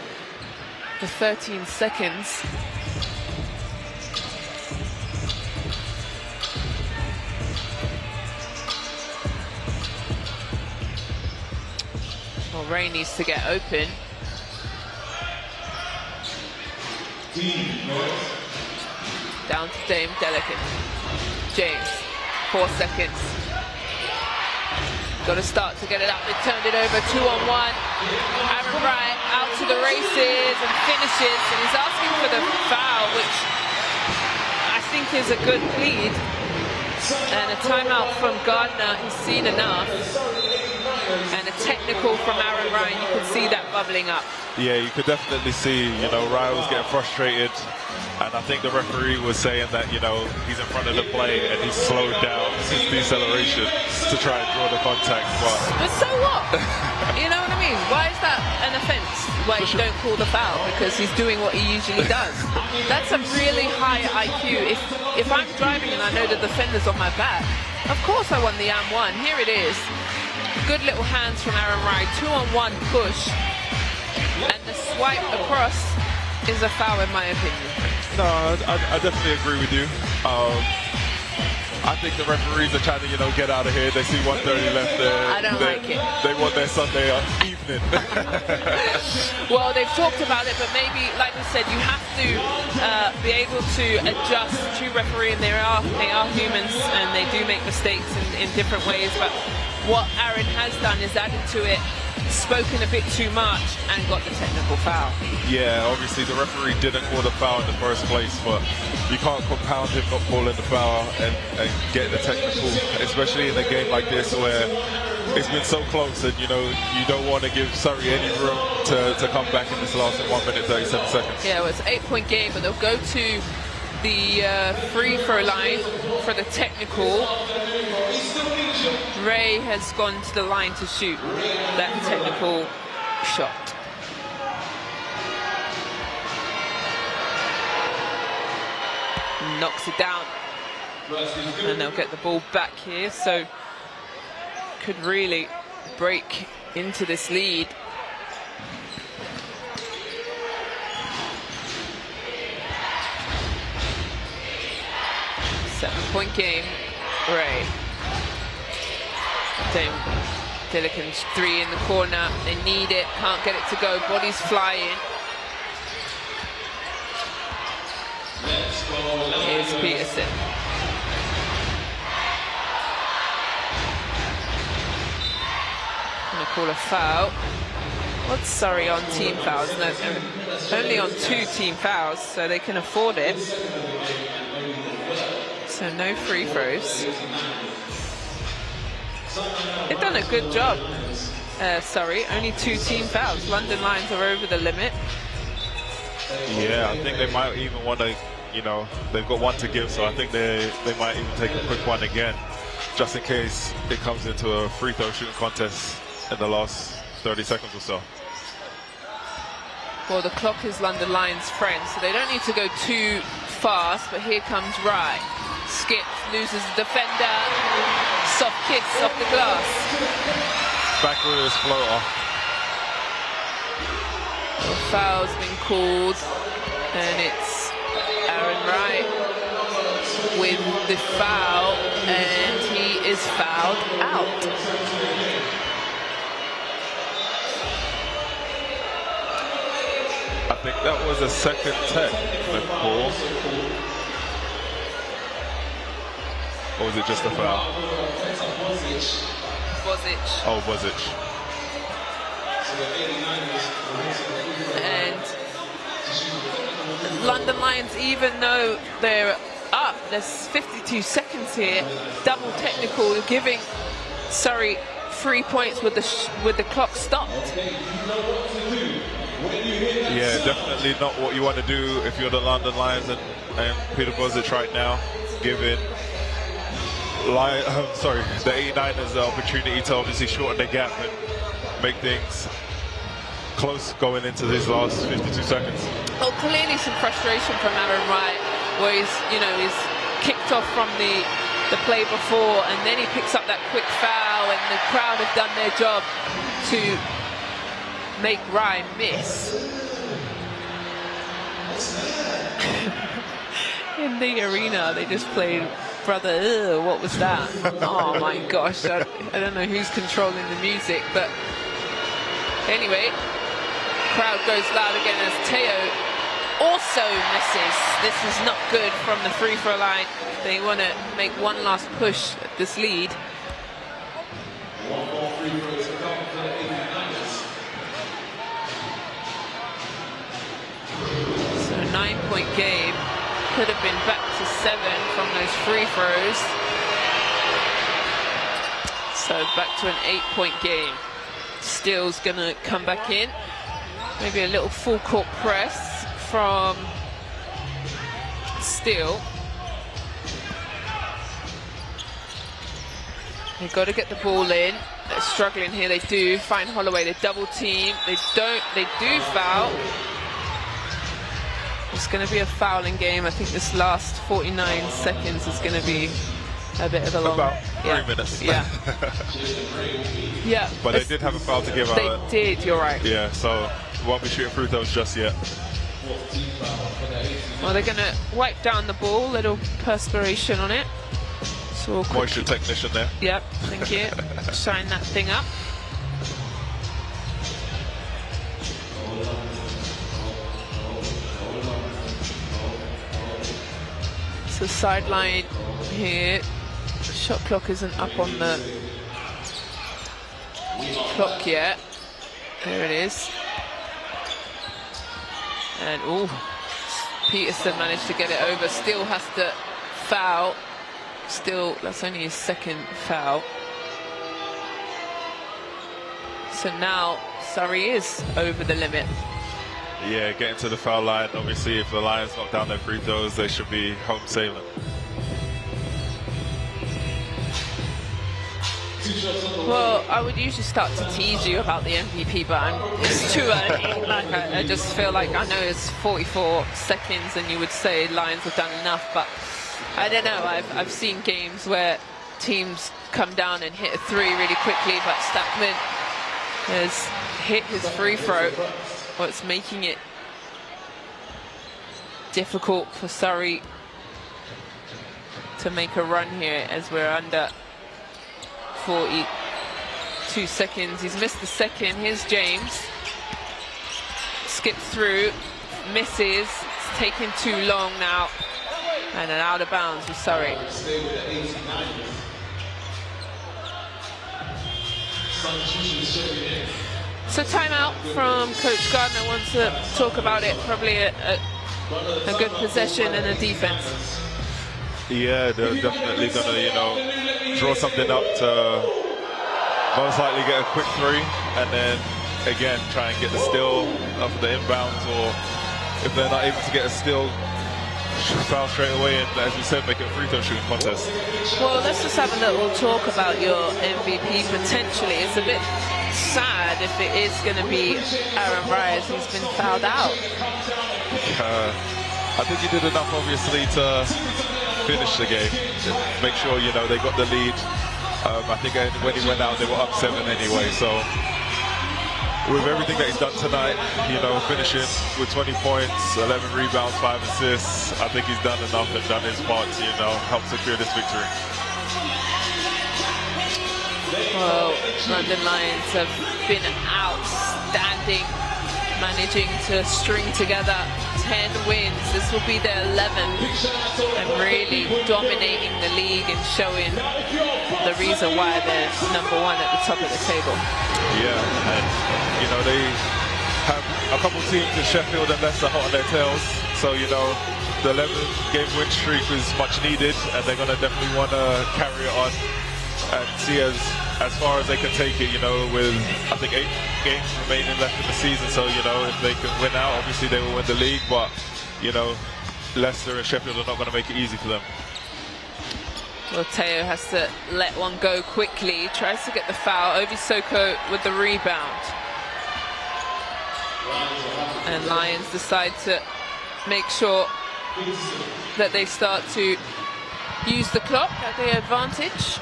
Speaker 2: for 13 seconds. Well, Ray needs to get open. Down to Dame Delicate. James, 4 seconds. Got to start to get it up. They turned it over 2-on-1. Aaron Wright out to the races and finishes, and he's asking for the foul, which I think is a good plead. And a timeout from Gardner, he's seen enough. And a technical from Aaron Ryan, you can see that bubbling up.
Speaker 3: Yeah, you could definitely see, you know, Ryan was getting frustrated. And I think the referee was saying that, you know, he's in front of the play and he's slowed down his deceleration to try and draw the contact.
Speaker 2: But so what? You know what I mean? Why is that an offence? Why you don't call the foul? Because he's doing what he usually does. That's a really high IQ. If I'm driving and I know the defender's on my back, of course I want the AM1. Here it is. Good little hands from Aaron Wright. 2-on-1 push. And the swipe across is a foul in my opinion.
Speaker 3: No, I definitely agree with you. I think the referees are trying to, you know, get out of here. They see 1:30 left there.
Speaker 2: I don't like it.
Speaker 3: They want their Sunday evening.
Speaker 2: Well, they've talked about it, but maybe, like we said, you have to be able to adjust to refereeing. They are humans and they do make mistakes in different ways. But what Aaron has done is added to it, spoken a bit too much, and got the technical foul.
Speaker 3: Yeah, obviously the referee didn't call the foul in the first place, but you can't compound him not calling the foul and get the technical, especially in a game like this where it's been so close and, you know, you don't want to give Surrey any room to come back in this last 1 minute 37 seconds.
Speaker 2: Yeah, well, it's an 8-point game, but they'll go to the free throw line for the technical. Ray has gone to the line to shoot that technical shot. Knocks it down. And they'll get the ball back here, so could really break into this lead. Seven-point game, Ray. Dame Dillican's three in the corner. They need it, can't get it to go. Bodies flying. Here's Peterson. Gonna call a foul. What's Surrey on team fouls? No, only on 2 team fouls, so they can afford it. So no free throws. They've done a good job. Sorry, only 2 team fouls. London Lions are over the limit.
Speaker 3: Yeah, I think they might even want to, you know, they've got 1 to give, so I think they might even take a quick one again, just in case it comes into a free throw shooting contest in the last 30 seconds or so.
Speaker 2: Well, the clock is London Lions' friend, so they don't need to go too fast, but here comes Rye. Skips, loses the defender. Soft kicks off the glass.
Speaker 3: Back with his floater.
Speaker 2: The foul's been called, and it's Aaron Wright with the foul, and he is fouled out.
Speaker 3: I think that was a second technical. Or was it just a foul?
Speaker 2: Bozic.
Speaker 3: Oh, Bozic.
Speaker 2: And London Lions, even though they're up, there's 52 seconds here, double technical, giving Surrey 3 points with the clock stopped.
Speaker 3: Yeah, definitely not what you want to do if you're the London Lions and Peter Bozic right now, giving the 89ers the opportunity to obviously shorten the gap and make things close going into these last 52 seconds.
Speaker 2: Well, clearly some frustration from Aaron Wright, where he's kicked off from the the play before, and then he picks up that quick foul, and the crowd have done their job to make Ryan miss. In the arena, they just played Brother, what was that? Oh my gosh, I don't know who's controlling the music, but anyway, crowd goes loud again as Teo also misses. This is not good from the free throw line. They want to make one last push at this lead. So 9-point game. Could have been back to 7 from those free throws. So back to an 8-point game. Steele's gonna come back in. Maybe a little full court press from Steele. They've got to get the ball in. They're struggling here. They do find Holloway. They double team. They do foul. It's going to be a fouling game. I think this last 49 seconds is going to be a bit of a long...
Speaker 3: About 3 minutes.
Speaker 2: Yeah. Yeah.
Speaker 3: But they did have a foul to give out.
Speaker 2: They did, you're right.
Speaker 3: Yeah, so won't be shooting free throws just yet.
Speaker 2: Well, they're going to wipe down the ball. Little perspiration on it. So we'll
Speaker 3: moisture technician there.
Speaker 2: Yep, thank you. Shine that thing up. So sideline here. Shot clock isn't up on the clock yet. There it is. And Peterson managed to get it over. Still has to foul. Still, that's only his second foul. So now Surrey is over the limit.
Speaker 3: Yeah, getting to the foul line. Obviously, if the Lions knock down their free throws, they should be home sailing.
Speaker 2: Well, I would usually start to tease you about the MVP, but it's too early. Like, I just feel like I know it's 44 seconds and you would say Lions have done enough, but I don't know. I've seen games where teams come down and hit a three really quickly, but Stackman has hit his free throw. What's making it difficult for Surrey to make a run here as we're under 42 seconds. He's missed the second. Here's James. Skips through, misses. It's taking too long now. And an out of bounds with Surrey. So timeout from Coach Gardner. Wants to talk about it. Probably a good possession and a defense.
Speaker 3: Yeah, they're definitely gonna, draw something up to most likely get a quick three, and then again try and get the steal off of the inbounds, or if they're not able to get a steal, foul straight away, and as you said, make it a free throw shooting contest.
Speaker 2: Well, let's just have a little talk about your MVP potentially. It's a bit sad if it is going to be Aaron Ryers who's been fouled out.
Speaker 3: I think he did enough, obviously, to finish the game. Make sure, they got the lead. I think when he went out, they were up 7 anyway, so with everything that he's done tonight, finishing with 20 points, 11 rebounds, 5 assists, I think he's done enough and done his part to, help secure this victory.
Speaker 2: Well, London Lions have been outstanding, managing to string together 10 wins. This will be their 11th, and really dominating the league and showing the reason why they're #1 at the top of the table.
Speaker 3: Yeah, and they have a couple teams in Sheffield and Leicester hot on their tails, so the 11-game win streak was much needed, and they're going to definitely want to carry it on and see as far as they can take it, with I think 8 games remaining left in the season. So if they can win out, obviously they will win the league, but Leicester and Sheffield are not going to make it easy for them.
Speaker 2: Well, Teo has to let one go quickly. Tries to get the foul. Ovisoko with the rebound. And Lions decide to make sure that they start to use the clock at their advantage.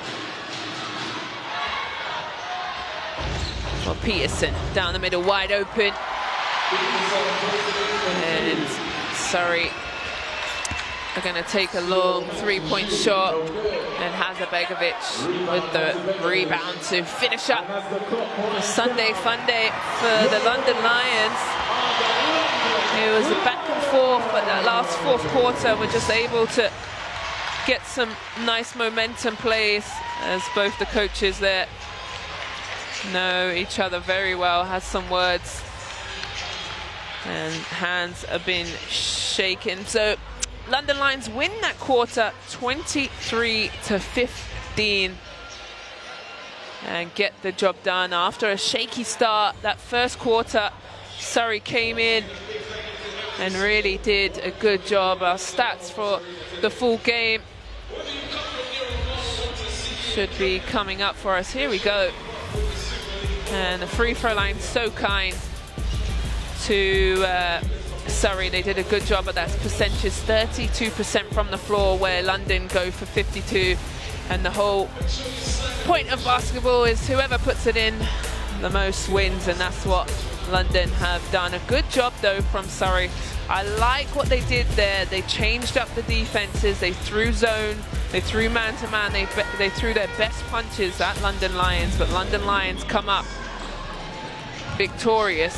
Speaker 2: Well, Peterson down the middle, wide open. And Surrey are going to take a long three-point shot, and Hazabegovic with the rebound to finish up a Sunday fun day for the London Lions. It was a back and forth, but that last fourth quarter we're just able to get some nice momentum plays as both the coaches there know each other very well, has some words, and hands have been shaken. So London Lions win that quarter 23-15 and get the job done. After a shaky start, that first quarter, Surrey came in and really did a good job. Our stats for the full game should be coming up for us. Here we go. And the free throw line, so kind to Surrey. They did a good job at that percentage, 32% from the floor, where London go for 52. And the whole point of basketball is whoever puts it in the most wins, and that's what London have done. A good job though from Surrey. I like what they did there. They changed up the defenses. They threw zone, they threw man-to-man, they threw their best punches at London Lions, but London Lions come up victorious.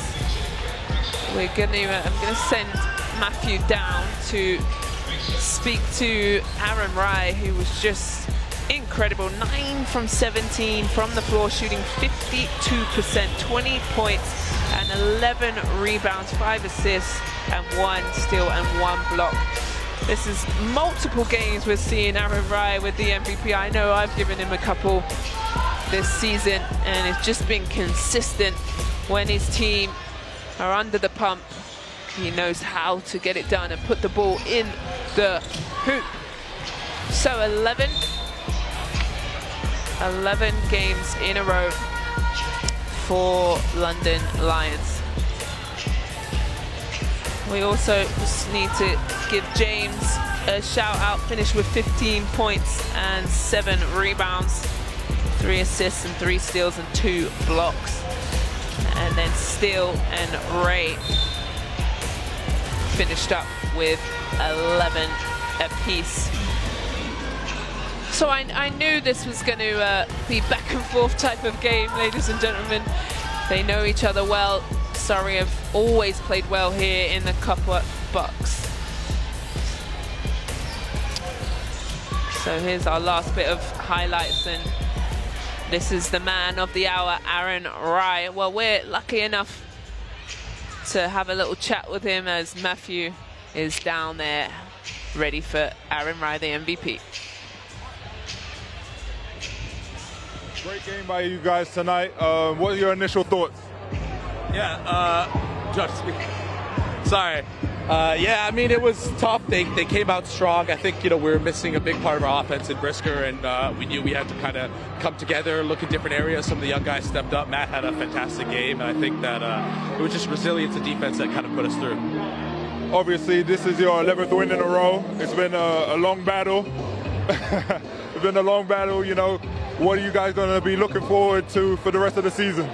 Speaker 2: I'm gonna send Matthew down to speak to Aaron Rye, who was just incredible. 9 from 17 from the floor, shooting 52%, 20 points and 11 rebounds, 5 assists and 1 steal and 1 block. This is multiple games we're seeing Aaron Rye with the MVP. I know I've given him a couple this season, and it's just been consistent. When his team are under the pump, he knows how to get it done and put the ball in the hoop. So 11 games in a row for London Lions. We also just need to give James a shout out, finished with 15 points and 7 rebounds, 3 assists and 3 steals and 2 blocks. And then Steele and Ray finished up with 11 apiece. So I knew this was going to be back and forth type of game, ladies and gentlemen. They know each other well. Surrey have always played well here in the Copper Bucks. So here's our last bit of highlights, and this is the man of the hour, Aaron Rye. Well, we're lucky enough to have a little chat with him as Matthew is down there ready for Aaron Rye, the MVP.
Speaker 3: Great game by you guys tonight. What are your initial thoughts?
Speaker 14: Sorry. Yeah, I mean, it was tough. They came out strong. I think, we were missing a big part of our offense in Brisker, and we knew we had to kind of come together, look at different areas. Some of the young guys stepped up. Matt had a fantastic game, and I think that it was just resilience and defense that kind of put us through.
Speaker 3: Obviously, this is your 11th win in a row. It's been a long battle. It's been a long battle, What are you guys going to be looking forward to for the rest of the season?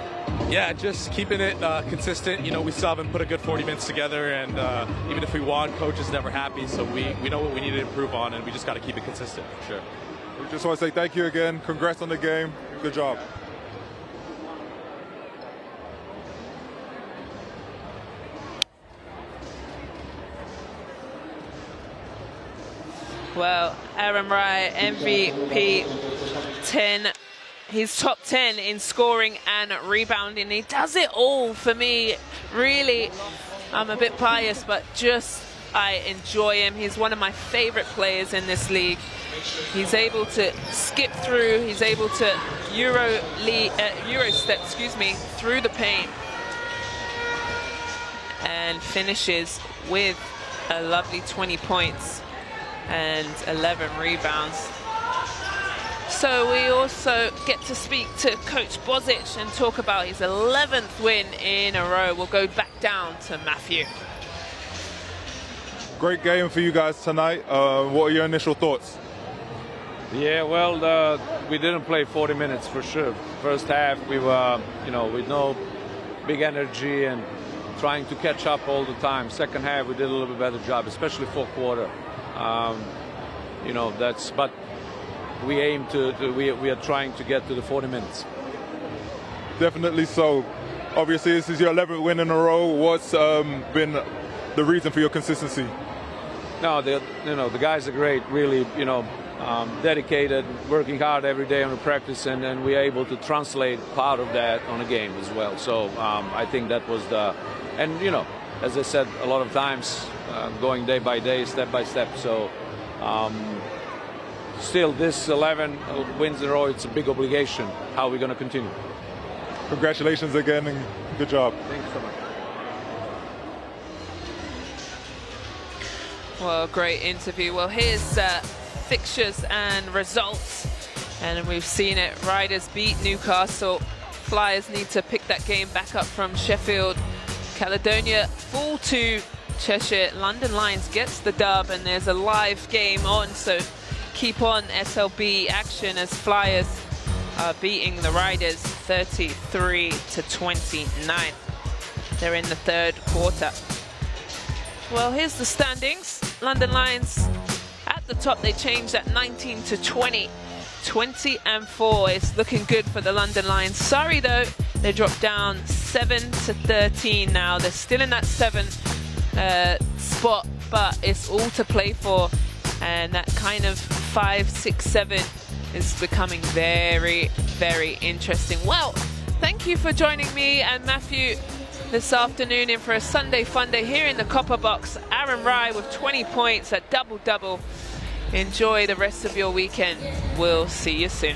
Speaker 14: Yeah, just keeping it consistent. We still haven't put a good 40 minutes together, and even if we won, coach is never happy. So we know what we need to improve on, and we just got to keep it consistent. Sure.
Speaker 3: We just want to say thank you again. Congrats on the game. Good job.
Speaker 2: Well, Aaron Rye, MVP, 10. He's top 10 in scoring and rebounding. He does it all for me. Really, I'm a bit biased, but I enjoy him. He's one of my favorite players in this league. He's able to skip through. He's able to Euro step, through the paint, and finishes with a lovely 20 points and 11 rebounds. So we also get to speak to Coach Bozic and talk about his 11th win in a row. We'll go back down to Matthew.
Speaker 3: Great game for you guys tonight. What are your initial thoughts?
Speaker 5: Yeah, well, we didn't play 40 minutes for sure. First half, we were, with no big energy and trying to catch up all the time. Second half, we did a little bit better job, especially fourth quarter. But we aim we are trying to get to the 40 minutes.
Speaker 3: Definitely so. Obviously, this is your 11th win in a row. What's been the reason for your consistency?
Speaker 5: No, the guys are great, really, dedicated, working hard every day on the practice, and we're able to translate part of that on a game as well. So I think that was as I said a lot of times, going day by day, step by step. So still, this 11 wins in a row, it's a big obligation. How are we going to continue?
Speaker 3: Congratulations again, and good job.
Speaker 5: Thank you so much.
Speaker 2: Well, great interview. Well, here's fixtures and results. And we've seen it. Riders beat Newcastle. Flyers need to pick that game back up from Sheffield. Caledonia fall to Cheshire. London Lions gets the dub, and there's a live game on. So keep on SLB action as Flyers are beating the Riders 33-29. They're in the third quarter. Well, here's the standings. London Lions at the top. They changed at 19-20. 20-4. It's looking good for the London Lions. Surrey, though, they dropped down 7-13 now. They're still in that 7 spot, but it's all to play for. And that kind of 5, 6, 7 is becoming very, very interesting. Well, thank you for joining me and Matthew this afternoon in for a Sunday fun day here in the Copper Box. Aaron Rye with 20 points at double-double. Enjoy the rest of your weekend. We'll see you soon.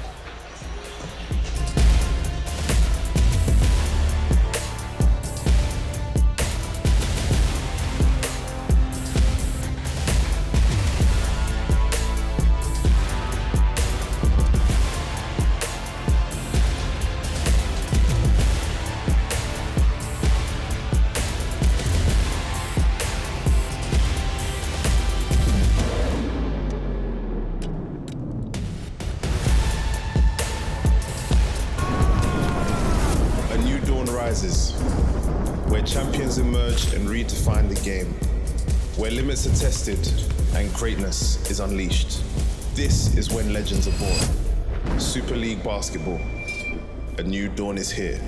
Speaker 1: Where champions emerge and redefine the game, where limits are tested and greatness is unleashed. This is when legends are born. Super League Basketball. A new dawn is here.